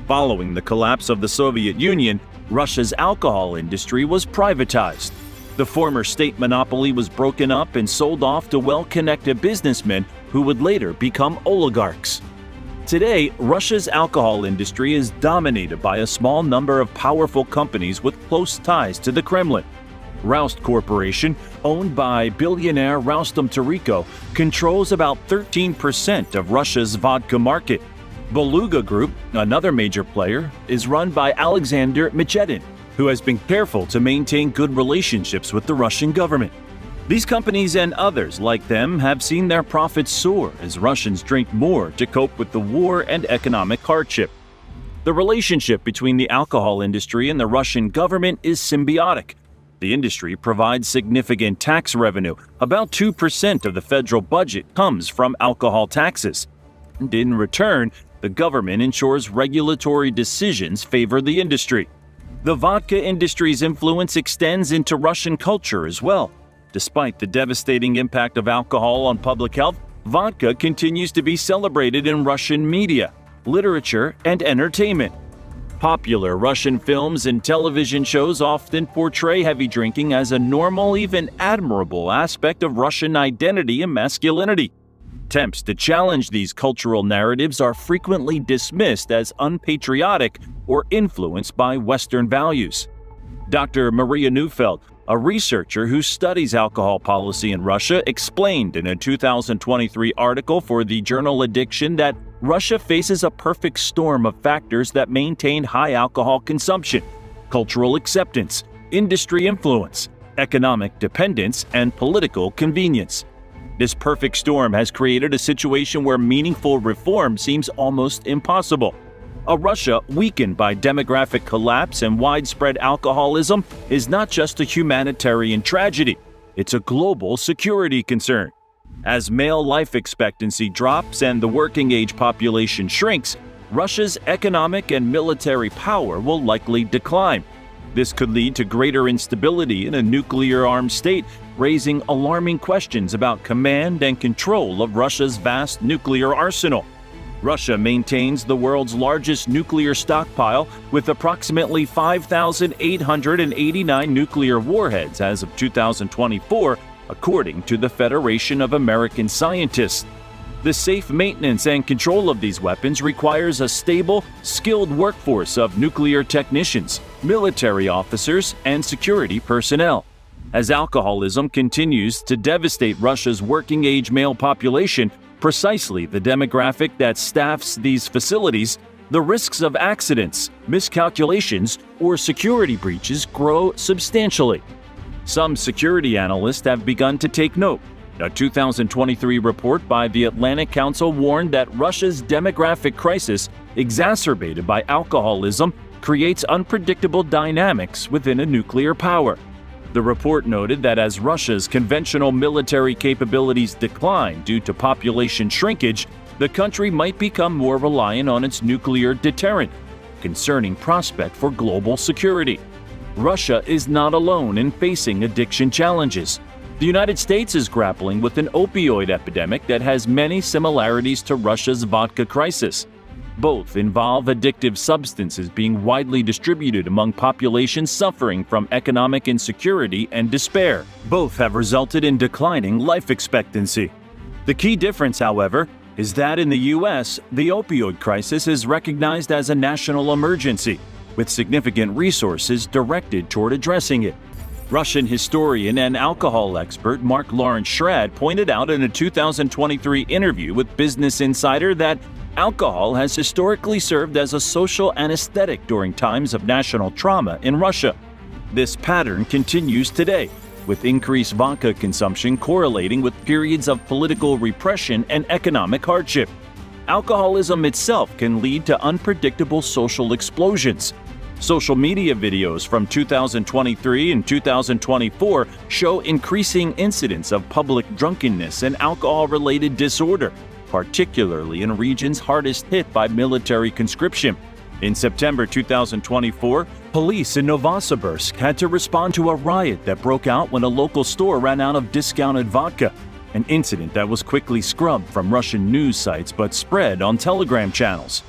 Following the collapse of the Soviet Union, Russia's alcohol industry was privatized. The former state monopoly was broken up and sold off to well-connected businessmen who would later become oligarchs. Today, Russia's alcohol industry is dominated by a small number of powerful companies with close ties to the Kremlin. Roust Corporation, owned by billionaire Roustem Tarico, controls about 13% of Russia's vodka market. Beluga Group, another major player, is run by Alexander Michetin, who has been careful to maintain good relationships with the Russian government. These companies and others like them have seen their profits soar as Russians drink more to cope with the war and economic hardship. The relationship between the alcohol industry and the Russian government is symbiotic. The industry provides significant tax revenue. About 2% of the federal budget comes from alcohol taxes. And in return, the government ensures regulatory decisions favor the industry. The vodka industry's influence extends into Russian culture as well. Despite the devastating impact of alcohol on public health, vodka continues to be celebrated in Russian media, literature, and entertainment. Popular Russian films and television shows often portray heavy drinking as a normal, even admirable aspect of Russian identity and masculinity. Attempts to challenge these cultural narratives are frequently dismissed as unpatriotic or influenced by Western values. Dr. Maria Neufeld, a researcher who studies alcohol policy in Russia, explained in a 2023 article for the journal Addiction that Russia faces a perfect storm of factors that maintain high alcohol consumption: cultural acceptance, industry influence, economic dependence, and political convenience. This perfect storm has created a situation where meaningful reform seems almost impossible. A Russia weakened by demographic collapse and widespread alcoholism is not just a humanitarian tragedy, it's a global security concern. As male life expectancy drops and the working-age population shrinks, Russia's economic and military power will likely decline. This could lead to greater instability in a nuclear-armed state, raising alarming questions about command and control of Russia's vast nuclear arsenal. Russia maintains the world's largest nuclear stockpile with approximately 5,889 nuclear warheads as of 2024, according to the Federation of American Scientists. The safe maintenance and control of these weapons requires a stable, skilled workforce of nuclear technicians, military officers, and security personnel. As alcoholism continues to devastate Russia's working-age male population, precisely the demographic that staffs these facilities, the risks of accidents, miscalculations, or security breaches grow substantially. Some security analysts have begun to take note. A 2023 report by the Atlantic Council warned that Russia's demographic crisis, exacerbated by alcoholism, creates unpredictable dynamics within a nuclear power. The report noted that as Russia's conventional military capabilities decline due to population shrinkage, the country might become more reliant on its nuclear deterrent, concerning prospect for global security. Russia is not alone in facing addiction challenges. The United States is grappling with an opioid epidemic that has many similarities to Russia's vodka crisis. Both involve addictive substances being widely distributed among populations suffering from economic insecurity and despair. Both have resulted in declining life expectancy. The key difference, however, is that in the U.S., the opioid crisis is recognized as a national emergency, with significant resources directed toward addressing it. Russian historian and alcohol expert Mark Lawrence Schrad pointed out in a 2023 interview with Business Insider that alcohol has historically served as a social anesthetic during times of national trauma in Russia. This pattern continues today, with increased vodka consumption correlating with periods of political repression and economic hardship. Alcoholism itself can lead to unpredictable social explosions. Social media videos from 2023 and 2024 show increasing incidents of public drunkenness and alcohol-related disorder, particularly in regions hardest hit by military conscription. In September 2024, police in Novosibirsk had to respond to a riot that broke out when a local store ran out of discounted vodka, an incident that was quickly scrubbed from Russian news sites but spread on Telegram channels.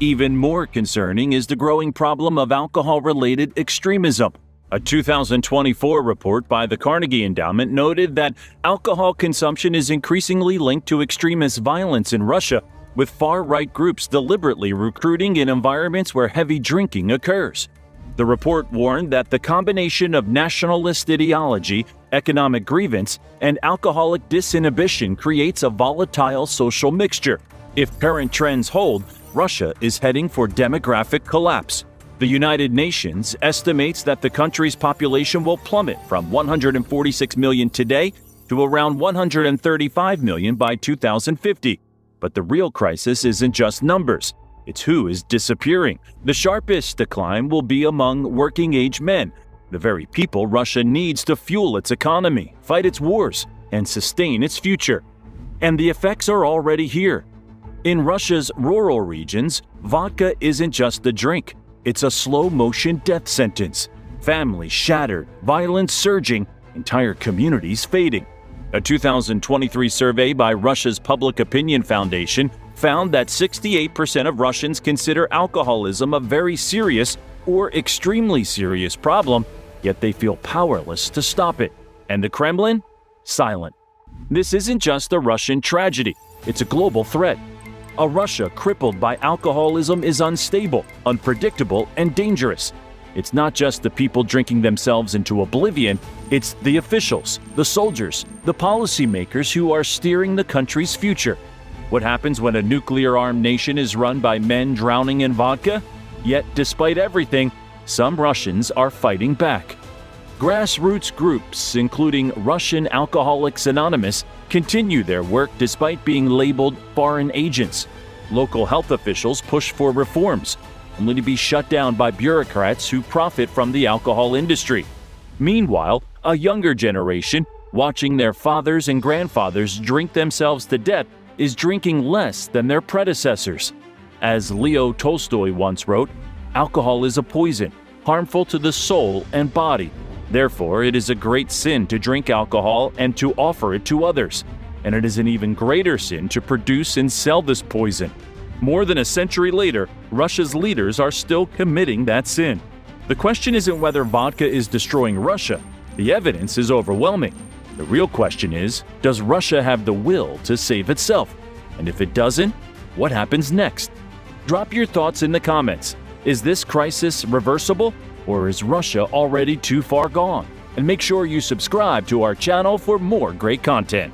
Even more concerning is the growing problem of alcohol-related extremism. A 2024 report by the Carnegie Endowment noted that alcohol consumption is increasingly linked to extremist violence in Russia, with far-right groups deliberately recruiting in environments where heavy drinking occurs. The report warned that the combination of nationalist ideology, economic grievance, and alcoholic disinhibition creates a volatile social mixture. If current trends hold, Russia is heading for demographic collapse. The United Nations estimates that the country's population will plummet from 146 million today to around 135 million by 2050. But the real crisis isn't just numbers. It's who is disappearing. The sharpest decline will be among working-age men, the very people Russia needs to fuel its economy, fight its wars, and sustain its future. And the effects are already here. In Russia's rural regions, vodka isn't just a drink. It's a slow-motion death sentence. Families shattered, violence surging, entire communities fading. A 2023 survey by Russia's Public Opinion Foundation found that 68% of Russians consider alcoholism a very serious or extremely serious problem, yet they feel powerless to stop it. And the Kremlin? Silent. This isn't just a Russian tragedy, it's a global threat. A Russia crippled by alcoholism is unstable, unpredictable, and dangerous. It's not just the people drinking themselves into oblivion, it's the officials, the soldiers, the policymakers who are steering the country's future. What happens when a nuclear-armed nation is run by men drowning in vodka? Yet, despite everything, some Russians are fighting back. Grassroots groups, including Russian Alcoholics Anonymous, continue their work despite being labeled foreign agents. Local health officials push for reforms, only to be shut down by bureaucrats who profit from the alcohol industry. Meanwhile, a younger generation, watching their fathers and grandfathers drink themselves to death, is drinking less than their predecessors. As Leo Tolstoy once wrote, "Alcohol is a poison, harmful to the soul and body. Therefore, it is a great sin to drink alcohol and to offer it to others. And it is an even greater sin to produce and sell this poison." More than a century later, Russia's leaders are still committing that sin. The question isn't whether vodka is destroying Russia. The evidence is overwhelming. The real question is, does Russia have the will to save itself? And if it doesn't, what happens next? Drop your thoughts in the comments. Is this crisis reversible? Or is Russia already too far gone? And make sure you subscribe to our channel for more great content.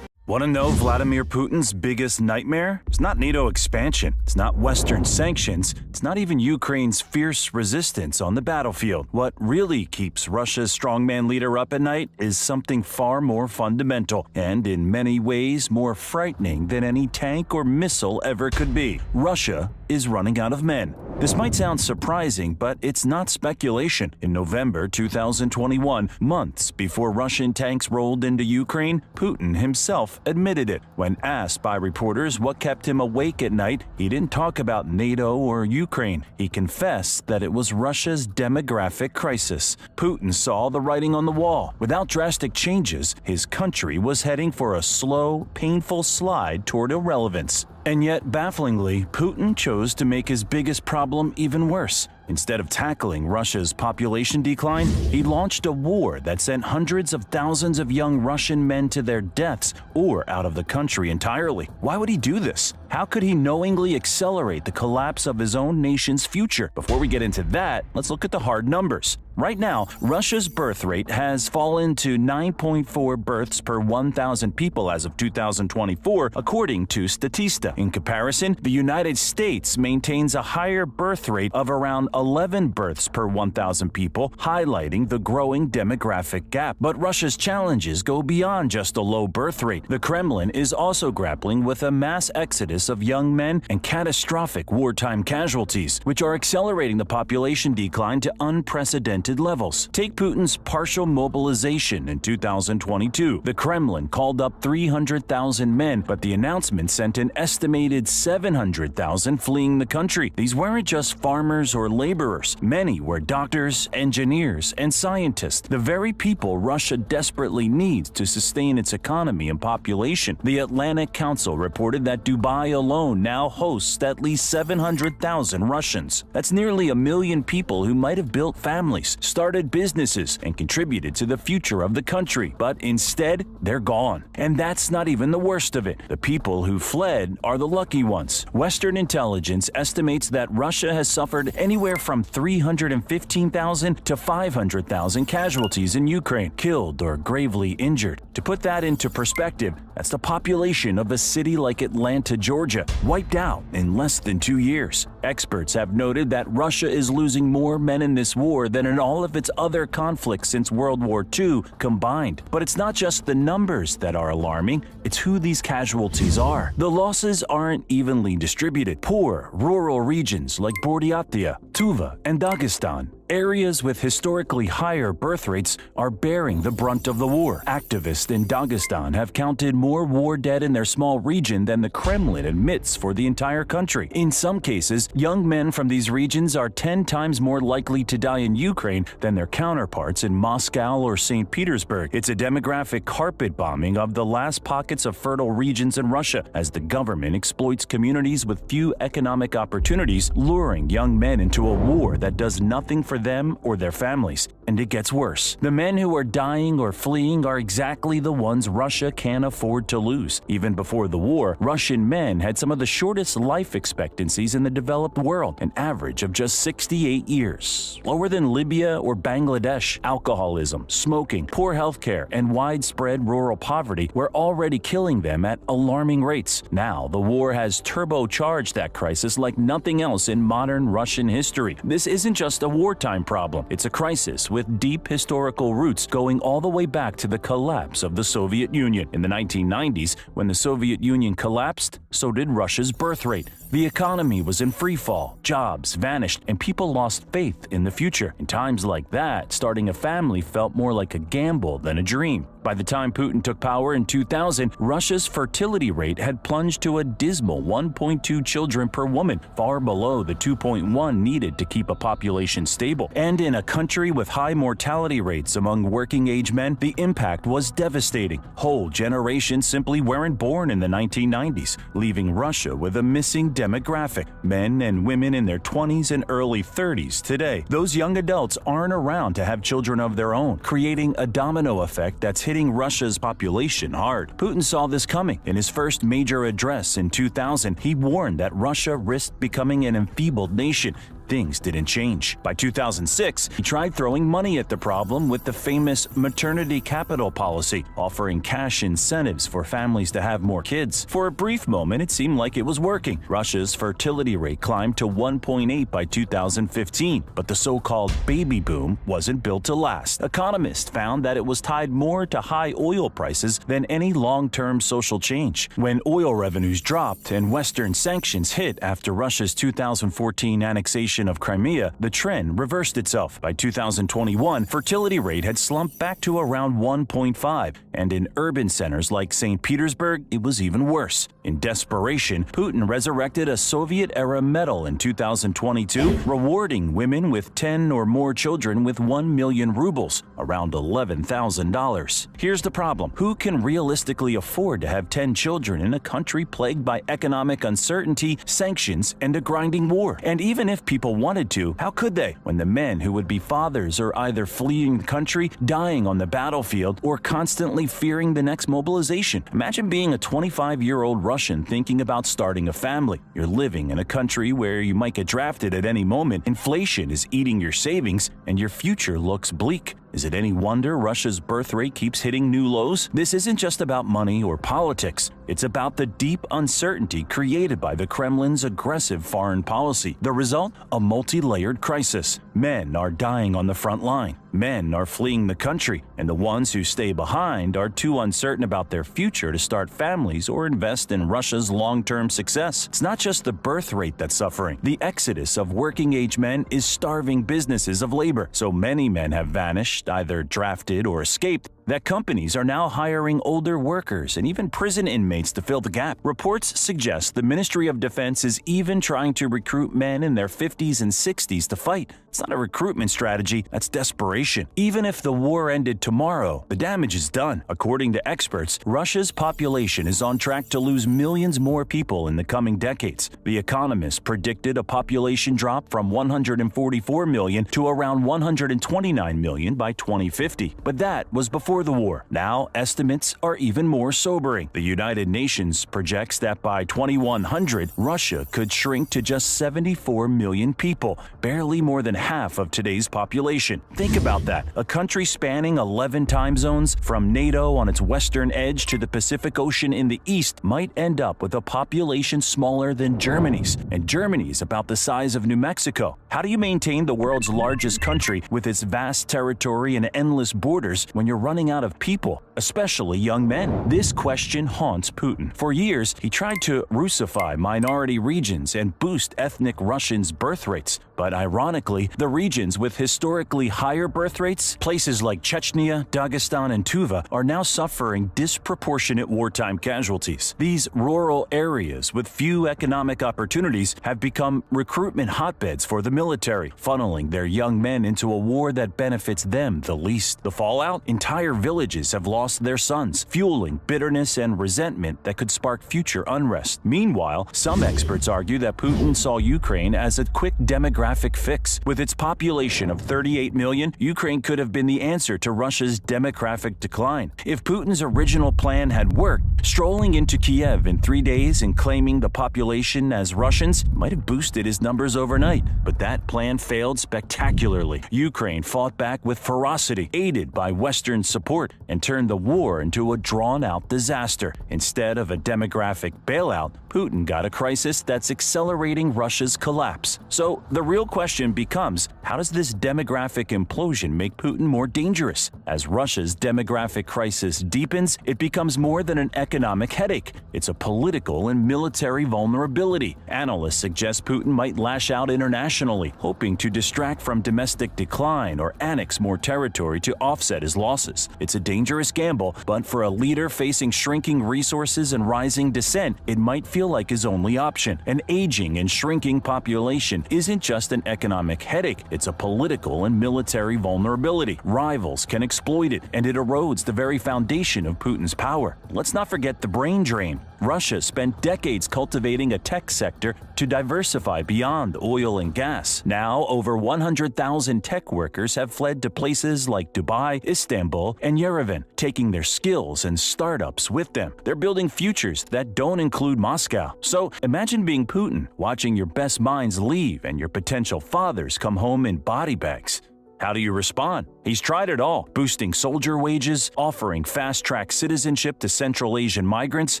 Want to know Vladimir Putin's biggest nightmare? It's not NATO expansion, it's not Western sanctions, it's not even Ukraine's fierce resistance on the battlefield. What really keeps Russia's strongman leader up at night is something far more fundamental, and in many ways more frightening than any tank or missile ever could be. Russia is running out of men. This might sound surprising, but it's not speculation. In November 2021, months before Russian tanks rolled into Ukraine, Putin himself admitted it. When asked by reporters what kept him awake at night, he didn't talk about NATO or Ukraine. He confessed that it was Russia's demographic crisis. Putin saw the writing on the wall. Without drastic changes, his country was heading for a slow, painful slide toward irrelevance. And yet, bafflingly, Putin chose to make his biggest problem even worse. Instead of tackling Russia's population decline, he launched a war that sent hundreds of thousands of young Russian men to their deaths or out of the country entirely. Why would he do this? How could he knowingly accelerate the collapse of his own nation's future? Before we get into that, let's look at the hard numbers. Right now, Russia's birth rate has fallen to 9.4 births per 1,000 people as of 2024, according to Statista. In comparison, the United States maintains a higher birth rate of around 11 births per 1,000 people, highlighting the growing demographic gap. But Russia's challenges go beyond just a low birth rate. The Kremlin is also grappling with a mass exodus of young men and catastrophic wartime casualties, which are accelerating the population decline to unprecedented levels. Take Putin's partial mobilization in 2022. The Kremlin called up 300,000 men, but the announcement sent an estimated 700,000 fleeing the country. These weren't just farmers or laborers. Many were doctors, engineers, and scientists, the very people Russia desperately needs to sustain its economy and population. The Atlantic Council reported that Dubai alone now hosts at least 700,000 Russians. That's nearly 1 million people who might have built families, started businesses, and contributed to the future of the country. But instead, they're gone. And that's not even the worst of it. The people who fled are the lucky ones. Western intelligence estimates that Russia has suffered anywhere from 315,000 to 500,000 casualties in Ukraine, killed or gravely injured. To put that into perspective, that's the population of a city like Atlanta, Georgia, wiped out in less than 2 years. Experts have noted that Russia is losing more men in this war than in all of its other conflicts since World War II combined. But it's not just the numbers that are alarming, it's who these casualties are. The losses aren't evenly distributed. Poor, rural regions like Buryatia, Tuva, and Dagestan, areas with historically higher birth rates, are bearing the brunt of the war. Activists in Dagestan have counted more war dead in their small region than the Kremlin admits for the entire country. In some cases, young men from these regions are 10 times more likely to die in Ukraine than their counterparts in Moscow or St. Petersburg. It's a demographic carpet bombing of the last pockets of fertile regions in Russia as the government exploits communities with few economic opportunities, luring young men into a war that does nothing for them or their families. And it gets worse. The men who are dying or fleeing are exactly the ones Russia can't afford to lose. Even before the war, Russian men had some of the shortest life expectancies in the developed world, an average of just 68 years. Lower than Libya or Bangladesh. Alcoholism, smoking, poor healthcare, and widespread rural poverty were already killing them at alarming rates. Now, the war has turbocharged that crisis like nothing else in modern Russian history. This isn't just a wartime problem. It's a crisis with deep historical roots going all the way back to the collapse of the Soviet Union. In the 1990s, when the Soviet Union collapsed, so did Russia's birth rate. The economy was in free fall, jobs vanished, and people lost faith in the future. In times like that, starting a family felt more like a gamble than a dream. By the time Putin took power in 2000, Russia's fertility rate had plunged to a dismal 1.2 children per woman, far below the 2.1 needed to keep a population stable. And in a country with high mortality rates among working-age men, the impact was devastating. Whole generations simply weren't born in the 1990s, leaving Russia with a missing demographic, men and women in their 20s and early 30s today. Those young adults aren't around to have children of their own, creating a domino effect that's hitting Russia's population hard. Putin saw this coming. In his first major address in 2000, he warned that Russia risked becoming an enfeebled nation. things didn't change. By 2006, he tried throwing money at the problem with the famous maternity capital policy, offering cash incentives for families to have more kids. For a brief moment, it seemed like it was working. Russia's fertility rate climbed to 1.8 by 2015, but the so-called baby boom wasn't built to last. Economists found that it was tied more to high oil prices than any long-term social change. When oil revenues dropped and Western sanctions hit after Russia's 2014 annexation of Crimea, the trend reversed itself. By 2021, fertility rate had slumped back to around 1.5, and in urban centers like St. Petersburg, it was even worse. In desperation, Putin resurrected a Soviet-era medal in 2022, rewarding women with 10 or more children with 1 million rubles, around $11,000. Here's the problem. Who can realistically afford to have 10 children in a country plagued by economic uncertainty, sanctions, and a grinding war? And even if people wanted to, how could they, when the men who would be fathers are either fleeing the country, dying on the battlefield, or constantly fearing the next mobilization? Imagine being a 25-year-old Russian thinking about starting a family. You're living in a country where you might get drafted at any moment, inflation is eating your savings, and your future looks bleak. Is it any wonder Russia's birth rate keeps hitting new lows? This isn't just about money or politics. It's about the deep uncertainty created by the Kremlin's aggressive foreign policy. The result? A multi-layered crisis. Men are dying on the front line. Men are fleeing the country, and the ones who stay behind are too uncertain about their future to start families or invest in Russia's long-term success. It's not just the birth rate that's suffering. The exodus of working-age men is starving businesses of labor. So many men have vanished, either drafted or escaped, that companies are now hiring older workers and even prison inmates to fill the gap. Reports suggest the Ministry of Defense is even trying to recruit men in their 50s and 60s to fight. It's not a recruitment strategy, that's desperation. Even if the war ended tomorrow, the damage is done. According to experts, Russia's population is on track to lose millions more people in the coming decades. The Economist predicted a population drop from 144 million to around 129 million by 2050. But that was before the war. Now, estimates are even more sobering. The United Nations projects that by 2100, Russia could shrink to just 74 million people, barely more than half of today's population. Think about that. A country spanning 11 time zones, from NATO on its western edge to the Pacific Ocean in the east, might end up with a population smaller than Germany's, and Germany's about the size of New Mexico. How do you maintain the world's largest country with its vast territory and endless borders when you're running out of people, especially young men? This question haunts Putin. For years, he tried to Russify minority regions and boost ethnic Russians' birth rates. But ironically, the regions with historically higher birth rates, places like Chechnya, Dagestan, and Tuva, are now suffering disproportionate wartime casualties. These rural areas with few economic opportunities have become recruitment hotbeds for the military, funneling their young men into a war that benefits them the least. The fallout? Entire villages have lost their sons, fueling bitterness and resentment that could spark future unrest. Meanwhile, some experts argue that Putin saw Ukraine as a quick demographic fix. With its population of 38 million, Ukraine could have been the answer to Russia's demographic decline. If Putin's original plan had worked, strolling into Kiev in 3 days and claiming the population as Russians might have boosted his numbers overnight. But that plan failed spectacularly. Ukraine fought back with ferocity, aided by Western support, and turned the war into a drawn-out disaster. Instead of a demographic bailout, Putin got a crisis that's accelerating Russia's collapse. So the real question becomes, how does this demographic implosion make Putin more dangerous? As Russia's demographic crisis deepens, it becomes more than an economic headache. It's a political and military vulnerability. Analysts suggest Putin might lash out internationally, hoping to distract from domestic decline or annex more territory to offset his losses. It's a dangerous gamble, but for a leader facing shrinking resources and rising dissent, it might feel like his only option. An aging and shrinking population isn't just an economic headache, it's a political and military vulnerability. Rivals can exploit it, and it erodes the very foundation of Putin's power. Let's not forget forget the brain drain. Russia spent decades cultivating a tech sector to diversify beyond oil and gas. Now, over 100,000 tech workers have fled to places like Dubai, Istanbul, and Yerevan, taking their skills and startups with them. They're building futures that don't include Moscow. So imagine being Putin, watching your best minds leave and your potential fathers come home in body bags. How do you respond? He's tried it all, boosting soldier wages, offering fast-track citizenship to Central Asian migrants,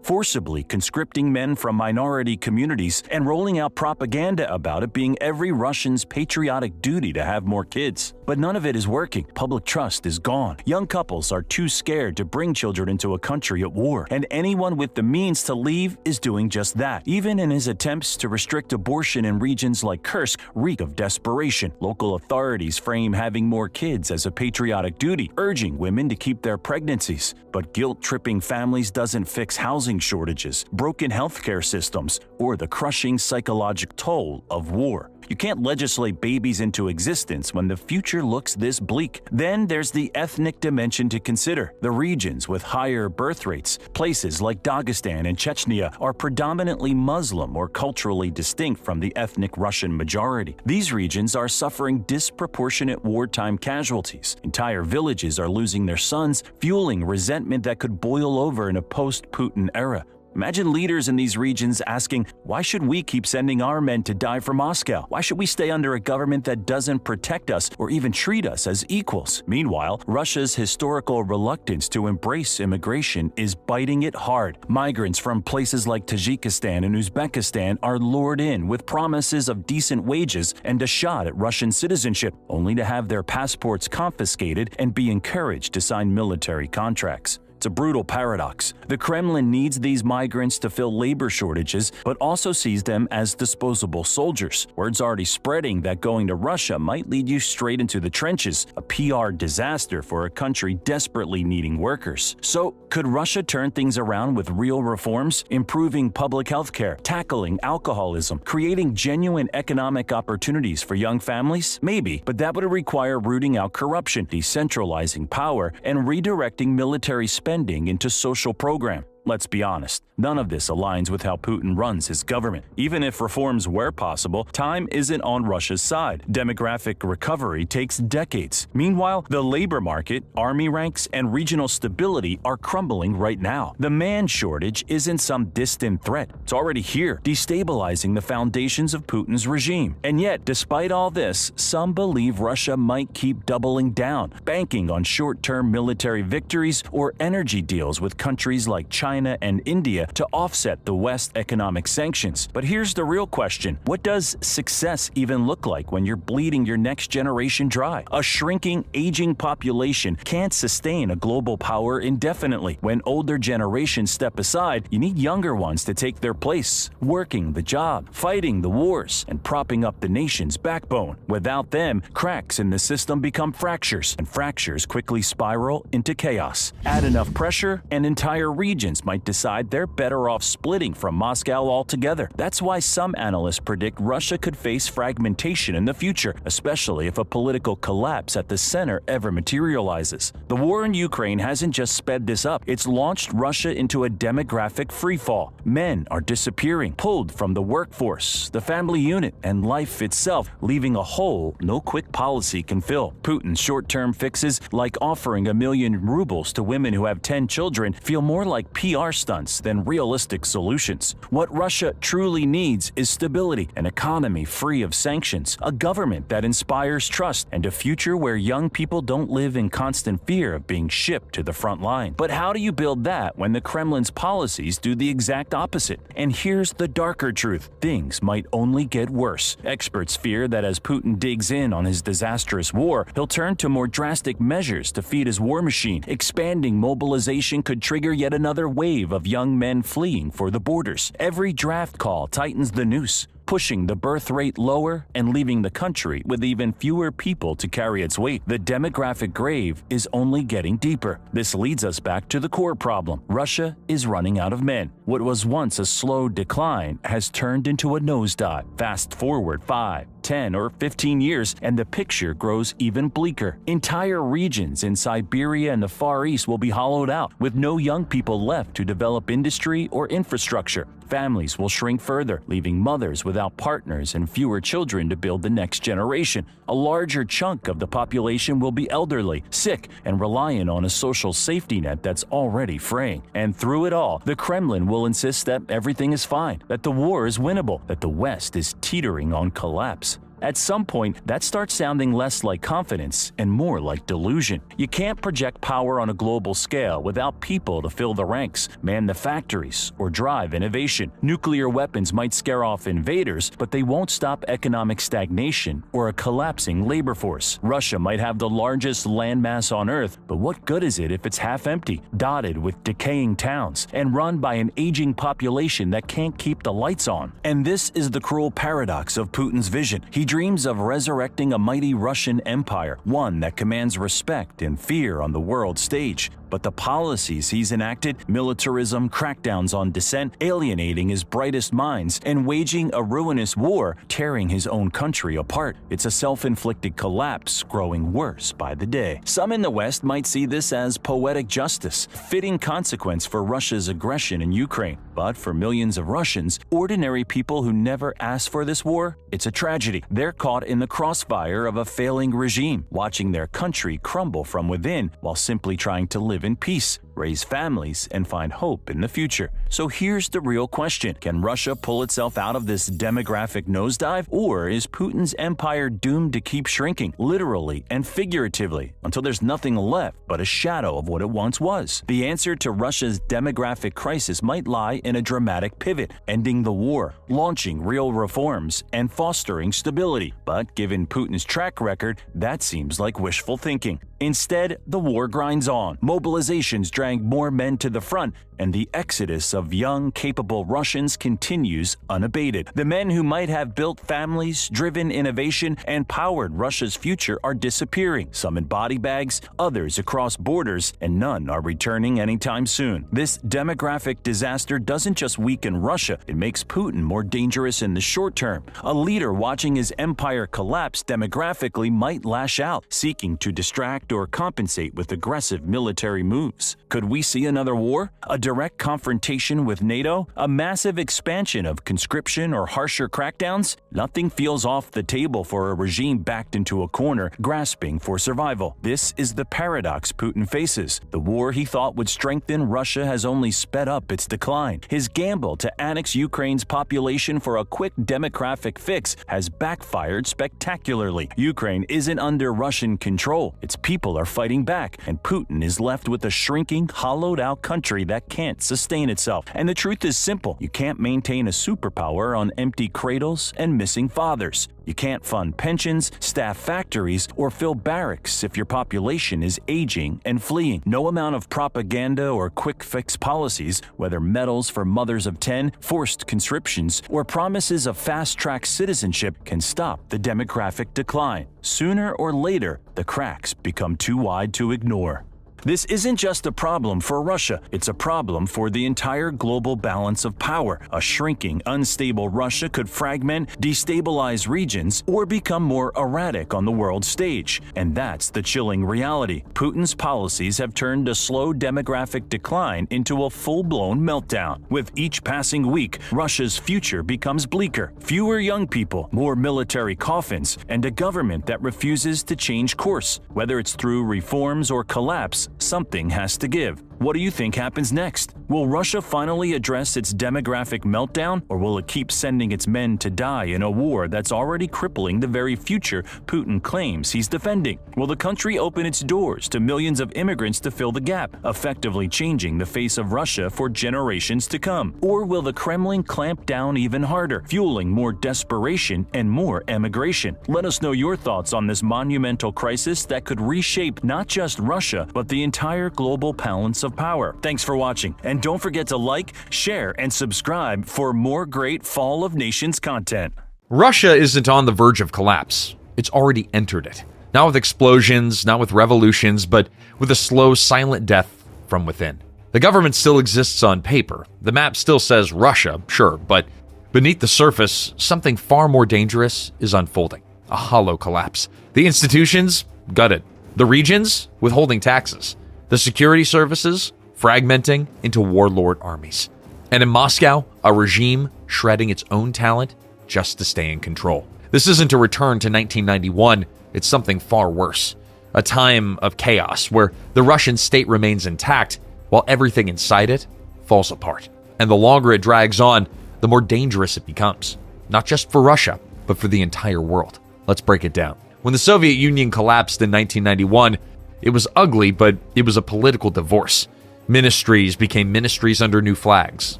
forcibly conscripting men from minority communities, and rolling out propaganda about it being every Russian's patriotic duty to have more kids. But none of it is working. Public trust is gone. Young couples are too scared to bring children into a country at war, and anyone with the means to leave is doing just that. Even in his attempts to restrict abortion in regions like Kursk reek of desperation. Local authorities frame having more kids as a patriotic duty, urging women to keep their pregnancies. But guilt-tripping families doesn't fix housing shortages, broken healthcare systems, or the crushing psychological toll of war. You can't legislate babies into existence when the future looks this bleak. Then there's the ethnic dimension to consider. The regions with higher birth rates, places like Dagestan and Chechnya, are predominantly Muslim or culturally distinct from the ethnic Russian majority. These regions are suffering disproportionate wartime casualties. Entire villages are losing their sons, fueling resentment that could boil over in a post-Putin era. Imagine leaders in these regions asking, why should we keep sending our men to die for Moscow? Why should we stay under a government that doesn't protect us or even treat us as equals? Meanwhile, Russia's historical reluctance to embrace immigration is biting it hard. Migrants from places like Tajikistan and Uzbekistan are lured in with promises of decent wages and a shot at Russian citizenship, only to have their passports confiscated and be encouraged to sign military contracts. It's a brutal paradox. The Kremlin needs these migrants to fill labor shortages, but also sees them as disposable soldiers. Word's already spreading that going to Russia might lead you straight into the trenches, a PR disaster for a country desperately needing workers. So, could Russia turn things around with real reforms, improving public health care, tackling alcoholism, creating genuine economic opportunities for young families? Maybe, but that would require rooting out corruption, decentralizing power, and redirecting military spending into social programs. Let's be honest, none of this aligns with how Putin runs his government. Even if reforms were possible, time isn't on Russia's side. Demographic recovery takes decades. Meanwhile, the labor market, army ranks, and regional stability are crumbling right now. The man shortage isn't some distant threat. It's already here, destabilizing the foundations of Putin's regime. And yet, despite all this, some believe Russia might keep doubling down, banking on short-term military victories or energy deals with countries like China and India to offset the West's economic sanctions. But here's the real question. What does success even look like when you're bleeding your next generation dry? A shrinking, aging population can't sustain a global power indefinitely. When older generations step aside, you need younger ones to take their place, working the job, fighting the wars, and propping up the nation's backbone. Without them, cracks in the system become fractures, and fractures quickly spiral into chaos. Add enough pressure, and entire regions might decide they're better off splitting from Moscow altogether. That's why some analysts predict Russia could face fragmentation in the future, especially if a political collapse at the center ever materializes. The war in Ukraine hasn't just sped this up, it's launched Russia into a demographic freefall. Men are disappearing, pulled from the workforce, the family unit, and life itself, leaving a hole no quick policy can fill. Putin's short-term fixes, like offering 1 million rubles to women who have 10 children, feel more like PR stunts than realistic solutions. What Russia truly needs is stability, an economy free of sanctions, a government that inspires trust, and a future where young people don't live in constant fear of being shipped to the front line. But how do you build that when the Kremlin's policies do the exact opposite? And here's the darker truth. Things might only get worse. Experts fear that as Putin digs in on his disastrous war, he'll turn to more drastic measures to feed his war machine. Expanding mobilization could trigger yet another wave of young men fleeing for the borders. Every draft call tightens the noose, pushing the birth rate lower and leaving the country with even fewer people to carry its weight. The demographic grave is only getting deeper. This leads us back to the core problem. Russia is running out of men. What was once a slow decline has turned into a nosedive. Fast forward 5, 10 or 15 years, and the picture grows even bleaker. Entire regions in Siberia and the Far East will be hollowed out, with no young people left to develop industry or infrastructure. Families will shrink further, leaving mothers without partners and fewer children to build the next generation. A larger chunk of the population will be elderly, sick, and reliant on a social safety net that's already fraying. And through it all, the Kremlin will insist that everything is fine, that the war is winnable, that the West is teetering on collapse. At some point, that starts sounding less like confidence and more like delusion. You can't project power on a global scale without people to fill the ranks, man the factories, or drive innovation. Nuclear weapons might scare off invaders, but they won't stop economic stagnation or a collapsing labor force. Russia might have the largest landmass on Earth, but what good is it if it's half empty, dotted with decaying towns, and run by an aging population that can't keep the lights on? And this is the cruel paradox of Putin's vision. He dreams of resurrecting a mighty Russian empire, one that commands respect and fear on the world stage. But the policies he's enacted, militarism, crackdowns on dissent, alienating his brightest minds, and waging a ruinous war, tearing his own country apart. It's a self-inflicted collapse growing worse by the day. Some in the West might see this as poetic justice, fitting consequence for Russia's aggression in Ukraine. But for millions of Russians, ordinary people who never asked for this war, it's a tragedy. They're caught in the crossfire of a failing regime, watching their country crumble from within while simply trying to live in peace, raise families, and find hope in the future. So here's the real question. Can Russia pull itself out of this demographic nosedive? Or is Putin's empire doomed to keep shrinking, literally and figuratively, until there's nothing left but a shadow of what it once was? The answer to Russia's demographic crisis might lie in a dramatic pivot, ending the war, launching real reforms, and fostering stability. But given Putin's track record, that seems like wishful thinking. Instead, the war grinds on. Mobilizations drag more men to the front, and the exodus of young, capable Russians continues unabated. The men who might have built families, driven innovation, and powered Russia's future are disappearing, some in body bags, others across borders, and none are returning anytime soon. This demographic disaster doesn't just weaken Russia, it makes Putin more dangerous in the short term. A leader watching his empire collapse demographically might lash out, seeking to distract or compensate with aggressive military moves. Could we see another war? A direct confrontation with NATO? A massive expansion of conscription or harsher crackdowns? Nothing feels off the table for a regime backed into a corner, grasping for survival. This is the paradox Putin faces. The war he thought would strengthen Russia has only sped up its decline. His gamble to annex Ukraine's population for a quick demographic fix has backfired spectacularly. Ukraine isn't under Russian control. Its people are fighting back, and Putin is left with a shrinking, hollowed-out country that can't sustain itself. And the truth is simple. You can't maintain a superpower on empty cradles and missing fathers. You can't fund pensions, staff factories, or fill barracks if your population is aging and fleeing. No amount of propaganda or quick-fix policies, whether medals for mothers of 10, forced conscriptions, or promises of fast-track citizenship, can stop the demographic decline. Sooner or later, the cracks become too wide to ignore. This isn't just a problem for Russia, it's a problem for the entire global balance of power. A shrinking, unstable Russia could fragment, destabilize regions, or become more erratic on the world stage. And that's the chilling reality. Putin's policies have turned a slow demographic decline into a full-blown meltdown. With each passing week, Russia's future becomes bleaker. Fewer young people, more military coffins, and a government that refuses to change course. Whether it's through reforms or collapse, something has to give. What do you think happens next? Will Russia finally address its demographic meltdown, or will it keep sending its men to die in a war that's already crippling the very future Putin claims he's defending? Will the country open its doors to millions of immigrants to fill the gap, effectively changing the face of Russia for generations to come? Or will the Kremlin clamp down even harder, fueling more desperation and more emigration? Let us know your thoughts on this monumental crisis that could reshape not just Russia, but the entire global balance of power. Thanks for watching, and don't forget to like, share, and subscribe for more great Fall of Nations content. Russia isn't on the verge of collapse. It's already entered it. Not with explosions, not with revolutions, but with a slow, silent death from within. The government still exists on paper. The map still says Russia, sure, but Beneath the surface, something far more dangerous is unfolding. A hollow collapse. The institutions, gutted. The regions, withholding taxes. The security services, fragmenting into warlord armies. And in Moscow, a regime shredding its own talent just to stay in control. This isn't a return to 1991, it's something far worse. A time of chaos where the Russian state remains intact while everything inside it falls apart. And the longer it drags on, the more dangerous it becomes. Not just for Russia, but for the entire world. Let's break it down. When the Soviet Union collapsed in 1991, it was ugly, but it was a political divorce. Ministries became ministries under new flags.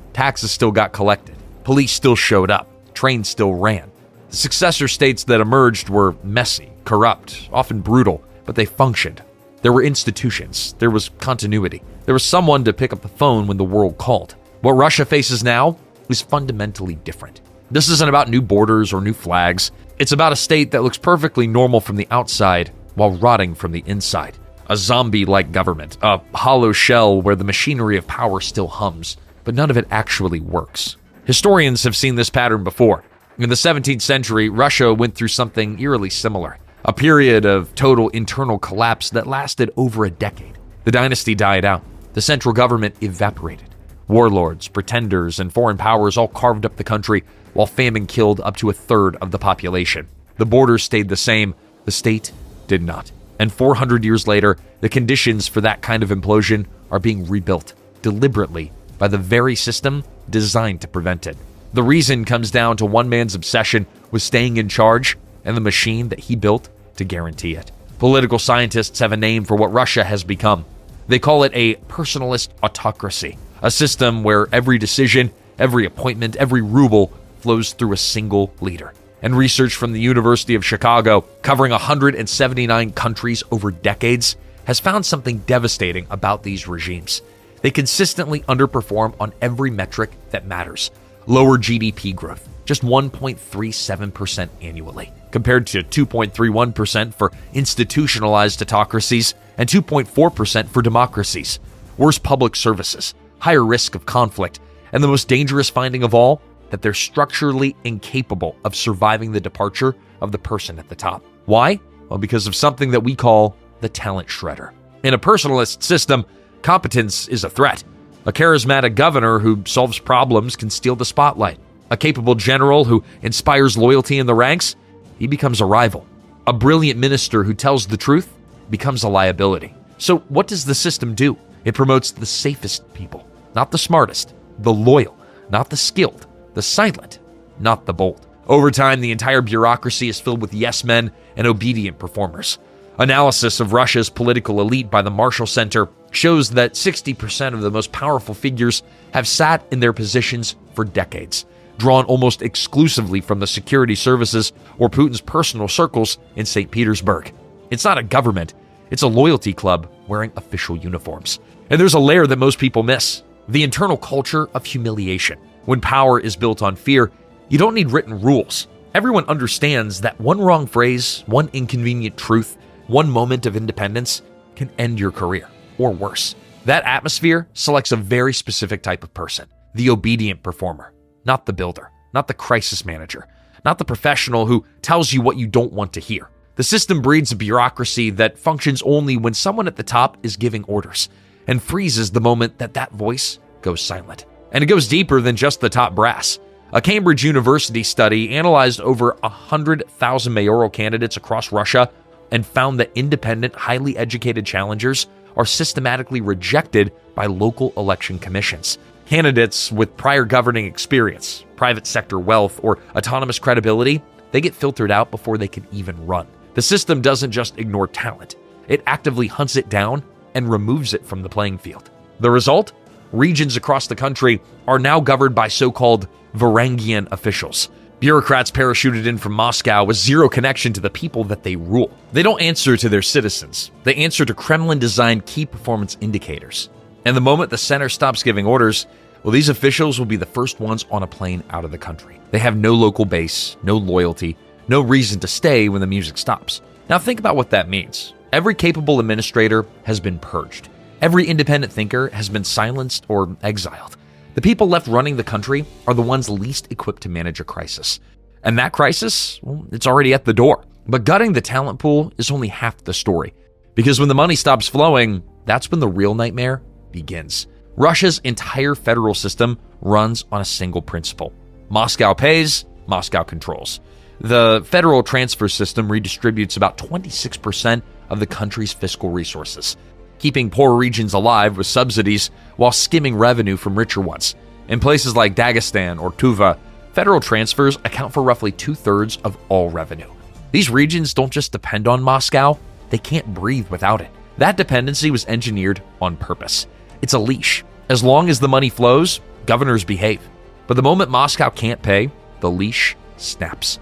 Taxes still got collected. Police still showed up. Trains still ran. The successor states that emerged were messy, corrupt, often brutal, but they functioned. There were institutions. There was continuity. There was someone to pick up the phone when the world called. What Russia faces now is fundamentally different. This isn't about new borders or new flags. It's about a state that looks perfectly normal from the outside while rotting from the inside. A zombie-like government, a hollow shell where the machinery of power still hums, but none of it actually works. Historians have seen this pattern before. In the 17th century, Russia went through something eerily similar, a period of total internal collapse that lasted over a decade. The dynasty died out. The central government evaporated. Warlords, pretenders, and foreign powers all carved up the country, while famine killed up to a third of the population. The borders stayed the same, the state did not. And 400 years later, the conditions for that kind of implosion are being rebuilt, deliberately, by the very system designed to prevent it. The reason comes down to one man's obsession with staying in charge and the machine that he built to guarantee it. Political scientists have a name for what Russia has become. They call it a personalist autocracy, a system where every decision, every appointment, every ruble flows through a single leader. And research from the University of Chicago, covering 179 countries over decades, has found something devastating about these regimes. They consistently underperform on every metric that matters. Lower GDP growth, just 1.37% annually, compared to 2.31% for institutionalized autocracies and 2.4% for democracies. Worse public services, higher risk of conflict, and the most dangerous finding of all, that they're structurally incapable of surviving the departure of the person at the top. Why? Well, because of something that we call the talent shredder. In a personalist system, competence is a threat. A charismatic governor who solves problems can steal the spotlight. A capable general who inspires loyalty in the ranks, he becomes a rival. A brilliant minister who tells the truth becomes a liability. So what does the system do? It promotes the safest people, not the smartest, the loyal, not the skilled, the silent, not the bold. Over time, the entire bureaucracy is filled with yes men and obedient performers. Analysis of Russia's political elite by the Marshall Center shows that 60% of the most powerful figures have sat in their positions for decades, drawn almost exclusively from the security services or Putin's personal circles in St. Petersburg. It's not a government, it's a loyalty club wearing official uniforms. And there's a layer that most people miss: the internal culture of humiliation. When power is built on fear, you don't need written rules. Everyone understands that one wrong phrase, one inconvenient truth, one moment of independence can end your career, or worse. That atmosphere selects a very specific type of person: the obedient performer, not the builder, not the crisis manager, not the professional who tells you what you don't want to hear. The system breeds a bureaucracy that functions only when someone at the top is giving orders, and freezes the moment that that voice goes silent. And it goes deeper than just the top brass. A Cambridge University study analyzed over 100,000 mayoral candidates across Russia and found that independent, highly educated challengers are systematically rejected by local election commissions. Candidates with prior governing experience, private sector wealth, or autonomous credibility, they get filtered out before they can even run. The system doesn't just ignore talent. It actively hunts it down and removes it from the playing field. The result? Regions across the country are now governed by so-called Varangian officials. Bureaucrats parachuted in from Moscow with zero connection to the people that they rule. They don't answer to their citizens. They answer to Kremlin-designed key performance indicators. And the moment the center stops giving orders, well, these officials will be the first ones on a plane out of the country. They have no local base, no loyalty, no reason to stay when the music stops. Now think about what that means. Every capable administrator has been purged. Every independent thinker has been silenced or exiled. The people left running the country are the ones least equipped to manage a crisis. And that crisis, well, it's already at the door. But gutting the talent pool is only half the story. Because when the money stops flowing, that's when the real nightmare begins. Russia's entire federal system runs on a single principle. Moscow pays, Moscow controls. The federal transfer system redistributes about 26% of the country's fiscal resources, keeping poor regions alive with subsidies while skimming revenue from richer ones. In places like Dagestan or Tuva, federal transfers account for roughly 2/3 of all revenue. These regions don't just depend on Moscow, they can't breathe without it. That dependency was engineered on purpose. It's a leash. As long as the money flows, governors behave. But the moment Moscow can't pay, the leash snaps.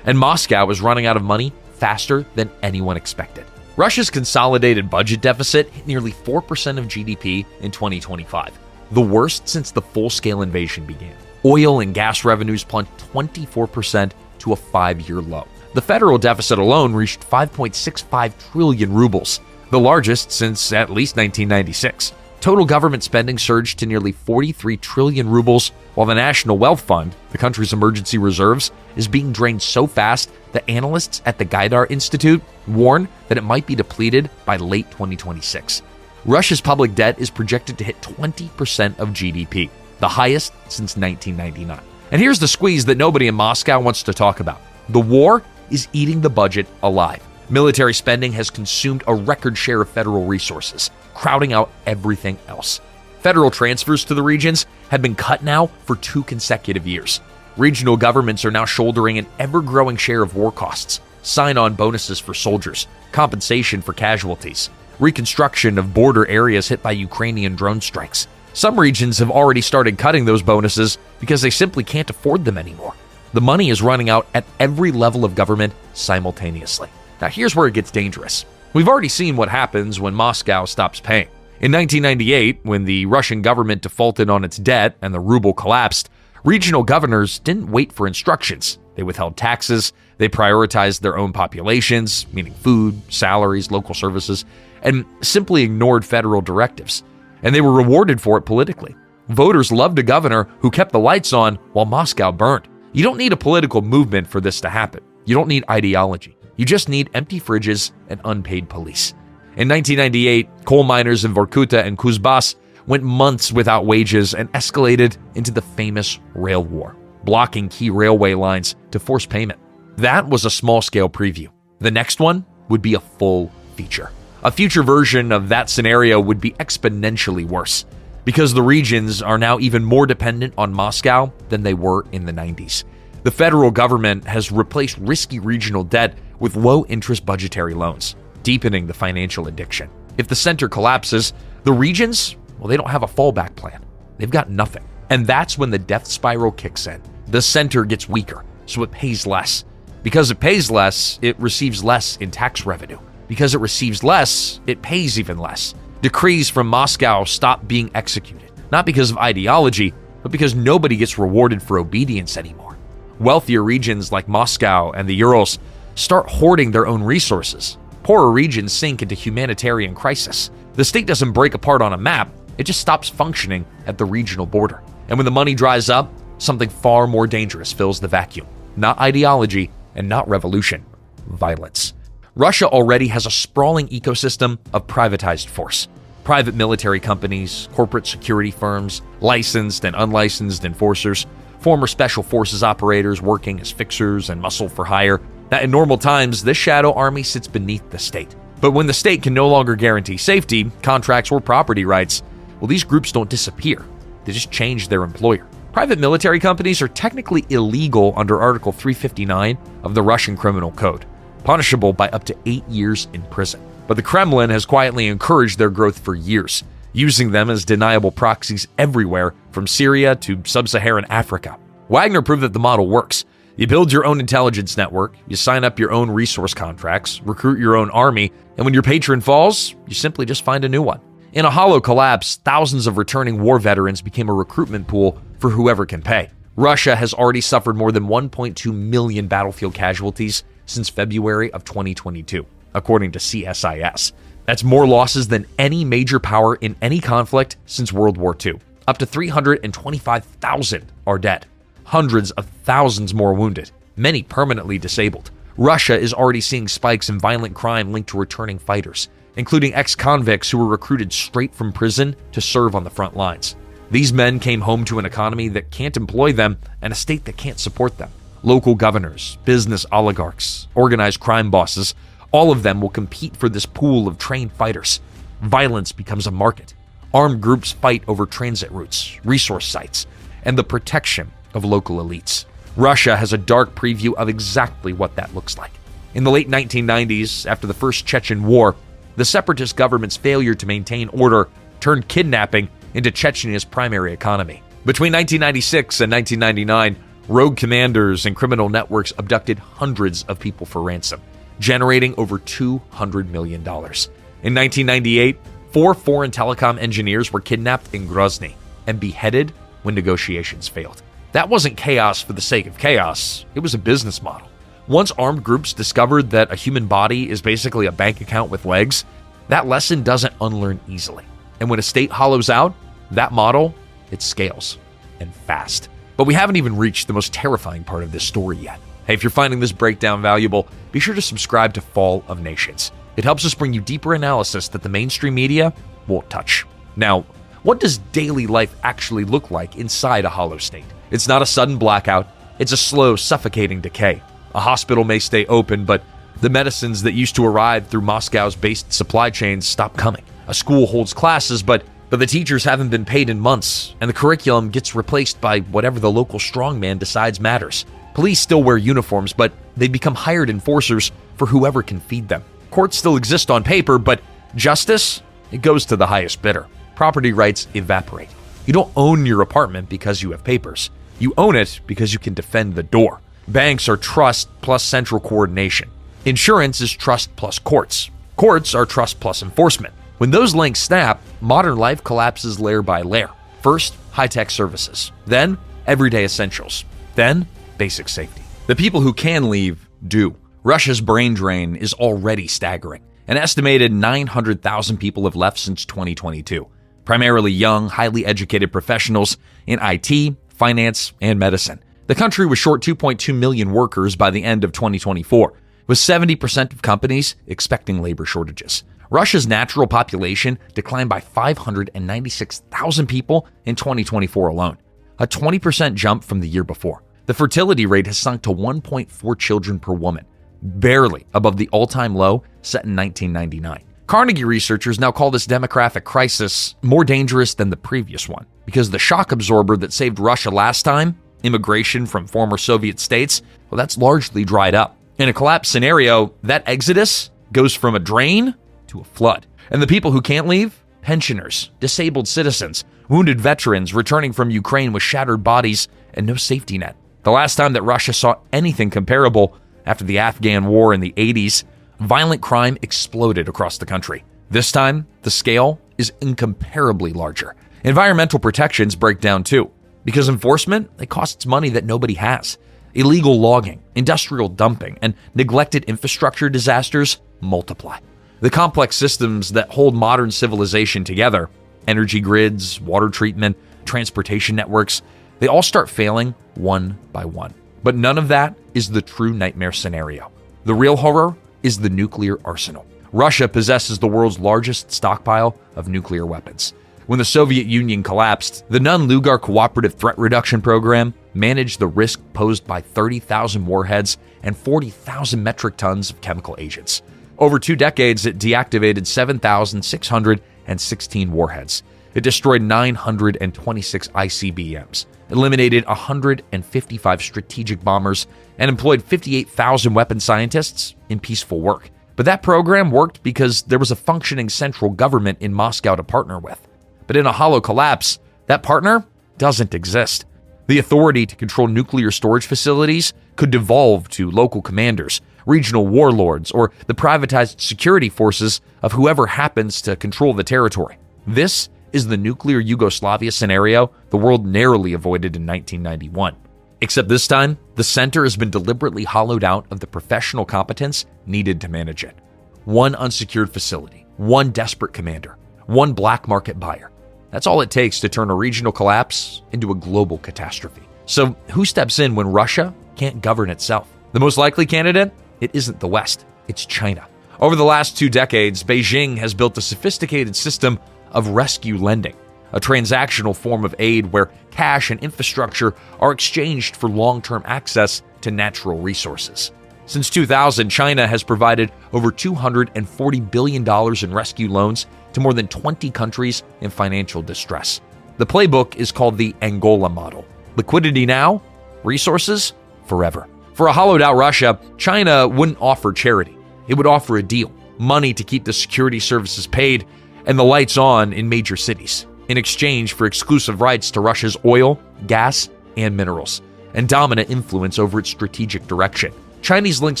And Moscow is running out of money faster than anyone expected. Russia's consolidated budget deficit hit nearly 4% of GDP in 2025, the worst since the full-scale invasion began. Oil and gas revenues plunged 24% to a 5-year low. The federal deficit alone reached 5.65 trillion rubles, the largest since at least 1996. Total government spending surged to nearly 43 trillion rubles, while the National Wealth Fund, the country's emergency reserves, is being drained so fast that analysts at the Gaidar Institute warn that it might be depleted by late 2026. Russia's public debt is projected to hit 20% of GDP, the highest since 1999. And here's the squeeze that nobody in Moscow wants to talk about. The war is eating the budget alive. Military spending has consumed a record share of federal resources, crowding out everything else. Federal transfers to the regions have been cut now for 2 consecutive years. Regional governments are now shouldering an ever-growing share of war costs, sign-on bonuses for soldiers, compensation for casualties, reconstruction of border areas hit by Ukrainian drone strikes. Some regions have already started cutting those bonuses because they simply can't afford them anymore. The money is running out at every level of government simultaneously. Now here's where it gets dangerous. We've already seen what happens when Moscow stops paying. In 1998, when the Russian government defaulted on its debt and the ruble collapsed, regional governors didn't wait for instructions. They withheld taxes, they prioritized their own populations, meaning food, salaries, local services, and simply ignored federal directives. And they were rewarded for it politically. Voters loved a governor who kept the lights on while Moscow burned. You don't need a political movement for this to happen. You don't need ideology. You just need empty fridges and unpaid police. In 1998, coal miners in Vorkuta and Kuzbas went months without wages and escalated into the famous rail war, blocking key railway lines to force payment. That was a small-scale preview. The next one would be a full feature. A future version of that scenario would be exponentially worse, because the regions are now even more dependent on Moscow than they were in the 90s. The federal government has replaced risky regional debt with low-interest budgetary loans, deepening the financial addiction. If the center collapses, the regions, well, they don't have a fallback plan. They've got nothing. And that's when the death spiral kicks in. The center gets weaker, so it pays less. Because it pays less, it receives less in tax revenue. Because it receives less, it pays even less. Decrees from Moscow stop being executed, not because of ideology, but because nobody gets rewarded for obedience anymore. Wealthier regions like Moscow and the Urals start hoarding their own resources. Poorer regions sink into humanitarian crisis. The state doesn't break apart on a map, it just stops functioning at the regional border. And when the money dries up, something far more dangerous fills the vacuum. Not ideology and not revolution, violence. Russia already has a sprawling ecosystem of privatized force. Private military companies, corporate security firms, licensed and unlicensed enforcers, former special forces operators working as fixers and muscle for hire. Now, in normal times, this shadow army sits beneath the state. But when the state can no longer guarantee safety, contracts, or property rights, well, these groups don't disappear. They just change their employer. Private military companies are technically illegal under Article 359 of the Russian Criminal Code, punishable by up to 8 years in prison. But the Kremlin has quietly encouraged their growth for years, using them as deniable proxies everywhere from Syria to sub-Saharan Africa. Wagner proved that the model works. You build your own intelligence network, you sign up your own resource contracts, recruit your own army, and when your patron falls, you simply just find a new one. In a hollow collapse, thousands of returning war veterans became a recruitment pool for whoever can pay. Russia has already suffered more than 1.2 million battlefield casualties since February of 2022, according to CSIS. That's more losses than any major power in any conflict since World War II. Up to 325,000 are dead. Hundreds of thousands more wounded, many permanently disabled. Russia is already seeing spikes in violent crime linked to returning fighters, including ex-convicts who were recruited straight from prison to serve on the front lines. These men came home to an economy that can't employ them and a state that can't support them. Local governors, business oligarchs, organized crime bosses, all of them will compete for this pool of trained fighters. Violence becomes a market. Armed groups fight over transit routes, resource sites, and the protection of local elites. Russia has a dark preview of exactly what that looks like. In the late 1990s, after the first Chechen War, the separatist government's failure to maintain order turned kidnapping into Chechnya's primary economy. Between 1996 and 1999, rogue commanders and criminal networks abducted hundreds of people for ransom, generating over $200 million. In 1998, 4 foreign telecom engineers were kidnapped in Grozny and beheaded when negotiations failed. That wasn't chaos for the sake of chaos, it was a business model. Once armed groups discovered that a human body is basically a bank account with legs, that lesson doesn't unlearn easily. And when a state hollows out, that model, it scales, and fast. But we haven't even reached the most terrifying part of this story yet. Hey, if you're finding this breakdown valuable, be sure to subscribe to Fall of Nations. It helps us bring you deeper analysis that the mainstream media won't touch. Now, what does daily life actually look like inside a hollow state? It's not a sudden blackout, it's a slow, suffocating decay. A hospital may stay open, but the medicines that used to arrive through Moscow's based supply chains stop coming. A school holds classes, but the teachers haven't been paid in months, and the curriculum gets replaced by whatever the local strongman decides matters. Police still wear uniforms, but they become hired enforcers for whoever can feed them. Courts still exist on paper, but justice, it goes to the highest bidder. Property rights evaporate. You don't own your apartment because you have papers. You own it because you can defend the door. Banks are trust plus central coordination. Insurance is trust plus courts. Courts are trust plus enforcement. When those links snap, modern life collapses layer by layer. First, high-tech services. Then, everyday essentials. Then, basic safety. The people who can leave do. Russia's brain drain is already staggering. An estimated 900,000 people have left since 2022. Primarily young, highly educated professionals in IT, finance, and medicine. The country was short 2.2 million workers by the end of 2024, with 70% of companies expecting labor shortages. Russia's natural population declined by 596,000 people in 2024 alone, a 20% jump from the year before. The fertility rate has sunk to 1.4 children per woman, barely above the all-time low set in 1999. Carnegie researchers now call this demographic crisis more dangerous than the previous one, because the shock absorber that saved Russia last time, immigration from former Soviet states, well, that's largely dried up. In a collapse scenario, that exodus goes from a drain to a flood. And the people who can't leave? Pensioners, disabled citizens, wounded veterans returning from Ukraine with shattered bodies and no safety net. The last time that Russia saw anything comparable after the Afghan war in the 80s, violent crime exploded across the country. This time, the scale is incomparably larger. Environmental protections break down too, because enforcement, it costs money that nobody has. Illegal logging, industrial dumping, and neglected infrastructure disasters multiply. The complex systems that hold modern civilization together, energy grids, water treatment, transportation networks, they all start failing one by one. But none of that is the true nightmare scenario. The real horror is the nuclear arsenal. Russia possesses the world's largest stockpile of nuclear weapons. When the Soviet Union collapsed, the Non-Lugar Cooperative Threat Reduction Program managed the risk posed by 30,000 warheads and 40,000 metric tons of chemical agents. Over 2 decades, it deactivated 7,616 warheads. It destroyed 926 ICBMs, eliminated 155 strategic bombers, and employed 58,000 weapon scientists in peaceful work. But that program worked because there was a functioning central government in Moscow to partner with. But in a hollow collapse, that partner doesn't exist. The authority to control nuclear storage facilities could devolve to local commanders, regional warlords, or the privatized security forces of whoever happens to control the territory. This is the nuclear Yugoslavia scenario the world narrowly avoided in 1991. Except this time, the center has been deliberately hollowed out of the professional competence needed to manage it. One unsecured facility, one desperate commander, one black market buyer. That's all it takes to turn a regional collapse into a global catastrophe. So who steps in when Russia can't govern itself? The most likely candidate? It isn't the West, it's China. Over the last 2 decades, Beijing has built a sophisticated system of rescue lending, a transactional form of aid where cash and infrastructure are exchanged for long-term access to natural resources. Since 2000, China has provided over $240 billion in rescue loans to more than 20 countries in financial distress. The playbook is called the Angola model. Liquidity now, resources forever. For a hollowed-out Russia, China wouldn't offer charity. It would offer a deal, money to keep the security services paid and the lights on in major cities, in exchange for exclusive rights to Russia's oil, gas, and minerals, and dominant influence over its strategic direction. Chinese-linked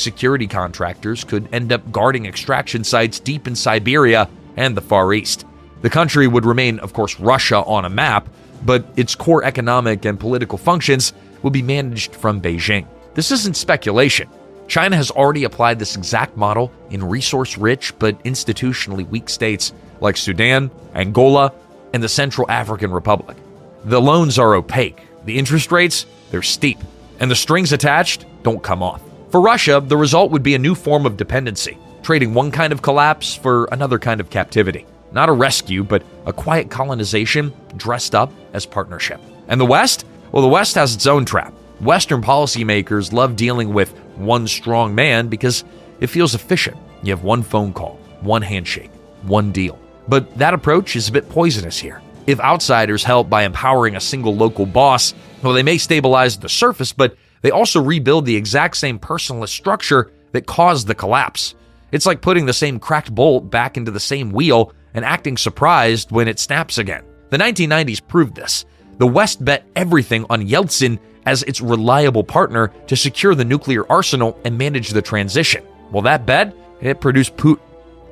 security contractors could end up guarding extraction sites deep in Siberia and the Far East. The country would remain, of course, Russia on a map, but its core economic and political functions would be managed from Beijing. This isn't speculation. China has already applied this exact model in resource-rich but institutionally weak states like Sudan, Angola, and the Central African Republic. The loans are opaque, the interest rates, they're steep, and the strings attached don't come off. For Russia, the result would be a new form of dependency, trading one kind of collapse for another kind of captivity. Not a rescue, but a quiet colonization dressed up as partnership. And the West? Well, the West has its own trap. Western policymakers love dealing with one strong man because it feels efficient. You have one phone call, one handshake, one deal. But that approach is a bit poisonous here. If outsiders help by empowering a single local boss, well, they may stabilize the surface, but they also rebuild the exact same personalist structure that caused the collapse. It's like putting the same cracked bolt back into the same wheel and acting surprised when it snaps again. The 1990s proved this. The West bet everything on Yeltsin as its reliable partner to secure the nuclear arsenal and manage the transition. Well, that bet, it produced Putin.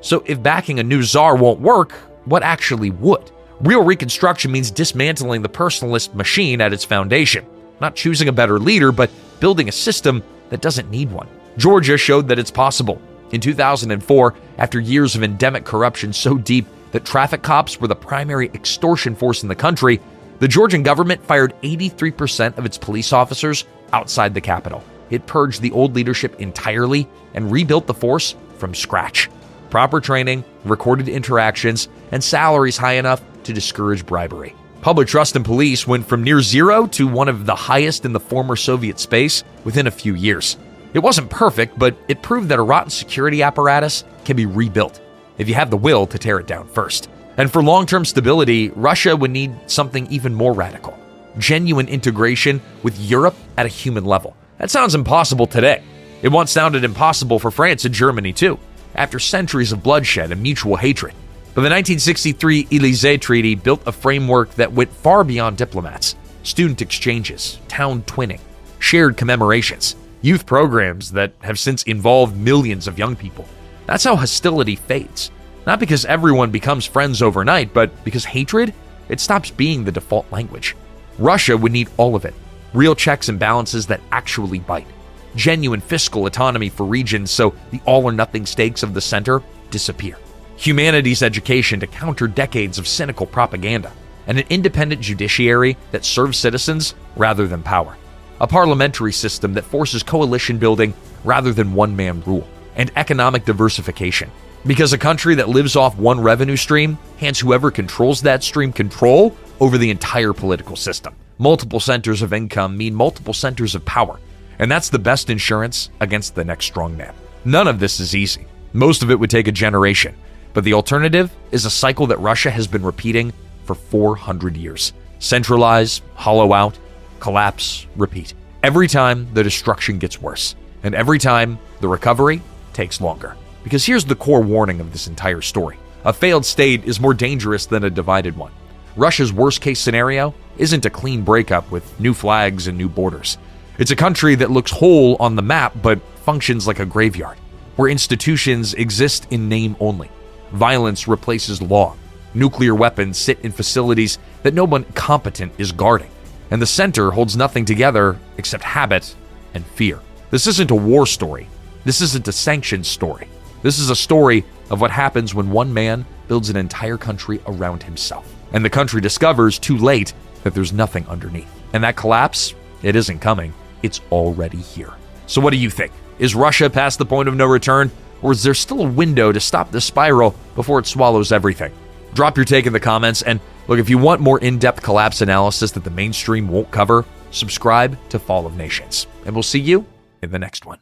So if backing a new czar won't work, what actually would? Real reconstruction means dismantling the personalist machine at its foundation. Not choosing a better leader, but building a system that doesn't need one. Georgia showed that it's possible. In 2004, after years of endemic corruption so deep that traffic cops were the primary extortion force in the country, the Georgian government fired 83% of its police officers outside the capital. It purged the old leadership entirely and rebuilt the force from scratch. Proper training, recorded interactions, and salaries high enough to discourage bribery. Public trust in police went from near zero to one of the highest in the former Soviet space within a few years. It wasn't perfect, but it proved that a rotten security apparatus can be rebuilt if you have the will to tear it down first. And for long-term stability, Russia would need something even more radical. Genuine integration with Europe at a human level. That sounds impossible today. It once sounded impossible for France and Germany too, after centuries of bloodshed and mutual hatred. But the 1963 Élysée Treaty built a framework that went far beyond diplomats. Student exchanges, town twinning, shared commemorations, youth programs that have since involved millions of young people. That's how hostility fades. Not because everyone becomes friends overnight, but because hatred, it stops being the default language. Russia would need all of it. Real checks and balances that actually bite. Genuine fiscal autonomy for regions so the all-or-nothing stakes of the center disappear. Humanities education to counter decades of cynical propaganda. And an independent judiciary that serves citizens rather than power. A parliamentary system that forces coalition building rather than one-man rule. And economic diversification. Because a country that lives off one revenue stream hands whoever controls that stream control over the entire political system. Multiple centers of income mean multiple centers of power, and that's the best insurance against the next strongman. None of this is easy. Most of it would take a generation, but the alternative is a cycle that Russia has been repeating for 400 years. Centralize, hollow out, collapse, repeat. Every time the destruction gets worse, and every time the recovery takes longer. Because here's the core warning of this entire story. A failed state is more dangerous than a divided one. Russia's worst-case scenario isn't a clean breakup with new flags and new borders. It's a country that looks whole on the map but functions like a graveyard, where institutions exist in name only. Violence replaces law. Nuclear weapons sit in facilities that no one competent is guarding. And the center holds nothing together except habit and fear. This isn't a war story. This isn't a sanctions story. This is a story of what happens when one man builds an entire country around himself. and the country discovers too late that there's nothing underneath. And that collapse, it isn't coming, it's already here. So what do you think? Is Russia past the point of no return, or is there still a window to stop this spiral before it swallows everything? Drop your take in the comments, and look, if you want more in-depth collapse analysis that the mainstream won't cover, subscribe to Fall of Nations, and we'll see you in the next one.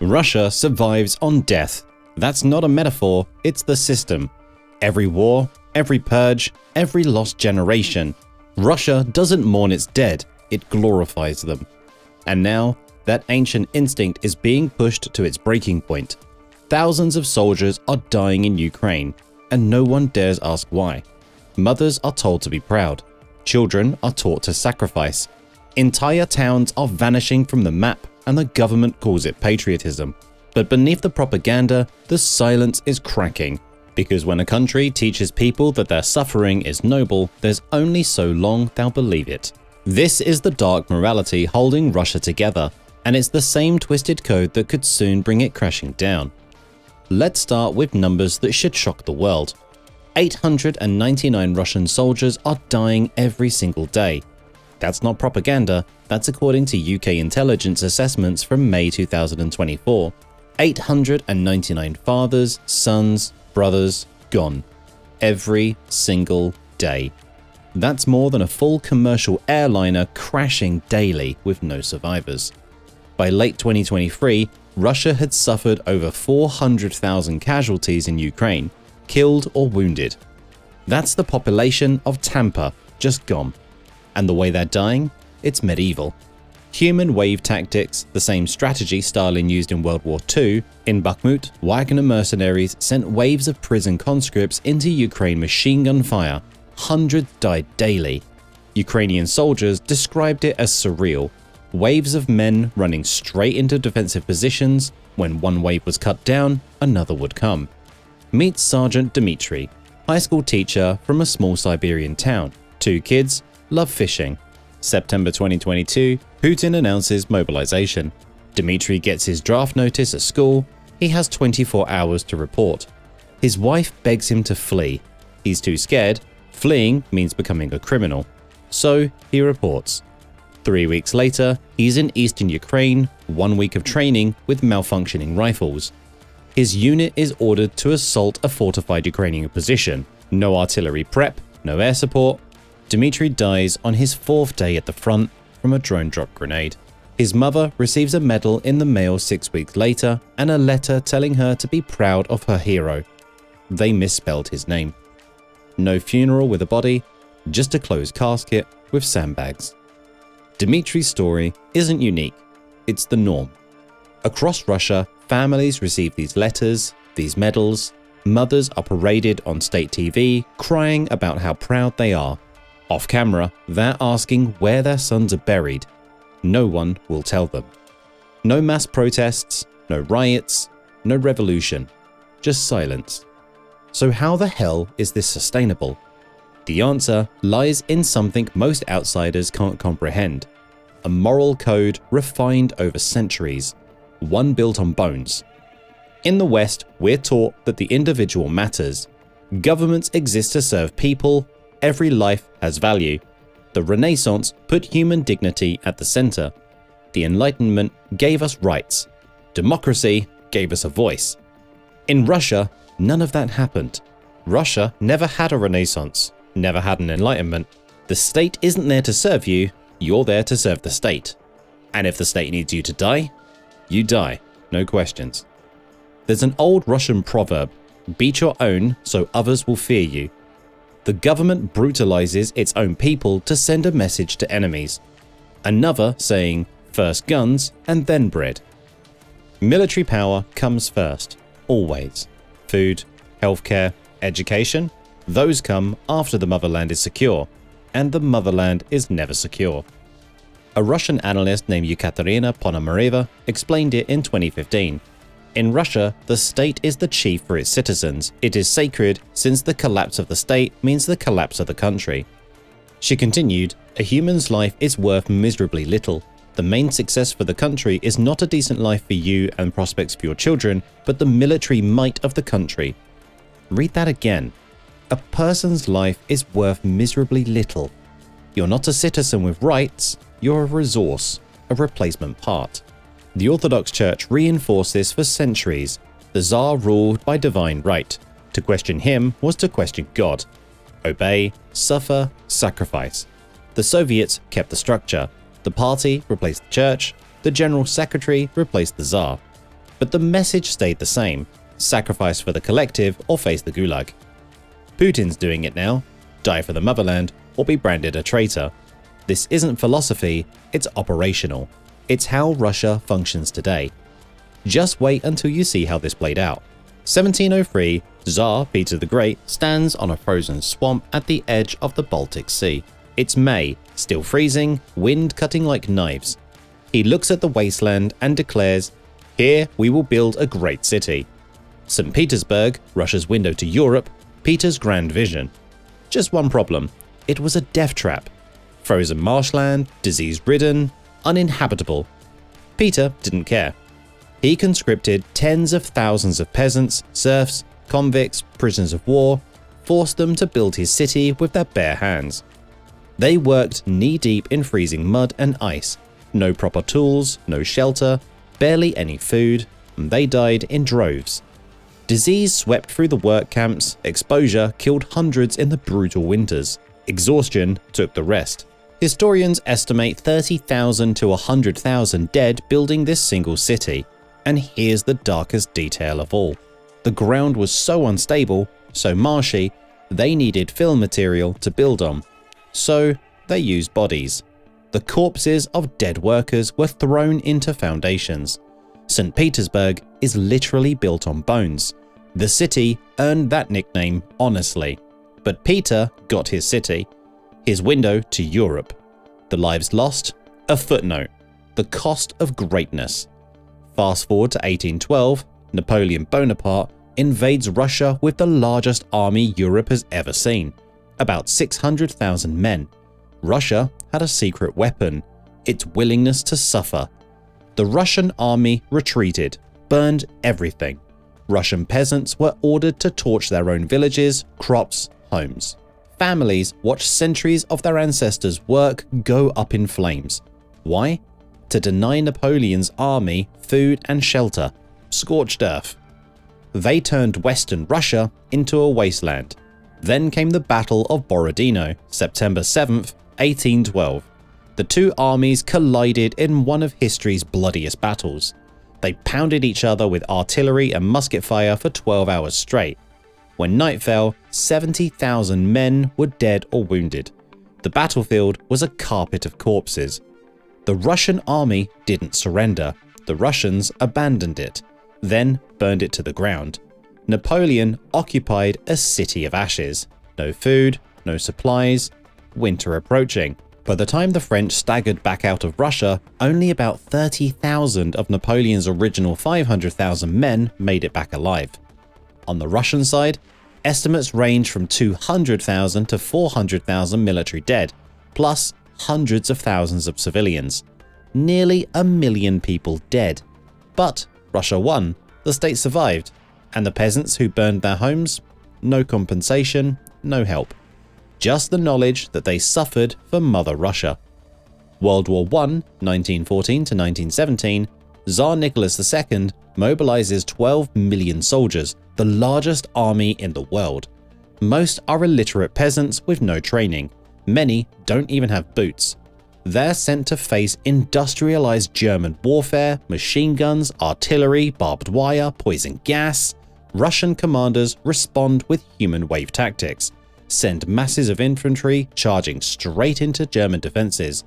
Russia survives on death. That's not a metaphor, it's the system. Every war, every purge, every lost generation. Russia doesn't mourn its dead, it glorifies them. And now, that ancient instinct is being pushed to its breaking point. Thousands of soldiers are dying in Ukraine, and no one dares ask why. Mothers are told to be proud. Children are taught to sacrifice. Entire towns are vanishing from the map, and the government calls it patriotism. But beneath the propaganda, the silence is cracking. Because when a country teaches people that their suffering is noble, there's only so long they'll believe it. This is the dark morality holding Russia together, and it's the same twisted code that could soon bring it crashing down. Let's start with numbers that should shock the world. 899 Russian soldiers are dying every single day. That's not propaganda, that's according to UK intelligence assessments from May 2024. 899 fathers, sons, brothers gone. Every single day. That's more than a full commercial airliner crashing daily with no survivors. By late 2023, Russia had suffered over 400,000 casualties in Ukraine, killed or wounded. That's the population of Tampa, just gone. And the way they're dying? It's medieval. Human wave tactics, the same strategy Stalin used in World War II, in Bakhmut, Wagner mercenaries sent waves of prison conscripts into Ukraine machine gun fire. Hundreds died daily. Ukrainian soldiers described it as surreal. Waves of men running straight into defensive positions. When one wave was cut down, another would come. Meet Sergeant Dmitry, high school teacher from a small Siberian town. 2 kids, love fishing. September 2022, Putin announces mobilization. Dmitry gets his draft notice at school. He has 24 hours to report. His wife begs him to flee. He's too scared. Fleeing means becoming a criminal. So he reports. 3 weeks later, he's in eastern Ukraine, 1 week of training with malfunctioning rifles. His unit is ordered to assault a fortified Ukrainian position. No artillery prep, no air support. Dmitry dies on his 4th day at the front from a drone drop grenade. His mother receives a medal in the mail 6 weeks later and a letter telling her to be proud of her hero. They misspelled his name. No funeral with a body, just a closed casket with sandbags. Dmitry's story isn't unique, it's the norm. Across Russia, families receive these letters, these medals. Mothers are paraded on state TV, crying about how proud they are. Off camera, they're asking where their sons are buried. No one will tell them. No mass protests, no riots, no revolution, just silence. So how the hell is this sustainable? The answer lies in something most outsiders can't comprehend. A moral code refined over centuries, one built on bones. In the West, we're taught that the individual matters. Governments exist to serve people. Every life has value. The Renaissance put human dignity at the center. The Enlightenment gave us rights. Democracy gave us a voice. In Russia, none of that happened. Russia never had a Renaissance, never had an Enlightenment. The state isn't there to serve you, you're there to serve the state. And if the state needs you to die, you die, no questions. There's an old Russian proverb, beat your own so others will fear you. The government brutalizes its own people to send a message to enemies. Another saying, first guns and then bread. Military power comes first, always. Food, healthcare, education, those come after the motherland is secure, and the motherland is never secure. A Russian analyst named Ekaterina Ponomareva explained it in 2015. In Russia, the state is the chief for its citizens. It is sacred since the collapse of the state means the collapse of the country. She continued, a human's life is worth miserably little. The main success for the country is not a decent life for you and prospects for your children, but the military might of the country. Read that again. A person's life is worth miserably little. You're not a citizen with rights, you're a resource, a replacement part. The Orthodox Church reinforced this for centuries. The Tsar ruled by divine right. To question him was to question God. Obey, suffer, sacrifice. The Soviets kept the structure. The party replaced the church. The general secretary replaced the Tsar. But the message stayed the same: sacrifice for the collective or face the gulag. Putin's doing it now: die for the motherland or be branded a traitor. This isn't philosophy, it's operational. It's how Russia functions today. Just wait until you see how this played out. 1703, Tsar Peter the Great stands on a frozen swamp at the edge of the Baltic Sea. It's May, still freezing, wind cutting like knives. He looks at the wasteland and declares, "Here we will build a great city." St. Petersburg, Russia's window to Europe, Peter's grand vision. Just one problem: it was a death trap. Frozen marshland, disease-ridden, uninhabitable. Peter didn't care. He conscripted tens of thousands of peasants, serfs, convicts, prisoners of war, forced them to build his city with their bare hands. They worked knee-deep in freezing mud and ice. No proper tools, no shelter, barely any food, and they died in droves. Disease swept through the work camps, exposure killed hundreds in the brutal winters, exhaustion took the rest. Historians estimate 30,000 to 100,000 dead building this single city. And here's the darkest detail of all. The ground was so unstable, so marshy, they needed fill material to build on. So they used bodies. The corpses of dead workers were thrown into foundations. St. Petersburg is literally built on bones. The city earned that nickname honestly. But Peter got his city, his window to Europe. The lives lost? A footnote. The cost of greatness. Fast forward to 1812, Napoleon Bonaparte invades Russia with the largest army Europe has ever seen. About 600,000 men. Russia had a secret weapon: its willingness to suffer. The Russian army retreated, burned everything. Russian peasants were ordered to torch their own villages, crops, homes. Families watched centuries of their ancestors' work go up in flames. Why? To deny Napoleon's army food and shelter. Scorched earth. They turned Western Russia into a wasteland. Then came the Battle of Borodino, September 7th, 1812. The two armies collided in one of history's bloodiest battles. They pounded each other with artillery and musket fire for 12 hours straight. When night fell, 70,000 men were dead or wounded. The battlefield was a carpet of corpses. The Russian army didn't surrender. The Russians abandoned it, then burned it to the ground. Napoleon occupied a city of ashes. No food, no supplies, winter approaching. By the time the French staggered back out of Russia, only about 30,000 of Napoleon's original 500,000 men made it back alive. On the Russian side, estimates range from 200,000 to 400,000 military dead, plus hundreds of thousands of civilians. Nearly 1 million people dead. But Russia won, the state survived, and the peasants who burned their homes? No compensation, no help. Just the knowledge that they suffered for Mother Russia. World War I, 1914 to 1917, Tsar Nicholas II mobilizes 12 million soldiers, the largest army in the world. Most are illiterate peasants with no training. Many don't even have boots. They're sent to face industrialized German warfare, machine guns, artillery, barbed wire, poison gas. Russian commanders respond with human wave tactics, send masses of infantry charging straight into German defenses.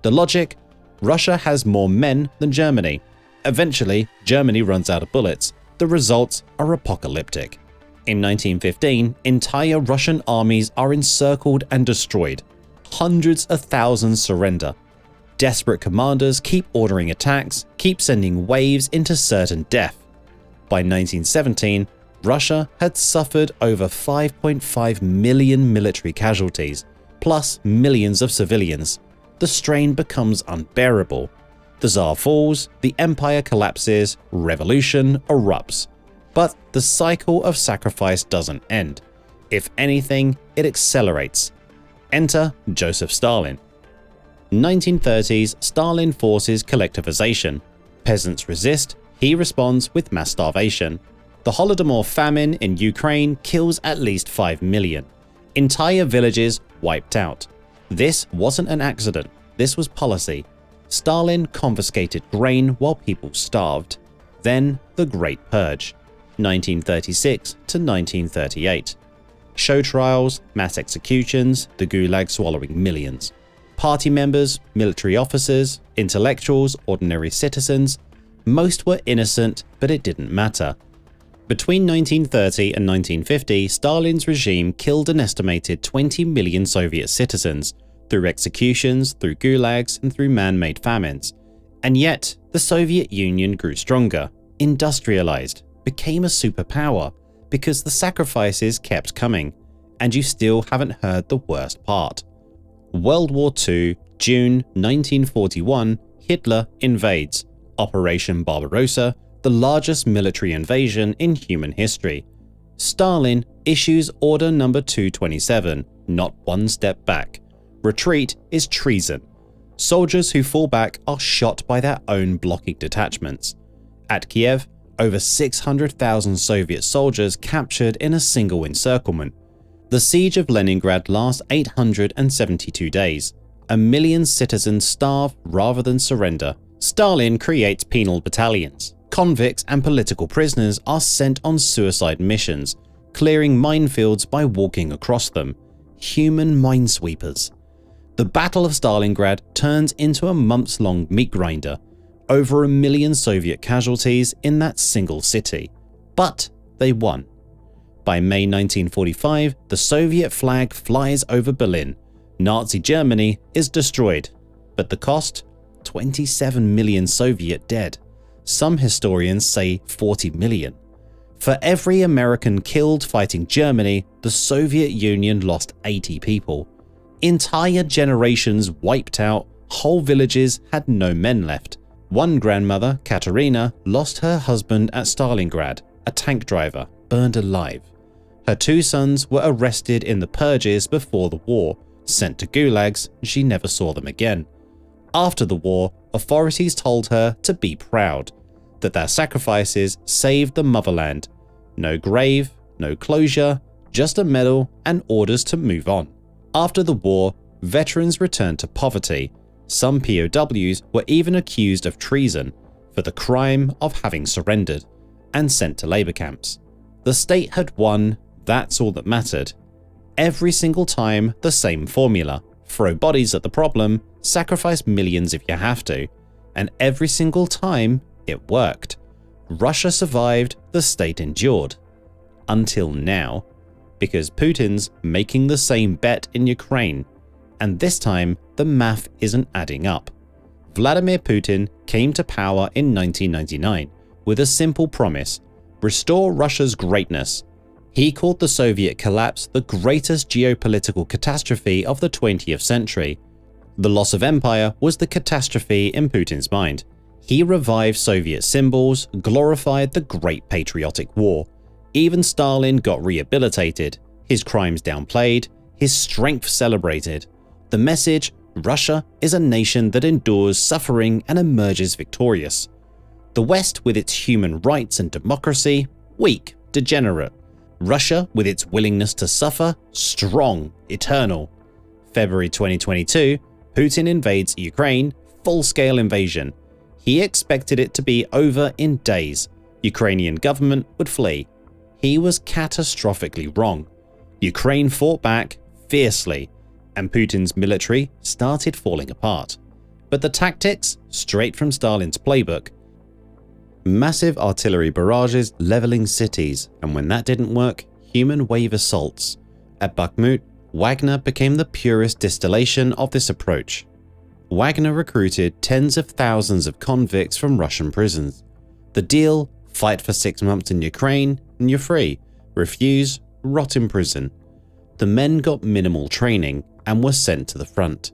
The logic? Russia has more men than Germany. Eventually, Germany runs out of bullets. The results are apocalyptic. In 1915, entire Russian armies are encircled and destroyed. Hundreds of thousands surrender. Desperate commanders keep ordering attacks, keep sending waves into certain death. By 1917, Russia had suffered over 5.5 million military casualties, plus millions of civilians. The strain becomes unbearable. The Tsar falls, the empire collapses, revolution erupts. But the cycle of sacrifice doesn't end. If anything, it accelerates. Enter Joseph Stalin. 1930s, Stalin forces collectivization. Peasants resist, he responds with mass starvation. The Holodomor famine in Ukraine kills at least 5 million. Entire villages wiped out. This wasn't an accident, this was policy. Stalin confiscated grain while people starved. Then the Great Purge, 1936 to 1938. Show trials, mass executions, the Gulag swallowing millions. Party members, military officers, intellectuals, ordinary citizens, most were innocent, but it didn't matter. Between 1930 and 1950, Stalin's regime killed an estimated 20 million Soviet citizens, through executions, through gulags, and through man-made famines. And yet, the Soviet Union grew stronger, industrialized, became a superpower, because the sacrifices kept coming, and you still haven't heard the worst part. World War II, June 1941, Hitler invades. Operation Barbarossa, the largest military invasion in human history. Stalin issues Order No. 227, not one step back. Retreat is treason. Soldiers who fall back are shot by their own blocking detachments. At Kiev, over 600,000 Soviet soldiers captured in a single encirclement. The siege of Leningrad lasts 872 days. 1 million citizens starve rather than surrender. Stalin creates penal battalions. Convicts and political prisoners are sent on suicide missions, clearing minefields by walking across them. Human minesweepers. The Battle of Stalingrad turns into a months-long meat grinder. Over 1 million Soviet casualties in that single city. But they won. By May 1945, the Soviet flag flies over Berlin. Nazi Germany is destroyed. But the cost? 27 million Soviet dead. Some historians say 40 million. For every American killed fighting Germany, the Soviet Union lost 80 people. Entire generations wiped out, whole villages had no men left. One grandmother, Katerina, lost her husband at Stalingrad, a tank driver, burned alive. Her 2 sons were arrested in the purges before the war, sent to gulags, and she never saw them again. After the war, authorities told her to be proud, that their sacrifices saved the motherland. No grave, no closure, just a medal and orders to move on. After the war, veterans returned to poverty. Some POWs were even accused of treason for the crime of having surrendered and sent to labor camps. The state had won, that's all that mattered. Every single time, the same formula. Throw bodies at the problem, sacrifice millions if you have to. And every single time, it worked. Russia survived, the state endured. Until now. Because Putin's making the same bet in Ukraine. And this time, the math isn't adding up. Vladimir Putin came to power in 1999 with a simple promise: restore Russia's greatness. He called the Soviet collapse the greatest geopolitical catastrophe of the 20th century. The loss of empire was the catastrophe in Putin's mind. He revived Soviet symbols, glorified the Great Patriotic War. Even Stalin got rehabilitated, his crimes downplayed, his strength celebrated. The message: Russia is a nation that endures suffering and emerges victorious. The West with its human rights and democracy, weak, degenerate. Russia with its willingness to suffer, strong, eternal. February 2022, Putin invades Ukraine, full-scale invasion. He expected it to be over in days. Ukrainian government would flee. He was catastrophically wrong. Ukraine fought back fiercely, and Putin's military started falling apart. But the tactics, straight from Stalin's playbook. Massive artillery barrages leveling cities, and when that didn't work, human wave assaults. At Bakhmut, Wagner became the purest distillation of this approach. Wagner recruited tens of thousands of convicts from Russian prisons. The deal: fight for 6 months in Ukraine and you're free. Refuse, rot in prison. The men got minimal training and were sent to the front.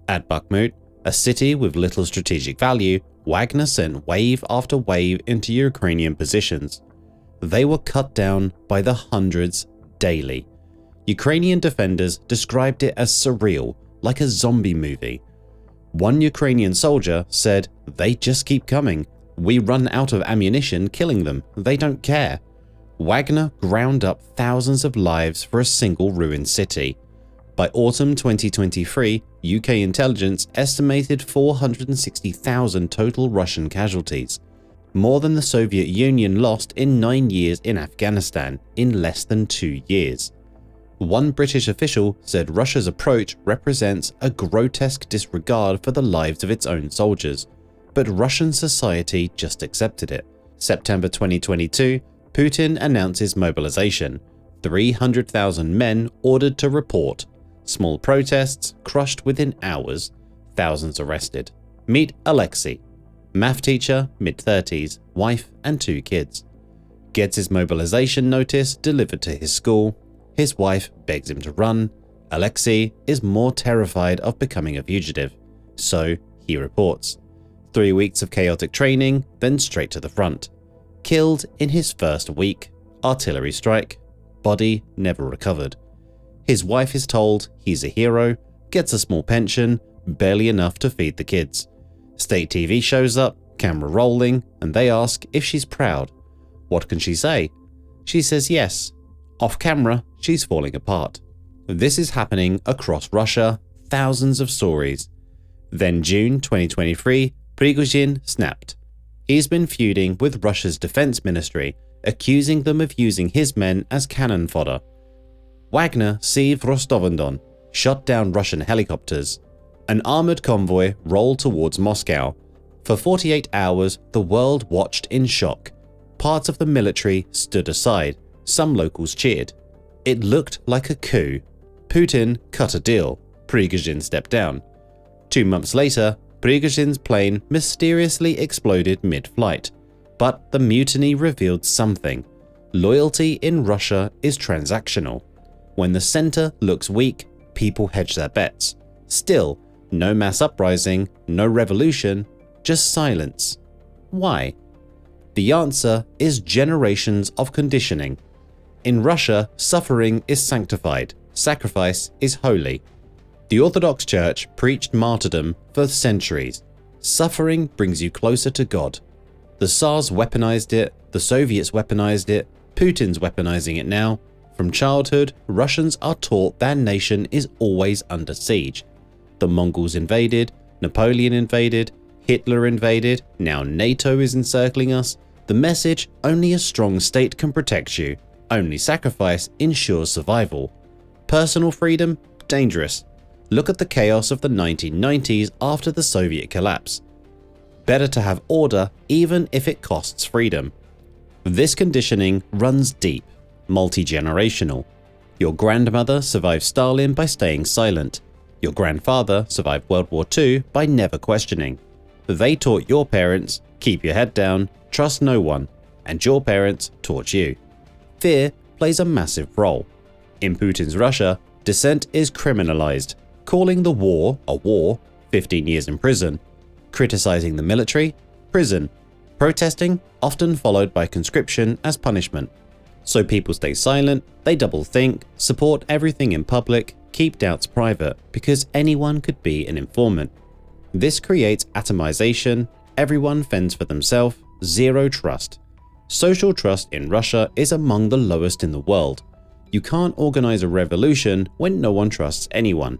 At Bakhmut, a city with little strategic value, Wagner sent wave after wave into Ukrainian positions. They were cut down by the hundreds daily. Ukrainian defenders described it as surreal, like a zombie movie. One Ukrainian soldier said, "They just keep coming. We run out of ammunition killing them. They don't care." Wagner ground up thousands of lives for a single ruined city. By autumn 2023, UK intelligence estimated 460,000 total Russian casualties, more than the Soviet Union lost in 9 years in Afghanistan in less than 2 years. One British official said Russia's approach represents a grotesque disregard for the lives of its own soldiers, but Russian society just accepted it. September 2022, Putin announces mobilization. 300,000 men ordered to report. Small protests crushed within hours. Thousands arrested. Meet Alexei, math teacher, mid-30s, wife and 2 kids. Gets his mobilization notice delivered to his school. His wife begs him to run. Alexei is more terrified of becoming a fugitive, so he reports. 3 weeks of chaotic training, then straight to the front. Killed in his first week. Artillery strike. Body never recovered. His wife is told he's a hero, gets a small pension, barely enough to feed the kids. State TV shows up, camera rolling, and they ask if she's proud. What can she say? She says yes. Off camera, she's falling apart. This is happening across Russia, thousands of stories. Then June 2023, Prigozhin snapped. He's been feuding with Russia's defense ministry, accusing them of using his men as cannon fodder. Wagner siege Rostov-on-Don, shot down Russian helicopters. An armored convoy rolled towards Moscow. For 48 hours, the world watched in shock. Parts of the military stood aside. Some locals cheered. It looked like a coup. Putin cut a deal. Prigozhin stepped down. 2 months later, Prigozhin's plane mysteriously exploded mid-flight. But the mutiny revealed something. Loyalty in Russia is transactional. When the center looks weak, people hedge their bets. Still, no mass uprising, no revolution, just silence. Why? The answer is generations of conditioning. In Russia, suffering is sanctified, sacrifice is holy. The Orthodox Church preached martyrdom for centuries. Suffering brings you closer to God. The Tsars weaponized it, the Soviets weaponized it, Putin's weaponizing it now. From childhood, Russians are taught their nation is always under siege. The Mongols invaded, Napoleon invaded, Hitler invaded, now NATO is encircling us. The message, only a strong state can protect you. Only sacrifice ensures survival. Personal freedom? Dangerous. Look at the chaos of the 1990s after the Soviet collapse. Better to have order even if it costs freedom. This conditioning runs deep, multi-generational. Your grandmother survived Stalin by staying silent. Your grandfather survived World War II by never questioning. They taught your parents, keep your head down, trust no one, and your parents taught you. Fear plays a massive role. In Putin's Russia, dissent is criminalized, calling the war a war, 15 years in prison. Criticizing the military, prison. Protesting, often followed by conscription as punishment. So people stay silent, they double think, support everything in public, keep doubts private, because anyone could be an informant. This creates atomization, everyone fends for themselves, zero trust. Social trust in Russia is among the lowest in the world. You can't organize a revolution when no one trusts anyone.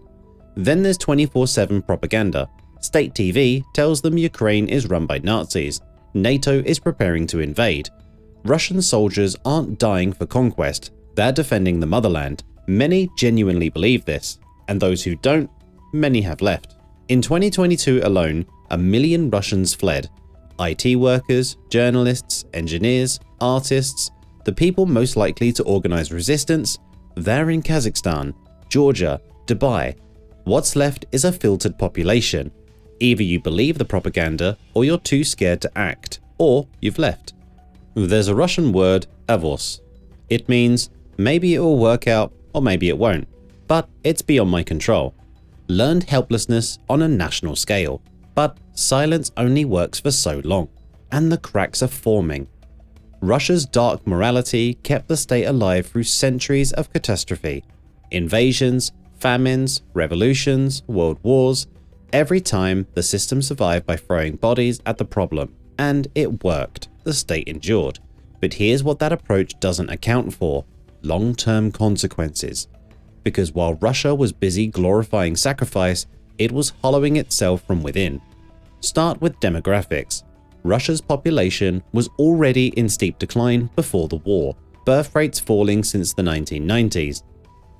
Then there's 24/7 propaganda. State TV tells them Ukraine is run by Nazis. NATO is preparing to invade. Russian soldiers aren't dying for conquest, they're defending the motherland. Many genuinely believe this, and those who don't, many have left. In 2022 alone, 1 million Russians fled. IT workers, journalists, engineers, artists, the people most likely to organize resistance, they're in Kazakhstan, Georgia, Dubai. What's left is a filtered population. Either you believe the propaganda, or you're too scared to act, or you've left. There's a Russian word, avos. It means maybe it will work out, or maybe it won't, but it's beyond my control. Learned helplessness on a national scale, but silence only works for so long, and the cracks are forming. Russia's dark morality kept the state alive through centuries of catastrophe. Invasions, famines, revolutions, world wars. Every time, the system survived by throwing bodies at the problem. And it worked. The state endured. But here's what that approach doesn't account for: long-term consequences. Because while Russia was busy glorifying sacrifice, it was hollowing itself from within. Start with demographics. Russia's population was already in steep decline before the war, birth rates falling since the 1990s.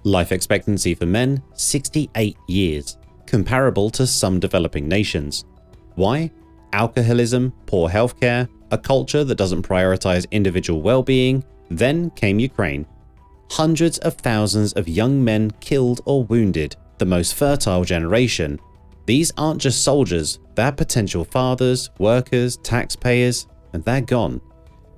Life expectancy for men, 68 years, comparable to some developing nations. Why? Alcoholism, poor healthcare, a culture that doesn't prioritize individual well-being. Then came Ukraine. Hundreds of thousands of young men killed or wounded, the most fertile generation. These aren't just soldiers, they're potential fathers, workers, taxpayers, and they're gone.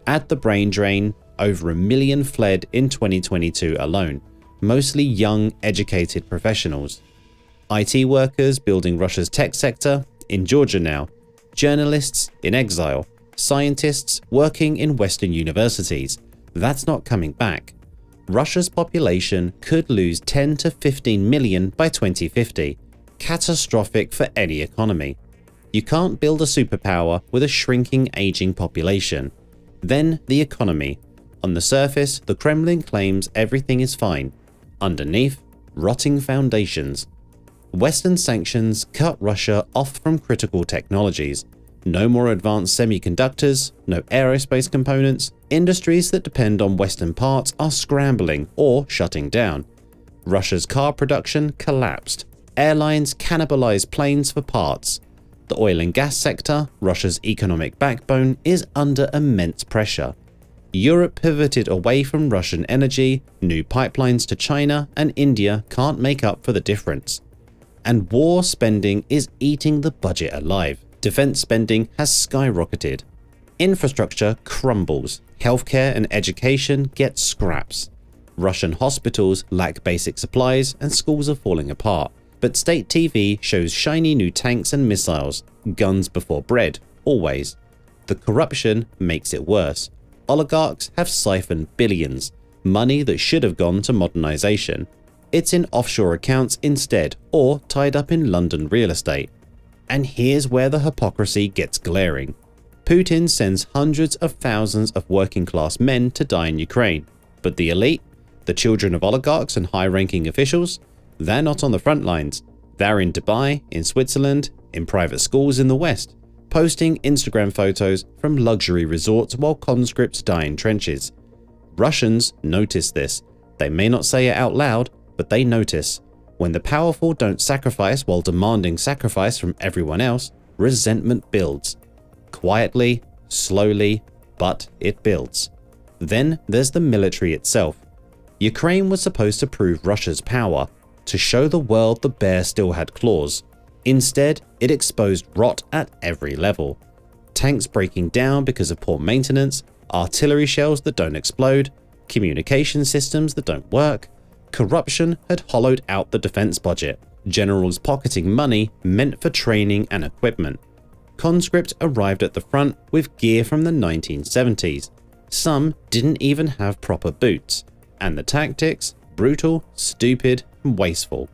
Add the brain drain, over 1 million fled in 2022 alone, mostly young, educated professionals. IT workers building Russia's tech sector in Georgia now, journalists in exile, scientists working in Western universities. That's not coming back. Russia's population could lose 10 to 15 million by 2050. Catastrophic for any economy. You can't build a superpower with a shrinking, aging population. Then the economy. On the surface, the Kremlin claims everything is fine. Underneath, rotting foundations. Western sanctions cut Russia off from critical technologies. No more advanced semiconductors, no aerospace components. Industries that depend on Western parts are scrambling or shutting down. Russia's car production collapsed. Airlines cannibalized planes for parts. The oil and gas sector, Russia's economic backbone, is under immense pressure. Europe pivoted away from Russian energy, new pipelines to China and India can't make up for the difference. And war spending is eating the budget alive. Defense spending has skyrocketed. Infrastructure crumbles. Healthcare and education get scraps. Russian hospitals lack basic supplies and schools are falling apart. But state TV shows shiny new tanks and missiles. Guns before bread, always. The corruption makes it worse. Oligarchs have siphoned billions, money that should have gone to modernization. It's in offshore accounts instead, or tied up in London real estate. And here's where the hypocrisy gets glaring. Putin sends hundreds of thousands of working-class men to die in Ukraine. But the elite, the children of oligarchs and high-ranking officials, they're not on the front lines. They're in Dubai, in Switzerland, in private schools in the West, posting Instagram photos from luxury resorts while conscripts die in trenches. Russians notice this. They may not say it out loud, but they notice. When the powerful don't sacrifice while demanding sacrifice from everyone else, resentment builds. Quietly, slowly, but it builds. Then there's the military itself. Ukraine was supposed to prove Russia's power, to show the world the bear still had claws. Instead, it exposed rot at every level. Tanks breaking down because of poor maintenance, artillery shells that don't explode, communication systems that don't work. Corruption had hollowed out the defense budget. Generals pocketing money meant for training and equipment. Conscripts arrived at the front with gear from the 1970s. Some didn't even have proper boots. And the tactics? Brutal, stupid, and wasteful.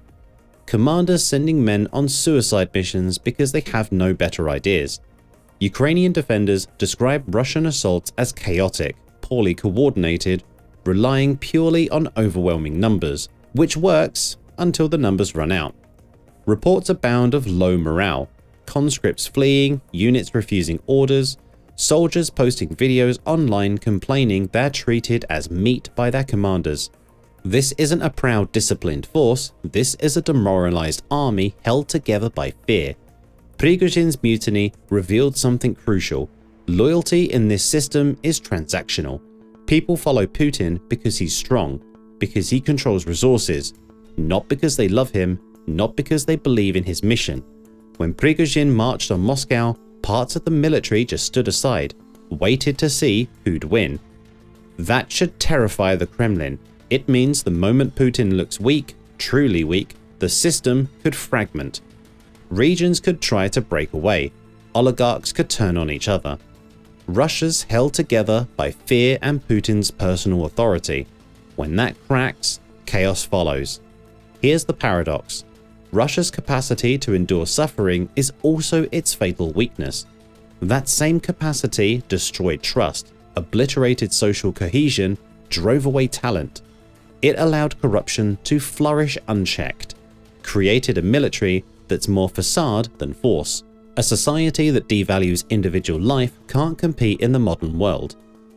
Commanders sending men on suicide missions because they have no better ideas. Ukrainian defenders describe Russian assaults as chaotic, poorly coordinated, relying purely on overwhelming numbers, which works until the numbers run out. Reports abound of low morale, conscripts fleeing, units refusing orders, soldiers posting videos online complaining they're treated as meat by their commanders. This isn't a proud, disciplined force, this is a demoralized army held together by fear. Prigozhin's mutiny revealed something crucial. Loyalty in this system is transactional. People follow Putin because he's strong, because he controls resources, not because they love him, not because they believe in his mission. When Prigozhin marched on Moscow, parts of the military just stood aside, waited to see who'd win. That should terrify the Kremlin. It means the moment Putin looks weak, truly weak, the system could fragment. Regions could try to break away. Oligarchs could turn on each other. Russia's held together by fear and Putin's personal authority. When that cracks, chaos follows. Here's the paradox. Russia's capacity to endure suffering is also its fatal weakness. That same capacity destroyed trust, obliterated social cohesion, drove away talent. It allowed corruption to flourish unchecked, created a military that's more facade than force. A society that devalues individual life can't compete in the modern world.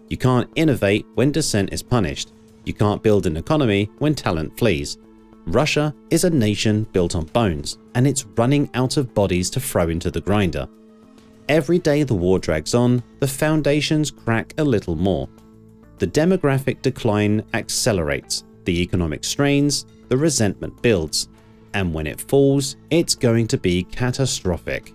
You can't innovate when dissent is punished. You can't build an economy when talent flees. Russia is a nation built on bones, and it's running out of bodies to throw into the grinder. Every day the war drags on, the foundations crack a little more. The demographic decline accelerates, the economic strains, the resentment builds, and when it falls, it's going to be catastrophic.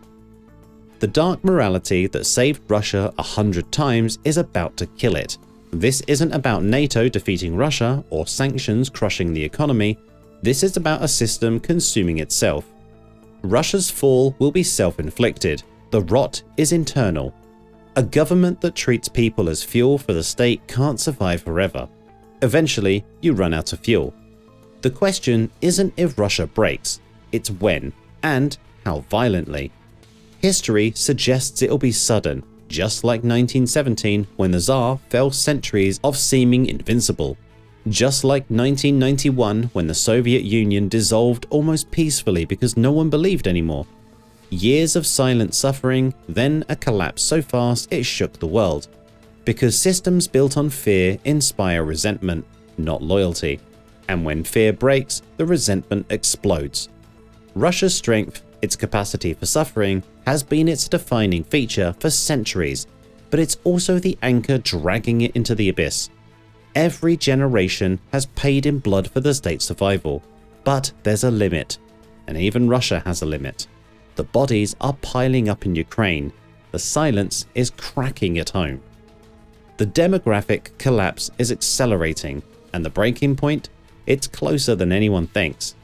The dark morality that saved Russia 100 times is about to kill it. This isn't about NATO defeating Russia or sanctions crushing the economy. This is about a system consuming itself. Russia's fall will be self-inflicted. The rot is internal. A government that treats people as fuel for the state can't survive forever. Eventually, you run out of fuel. The question isn't if Russia breaks, it's when, and how violently. History suggests it'll be sudden, just like 1917 when the Tsar fell centuries of seeming invincible. Just like 1991 when the Soviet Union dissolved almost peacefully because no one believed anymore. Years of silent suffering, then a collapse so fast it shook the world. Because systems built on fear inspire resentment, not loyalty. And when fear breaks, the resentment explodes. Russia's strength, its capacity for suffering, has been its defining feature for centuries, but it's also the anchor dragging it into the abyss. Every generation has paid in blood for the state's survival, but there's a limit, and even Russia has a limit. The bodies are piling up in Ukraine, the silence is cracking at home. The demographic collapse is accelerating, and the breaking point? It's closer than anyone thinks.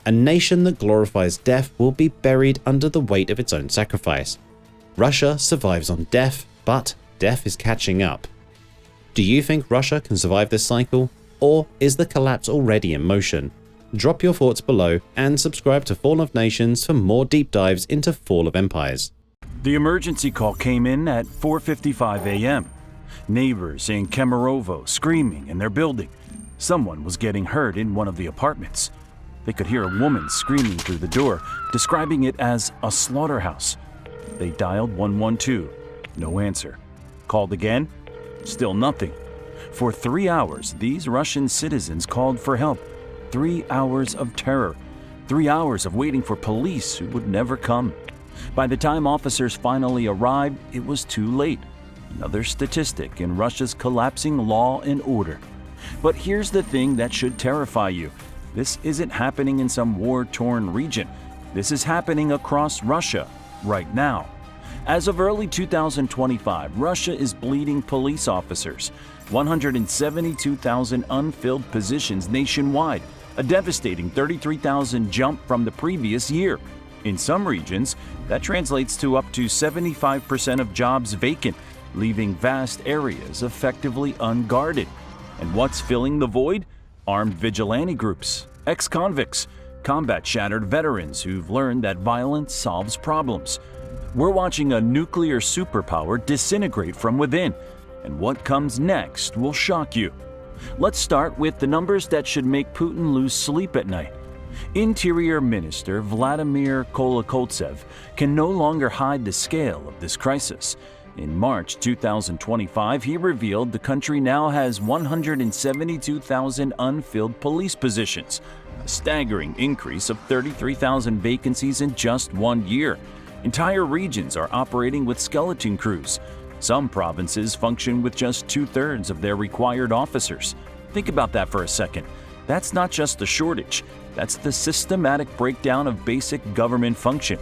A nation that glorifies death will be buried under the weight of its own sacrifice. Russia survives on death, but death is catching up. Do you think Russia can survive this cycle? Or is the collapse already in motion? Drop your thoughts below and subscribe to Fall of Nations for more deep dives into Fall of Empires. The emergency call came in at 4:55 a.m. Neighbors in Kemerovo screaming in their building. Someone was getting hurt in one of the apartments. They could hear a woman screaming through the door, describing it as a slaughterhouse. They dialed 112. No answer. Called again? Still nothing. For 3 hours, these Russian citizens called for help. 3 hours of terror. 3 hours of waiting for police who would never come. By the time officers finally arrived, it was too late. Another statistic in Russia's collapsing law and order. But here's the thing that should terrify you. This isn't happening in some war-torn region. This is happening across Russia right now. As of early 2025, Russia is bleeding police officers, 172,000 unfilled positions nationwide, a devastating 33,000 jump from the previous year. In some regions, that translates to up to 75% of jobs vacant, leaving vast areas effectively unguarded. And what's filling the void? Armed vigilante groups, ex-convicts, combat-shattered veterans who've learned that violence solves problems. We're watching a nuclear superpower disintegrate from within, and what comes next will shock you. Let's start with the numbers that should make Putin lose sleep at night. Interior Minister Vladimir Kolokotsev can no longer hide the scale of this crisis. In March 2025, he revealed the country now has 172,000 unfilled police positions, a staggering increase of 33,000 vacancies in just 1 year. Entire regions are operating with skeleton crews. Some provinces function with just 2/3 of their required officers. Think about that for a second. That's not just a shortage, that's the systematic breakdown of basic government function.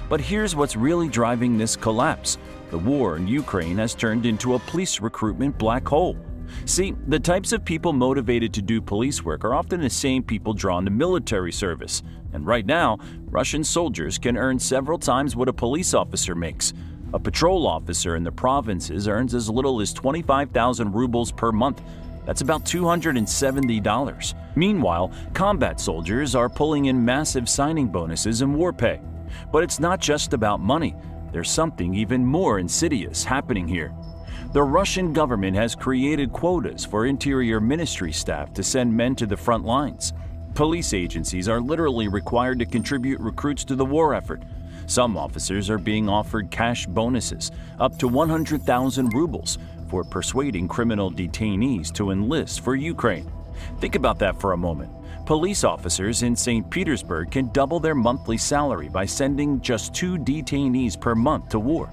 But here's what's really driving this collapse. The war in Ukraine has turned into a police recruitment black hole. See, the types of people motivated to do police work are often the same people drawn to military service. And right now, Russian soldiers can earn several times what a police officer makes. A patrol officer in the provinces earns as little as 25,000 rubles per month. That's about $270. Meanwhile, combat soldiers are pulling in massive signing bonuses and war pay. But it's not just about money. There's something even more insidious happening here. The Russian government has created quotas for Interior Ministry staff to send men to the front lines. Police agencies are literally required to contribute recruits to the war effort. Some officers are being offered cash bonuses, up to 100,000 rubles, for persuading criminal detainees to enlist for Ukraine. Think about that for a moment. Police officers in St. Petersburg can double their monthly salary by sending just 2 detainees per month to war.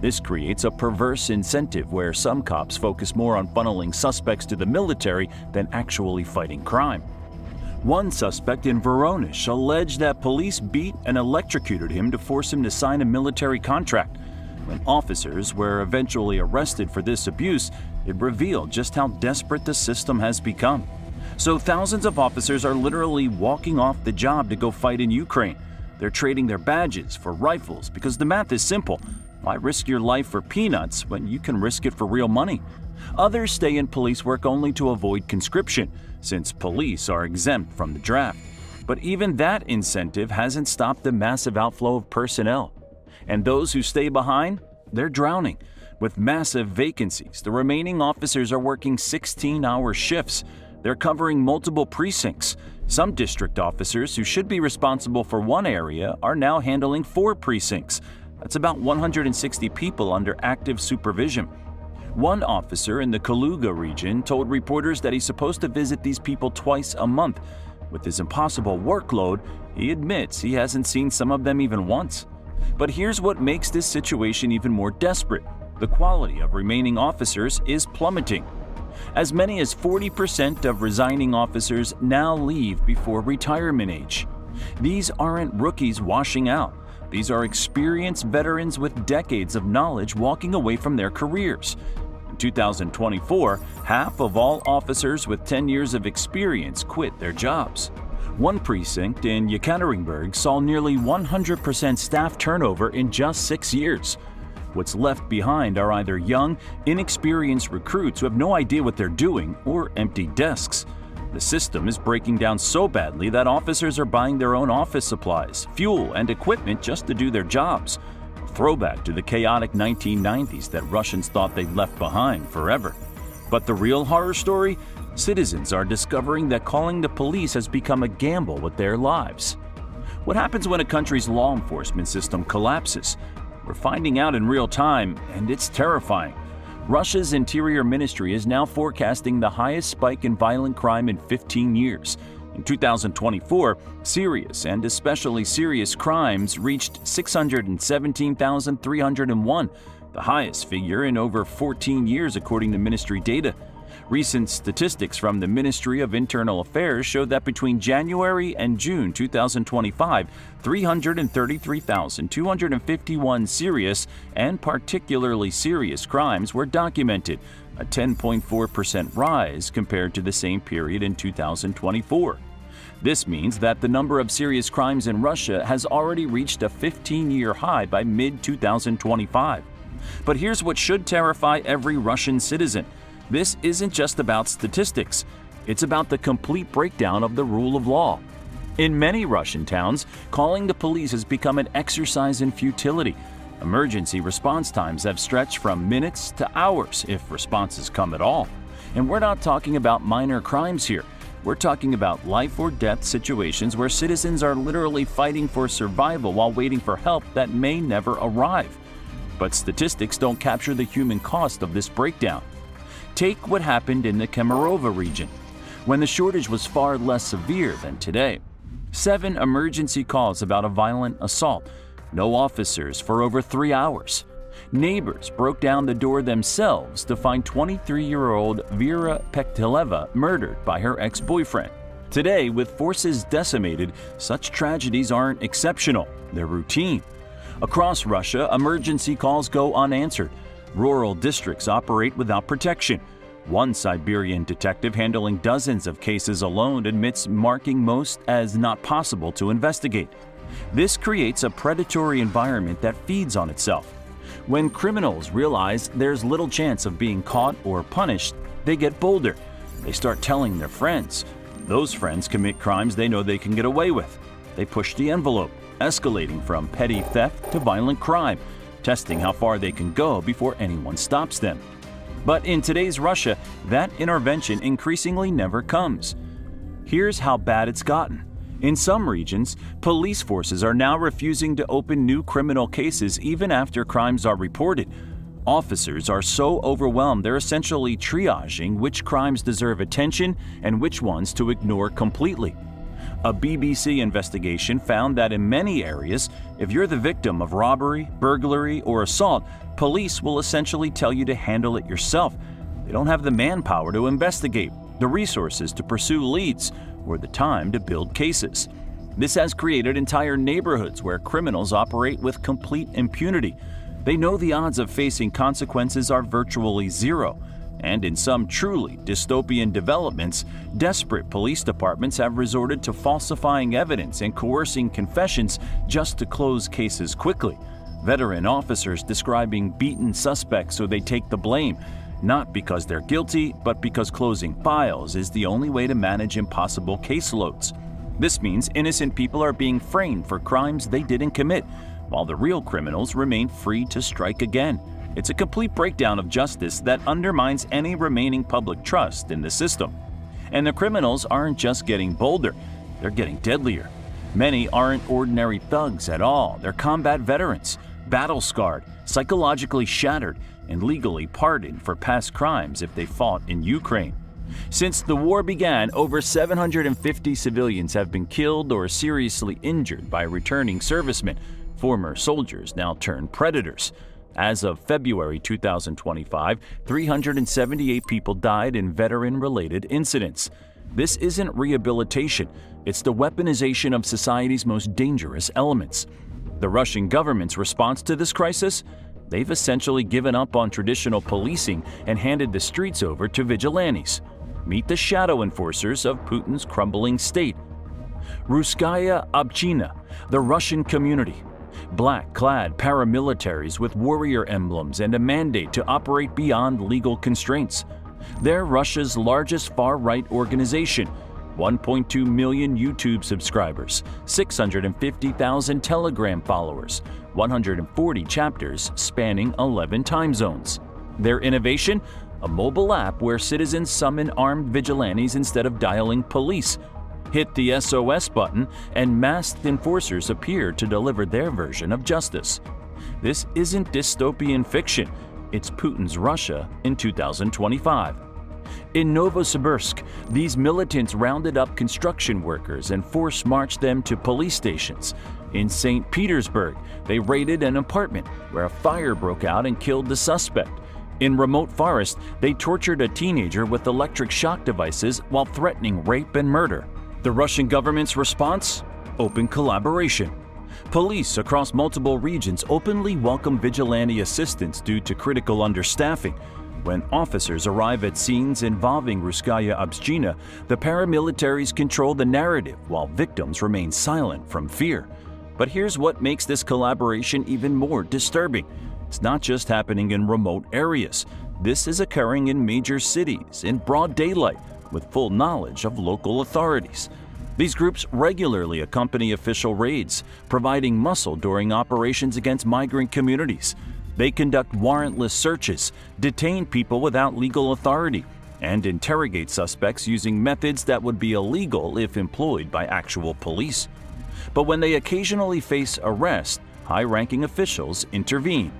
This creates a perverse incentive where some cops focus more on funneling suspects to the military than actually fighting crime. One suspect in Voronezh alleged that police beat and electrocuted him to force him to sign a military contract. When officers were eventually arrested for this abuse, it revealed just how desperate the system has become. So thousands of officers are literally walking off the job to go fight in Ukraine. They're trading their badges for rifles because the math is simple. Why risk your life for peanuts when you can risk it for real money? Others stay in police work only to avoid conscription, since police are exempt from the draft. But even that incentive hasn't stopped the massive outflow of personnel. And those who stay behind, they're drowning. With massive vacancies, the remaining officers are working 16-hour shifts. They're covering multiple precincts. Some district officers who should be responsible for one area are now handling 4 precincts. That's about 160 people under active supervision. One officer in the Kaluga region told reporters that he's supposed to visit these people twice a month. With his impossible workload, he admits he hasn't seen some of them even once. But here's what makes this situation even more desperate. The quality of remaining officers is plummeting. As many as 40% of resigning officers now leave before retirement age. These aren't rookies washing out. These are experienced veterans with decades of knowledge walking away from their careers. In 2024, half of all officers with 10 years of experience quit their jobs. One precinct in Yekaterinburg saw nearly 100% staff turnover in just 6 years. What's left behind are either young, inexperienced recruits who have no idea what they're doing or empty desks. The system is breaking down so badly that officers are buying their own office supplies, fuel, and equipment just to do their jobs. A throwback to the chaotic 1990s that Russians thought they'd left behind forever. But the real horror story? Citizens are discovering that calling the police has become a gamble with their lives. What happens when a country's law enforcement system collapses? We're finding out in real time, and it's terrifying. Russia's Interior Ministry is now forecasting the highest spike in violent crime in 15 years. In 2024, serious and especially serious crimes reached 617,301, the highest figure in over 14 years according to ministry data. Recent statistics from the Ministry of Internal Affairs showed that between January and June 2025, 333,251 serious and particularly serious crimes were documented, a 10.4% rise compared to the same period in 2024. This means that the number of serious crimes in Russia has already reached a 15-year high by mid-2025. But here's what should terrify every Russian citizen. This isn't just about statistics. It's about the complete breakdown of the rule of law. In many Russian towns, calling the police has become an exercise in futility. Emergency response times have stretched from minutes to hours if responses come at all. And we're not talking about minor crimes here. We're talking about life or death situations where citizens are literally fighting for survival while waiting for help that may never arrive. But statistics don't capture the human cost of this breakdown. Take what happened in the Kemerovo region, when the shortage was far less severe than today. 7 emergency calls about a violent assault, no officers for over 3 hours. Neighbors broke down the door themselves to find 23-year-old Vera Pektileva murdered by her ex-boyfriend. Today, with forces decimated, such tragedies aren't exceptional, they're routine. Across Russia, emergency calls go unanswered. Rural districts operate without protection. One Siberian detective handling dozens of cases alone admits marking most as not possible to investigate. This creates a predatory environment that feeds on itself. When criminals realize there's little chance of being caught or punished, they get bolder. They start telling their friends. Those friends commit crimes they know they can get away with. They push the envelope, escalating from petty theft to violent crime, testing how far they can go before anyone stops them. But in today's Russia, that intervention increasingly never comes. Here's how bad it's gotten. In some regions, police forces are now refusing to open new criminal cases even after crimes are reported. Officers are so overwhelmed they're essentially triaging which crimes deserve attention and which ones to ignore completely. A BBC investigation found that in many areas, if you're the victim of robbery, burglary, or assault, police will essentially tell you to handle it yourself. They don't have the manpower to investigate, the resources to pursue leads, or the time to build cases. This has created entire neighborhoods where criminals operate with complete impunity. They know the odds of facing consequences are virtually zero. And in some truly dystopian developments, desperate police departments have resorted to falsifying evidence and coercing confessions just to close cases quickly. Veteran officers describing beaten suspects so they take the blame, not because they're guilty, but because closing files is the only way to manage impossible caseloads. This means innocent people are being framed for crimes they didn't commit, while the real criminals remain free to strike again. It's a complete breakdown of justice that undermines any remaining public trust in the system. And the criminals aren't just getting bolder, they're getting deadlier. Many aren't ordinary thugs at all. They're combat veterans, battle-scarred, psychologically shattered, and legally pardoned for past crimes if they fought in Ukraine. Since the war began, over 750 civilians have been killed or seriously injured by returning servicemen, former soldiers now turned predators. As of February 2025, 378 people died in veteran-related incidents. This isn't rehabilitation, it's the weaponization of society's most dangerous elements. The Russian government's response to this crisis? They've essentially given up on traditional policing and handed the streets over to vigilantes. Meet the shadow enforcers of Putin's crumbling state. Ruskaya Obchina, the Russian community. Black-clad paramilitaries with warrior emblems and a mandate to operate beyond legal constraints. They're Russia's largest far-right organization, 1.2 million YouTube subscribers, 650,000 Telegram followers, 140 chapters spanning 11 time zones. Their innovation? A mobile app where citizens summon armed vigilantes instead of dialing police. Hit the SOS button, and masked enforcers appear to deliver their version of justice. This isn't dystopian fiction, it's Putin's Russia in 2025. In Novosibirsk, these militants rounded up construction workers and force-marched them to police stations. In St. Petersburg, they raided an apartment where a fire broke out and killed the suspect. In remote forest, they tortured a teenager with electric shock devices while threatening rape and murder. The Russian government's response? Open collaboration. Police across multiple regions openly welcome vigilante assistance due to critical understaffing. When officers arrive at scenes involving Ruskaya Obchina, the paramilitaries control the narrative while victims remain silent from fear. But here's what makes this collaboration even more disturbing. It's not just happening in remote areas. This is occurring in major cities in broad daylight with full knowledge of local authorities. These groups regularly accompany official raids, providing muscle during operations against migrant communities. They conduct warrantless searches, detain people without legal authority, and interrogate suspects using methods that would be illegal if employed by actual police. But when they occasionally face arrest, high-ranking officials intervene.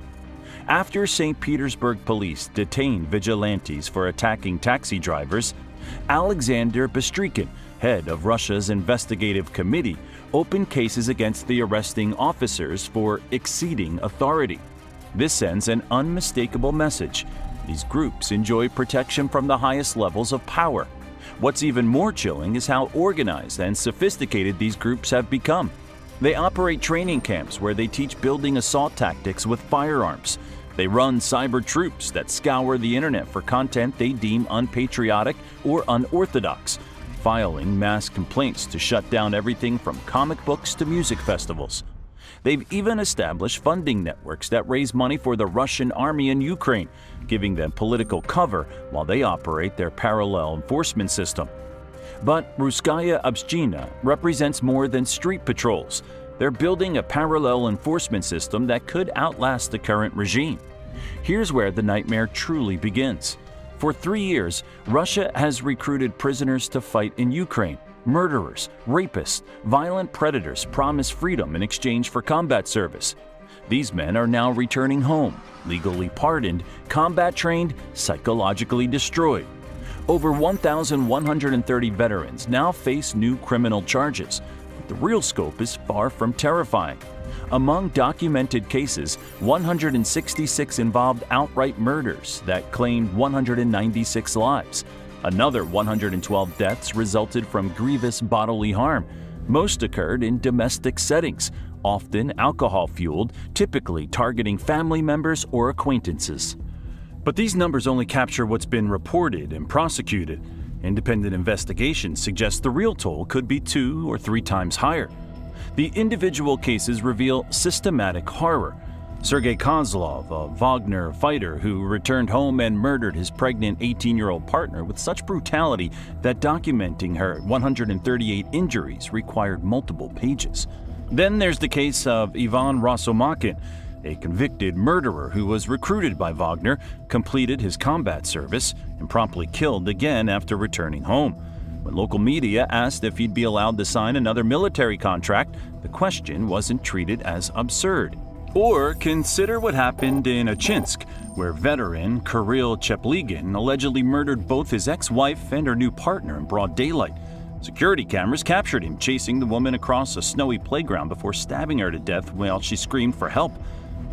After St. Petersburg police detained vigilantes for attacking taxi drivers, Alexander Bystrykin, head of Russia's investigative committee, opened cases against the arresting officers for exceeding authority. This sends an unmistakable message. These groups enjoy protection from the highest levels of power. What's even more chilling is how organized and sophisticated these groups have become. They operate training camps where they teach building assault tactics with firearms. They run cyber troops that scour the internet for content they deem unpatriotic or unorthodox, filing mass complaints to shut down everything from comic books to music festivals. They've even established funding networks that raise money for the Russian army in Ukraine, giving them political cover while they operate their parallel enforcement system. But Russkaya Obshchina represents more than street patrols. They're building a parallel enforcement system that could outlast the current regime. Here's where the nightmare truly begins. For 3 years, Russia has recruited prisoners to fight in Ukraine. Murderers, rapists, violent predators promise freedom in exchange for combat service. These men are now returning home, legally pardoned, combat trained, psychologically destroyed. Over 1,130 veterans now face new criminal charges. But the real scope is far from terrifying. Among documented cases, 166 involved outright murders that claimed 196 lives. Another 112 deaths resulted from grievous bodily harm. Most occurred in domestic settings, often alcohol-fueled, typically targeting family members or acquaintances. But these numbers only capture what's been reported and prosecuted. Independent investigations suggest the real toll could be 2 or 3 times higher. The individual cases reveal systematic horror. Sergei Kozlov, a Wagner fighter who returned home and murdered his pregnant 18-year-old partner with such brutality that documenting her 138 injuries required multiple pages. Then there's the case of Ivan Rosomakin, a convicted murderer who was recruited by Wagner, completed his combat service, and promptly killed again after returning home. When local media asked if he'd be allowed to sign another military contract, the question wasn't treated as absurd. Or consider what happened in Achinsk, where veteran Kirill Chepligin allegedly murdered both his ex-wife and her new partner in broad daylight. Security cameras captured him chasing the woman across a snowy playground before stabbing her to death while she screamed for help.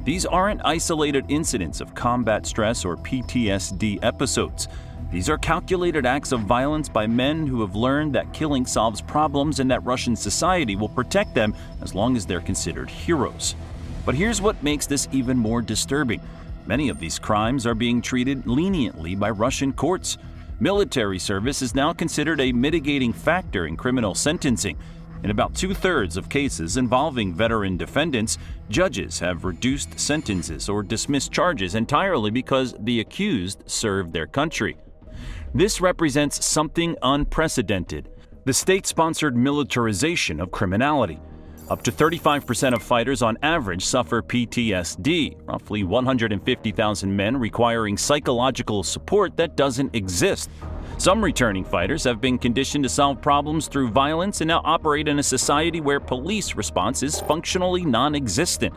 These aren't isolated incidents of combat stress or PTSD episodes. These are calculated acts of violence by men who have learned that killing solves problems and that Russian society will protect them as long as they're considered heroes. But here's what makes this even more disturbing. Many of these crimes are being treated leniently by Russian courts. Military service is now considered a mitigating factor in criminal sentencing. In about 2/3 of cases involving veteran defendants, judges have reduced sentences or dismissed charges entirely because the accused served their country. This represents something unprecedented: the state-sponsored militarization of criminality. Up to 35% of fighters on average suffer PTSD, roughly 150,000 men requiring psychological support that doesn't exist. Some returning fighters have been conditioned to solve problems through violence and now operate in a society where police response is functionally non-existent.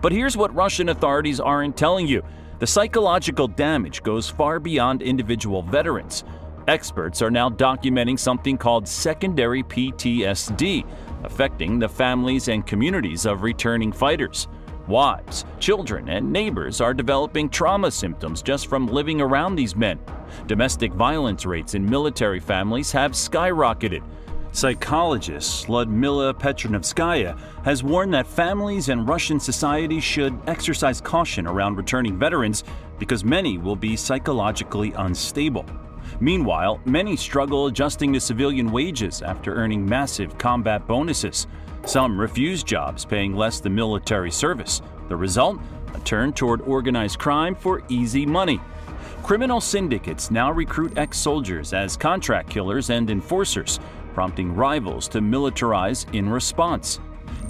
But here's what Russian authorities aren't telling you. The psychological damage goes far beyond individual veterans. Experts are now documenting something called secondary PTSD, affecting the families and communities of returning fighters. Wives, children, and neighbors are developing trauma symptoms just from living around these men. Domestic violence rates in military families have skyrocketed. Psychologist Ludmila Petronovskaya has warned that families and Russian society should exercise caution around returning veterans because many will be psychologically unstable. Meanwhile, many struggle adjusting to civilian wages after earning massive combat bonuses. Some refuse jobs paying less than military service. The result? A turn toward organized crime for easy money. Criminal syndicates now recruit ex-soldiers as contract killers and enforcers, prompting rivals to militarize in response.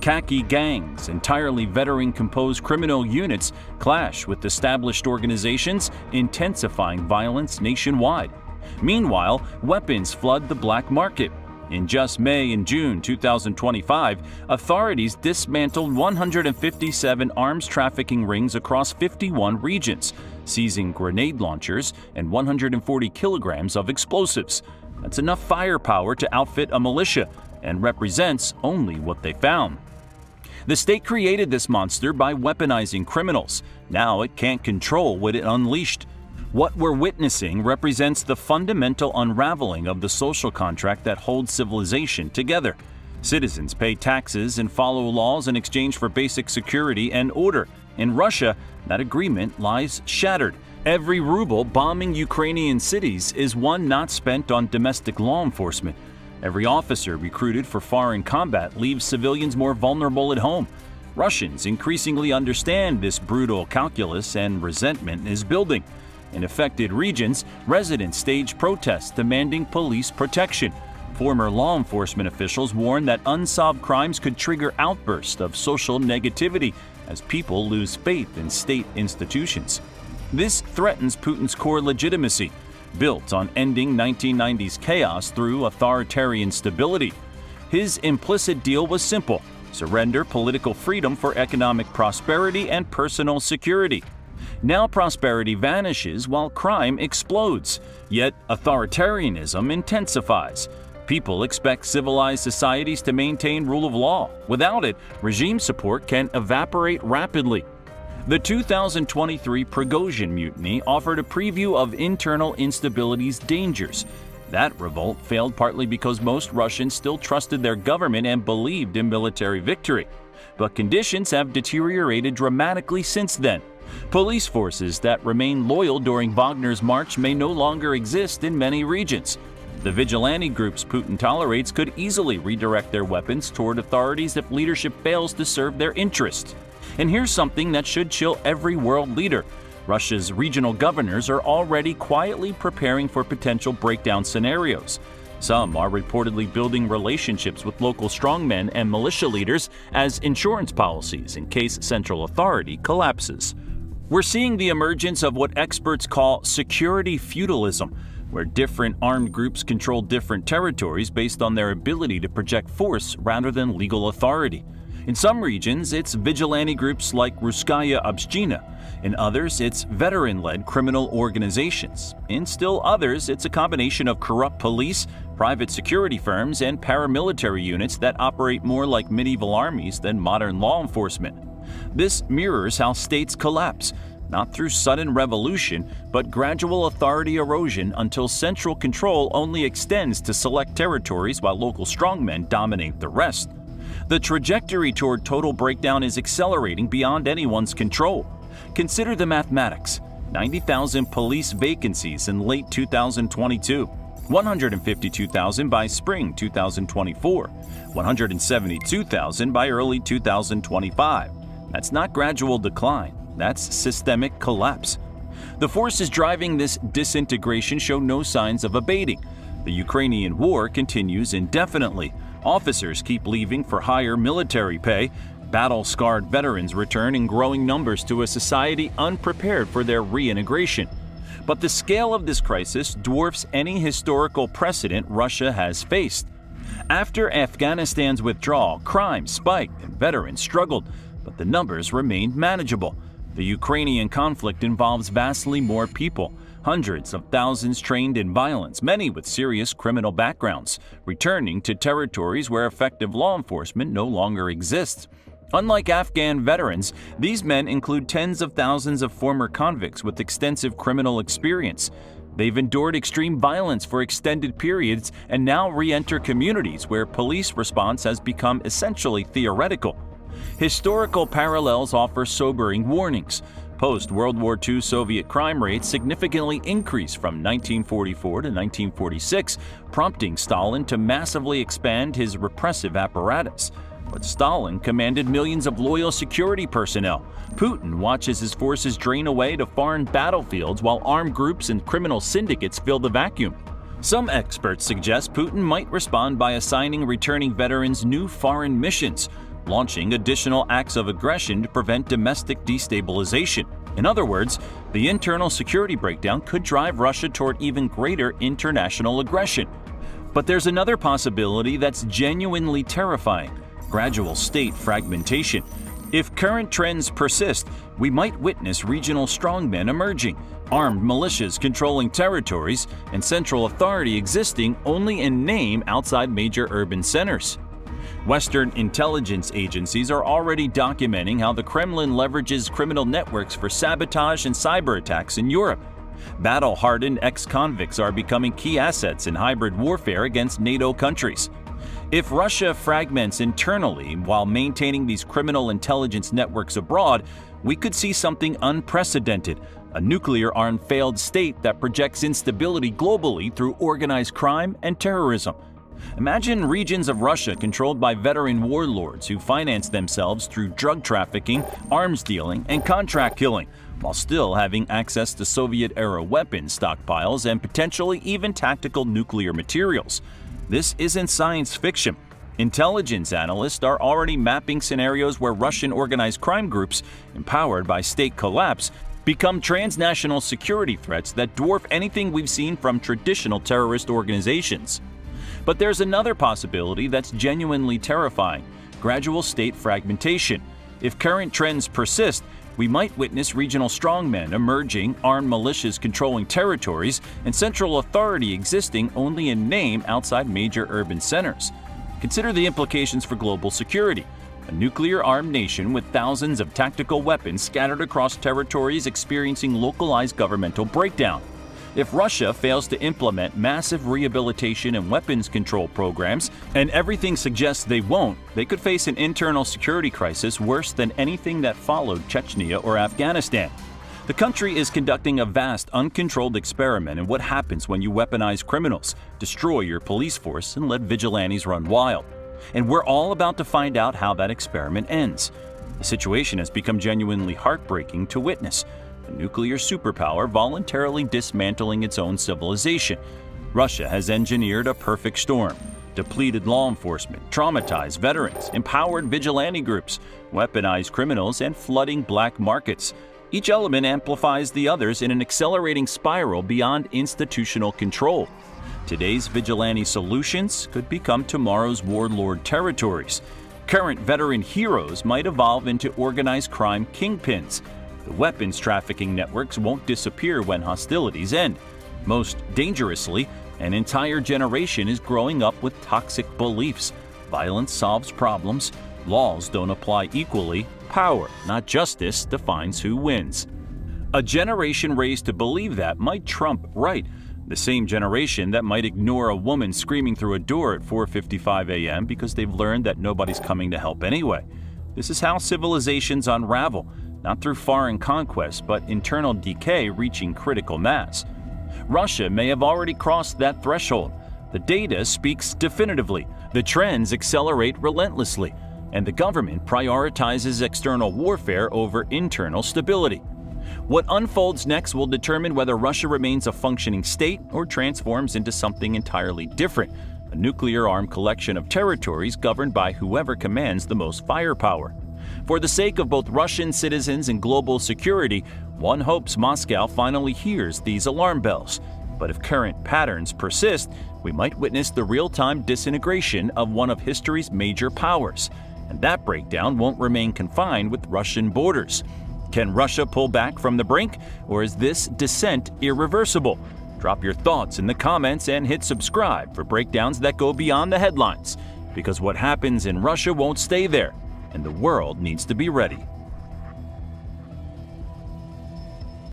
Khaki gangs, entirely veteran-composed criminal units, clash with established organizations, intensifying violence nationwide. Meanwhile, weapons flood the black market. In just May and June 2025, authorities dismantled 157 arms trafficking rings across 51 regions, seizing grenade launchers and 140 kilograms of explosives. That's enough firepower to outfit a militia and represents only what they found. The state created this monster by weaponizing criminals. Now it can't control what it unleashed. What we're witnessing represents the fundamental unraveling of the social contract that holds civilization together. Citizens pay taxes and follow laws in exchange for basic security and order. In Russia, that agreement lies shattered. Every ruble bombing Ukrainian cities is one not spent on domestic law enforcement. Every officer recruited for foreign combat leaves civilians more vulnerable at home. Russians increasingly understand this brutal calculus, and resentment is building. In affected regions, residents stage protests demanding police protection. Former law enforcement officials warn that unsolved crimes could trigger outbursts of social negativity as people lose faith in state institutions. This threatens Putin's core legitimacy, built on ending 1990s chaos through authoritarian stability. His implicit deal was simple: surrender political freedom for economic prosperity and personal security. Now prosperity vanishes while crime explodes, yet authoritarianism intensifies. People expect civilized societies to maintain rule of law. Without it, regime support can evaporate rapidly. The 2023 Prigozhin mutiny offered a preview of internal instability's dangers. That revolt failed partly because most Russians still trusted their government and believed in military victory. But conditions have deteriorated dramatically since then. Police forces that remained loyal during Wagner's march may no longer exist in many regions. The vigilante groups Putin tolerates could easily redirect their weapons toward authorities if leadership fails to serve their interests. And here's something that should chill every world leader. Russia's regional governors are already quietly preparing for potential breakdown scenarios. Some are reportedly building relationships with local strongmen and militia leaders as insurance policies in case central authority collapses. We're seeing the emergence of what experts call security feudalism, where different armed groups control different territories based on their ability to project force rather than legal authority. In some regions, it's vigilante groups like Russkaya Obshchina. In others, it's veteran-led criminal organizations. In still others, it's a combination of corrupt police, private security firms, and paramilitary units that operate more like medieval armies than modern law enforcement. This mirrors how states collapse, not through sudden revolution, but gradual authority erosion until central control only extends to select territories while local strongmen dominate the rest. The trajectory toward total breakdown is accelerating beyond anyone's control. Consider the mathematics: 90,000 police vacancies in late 2022, 152,000 by spring 2024, 172,000 by early 2025. That's not gradual decline, that's systemic collapse. The forces driving this disintegration show no signs of abating. The Ukrainian war continues indefinitely. Officers keep leaving for higher military pay. Battle-scarred veterans return in growing numbers to a society unprepared for their reintegration. But the scale of this crisis dwarfs any historical precedent Russia has faced. After Afghanistan's withdrawal, crime spiked and veterans struggled, but the numbers remained manageable. The Ukrainian conflict involves vastly more people. Hundreds of thousands trained in violence, many with serious criminal backgrounds, returning to territories where effective law enforcement no longer exists. Unlike Afghan veterans, these men include tens of thousands of former convicts with extensive criminal experience. They've endured extreme violence for extended periods and now re-enter communities where police response has become essentially theoretical. Historical parallels offer sobering warnings. Post-World War II Soviet crime rates significantly increased from 1944 to 1946, prompting Stalin to massively expand his repressive apparatus. But Stalin commanded millions of loyal security personnel. Putin watches his forces drain away to foreign battlefields while armed groups and criminal syndicates fill the vacuum. Some experts suggest Putin might respond by assigning returning veterans new foreign missions, launching additional acts of aggression to prevent domestic destabilization. In other words, the internal security breakdown could drive Russia toward even greater international aggression. But there's another possibility that's genuinely terrifying: gradual state fragmentation. If current trends persist, we might witness regional strongmen emerging, armed militias controlling territories, and central authority existing only in name outside major urban centers. Western intelligence agencies are already documenting how the Kremlin leverages criminal networks for sabotage and cyber attacks in Europe. Battle-hardened ex-convicts are becoming key assets in hybrid warfare against NATO countries. If Russia fragments internally while maintaining these criminal intelligence networks abroad, we could see something unprecedented: a nuclear-armed failed state that projects instability globally through organized crime and terrorism. Imagine regions of Russia controlled by veteran warlords who finance themselves through drug trafficking, arms dealing, and contract killing, while still having access to Soviet-era weapons stockpiles and potentially even tactical nuclear materials. This isn't science fiction. Intelligence analysts are already mapping scenarios where Russian organized crime groups, empowered by state collapse, become transnational security threats that dwarf anything we've seen from traditional terrorist organizations. But there's another possibility that's genuinely terrifying: gradual state fragmentation. If current trends persist, we might witness regional strongmen emerging, armed militias controlling territories, and central authority existing only in name outside major urban centers. Consider the implications for global security. A nuclear-armed nation with thousands of tactical weapons scattered across territories experiencing localized governmental breakdown. If Russia fails to implement massive rehabilitation and weapons control programs, and everything suggests they won't, they could face an internal security crisis worse than anything that followed Chechnya or Afghanistan. The country is conducting a vast, uncontrolled experiment in what happens when you weaponize criminals, destroy your police force, and let vigilantes run wild. And we're all about to find out how that experiment ends. The situation has become genuinely heartbreaking to witness. A nuclear superpower voluntarily dismantling its own civilization. Russia has engineered a perfect storm: depleted law enforcement, traumatized veterans, empowered vigilante groups, weaponized criminals, and flooding black markets. Each element amplifies the others in an accelerating spiral beyond institutional control. Today's vigilante solutions could become tomorrow's warlord territories. Current veteran heroes might evolve into organized crime kingpins. The weapons trafficking networks won't disappear when hostilities end. Most dangerously, an entire generation is growing up with toxic beliefs. Violence solves problems. Laws don't apply equally. Power, not justice, defines who wins. A generation raised to believe that might trump right. The same generation that might ignore a woman screaming through a door at 4:55 a.m. because they've learned that nobody's coming to help anyway. This is how civilizations unravel. Not through foreign conquest, but internal decay reaching critical mass. Russia may have already crossed that threshold. The data speaks definitively, the trends accelerate relentlessly, and the government prioritizes external warfare over internal stability. What unfolds next will determine whether Russia remains a functioning state or transforms into something entirely different, a nuclear-armed collection of territories governed by whoever commands the most firepower. For the sake of both Russian citizens and global security, one hopes Moscow finally hears these alarm bells. But if current patterns persist, we might witness the real-time disintegration of one of history's major powers. And that breakdown won't remain confined with Russian borders. Can Russia pull back from the brink, or is this descent irreversible? Drop your thoughts in the comments and hit subscribe for breakdowns that go beyond the headlines. Because what happens in Russia won't stay there, and the world needs to be ready.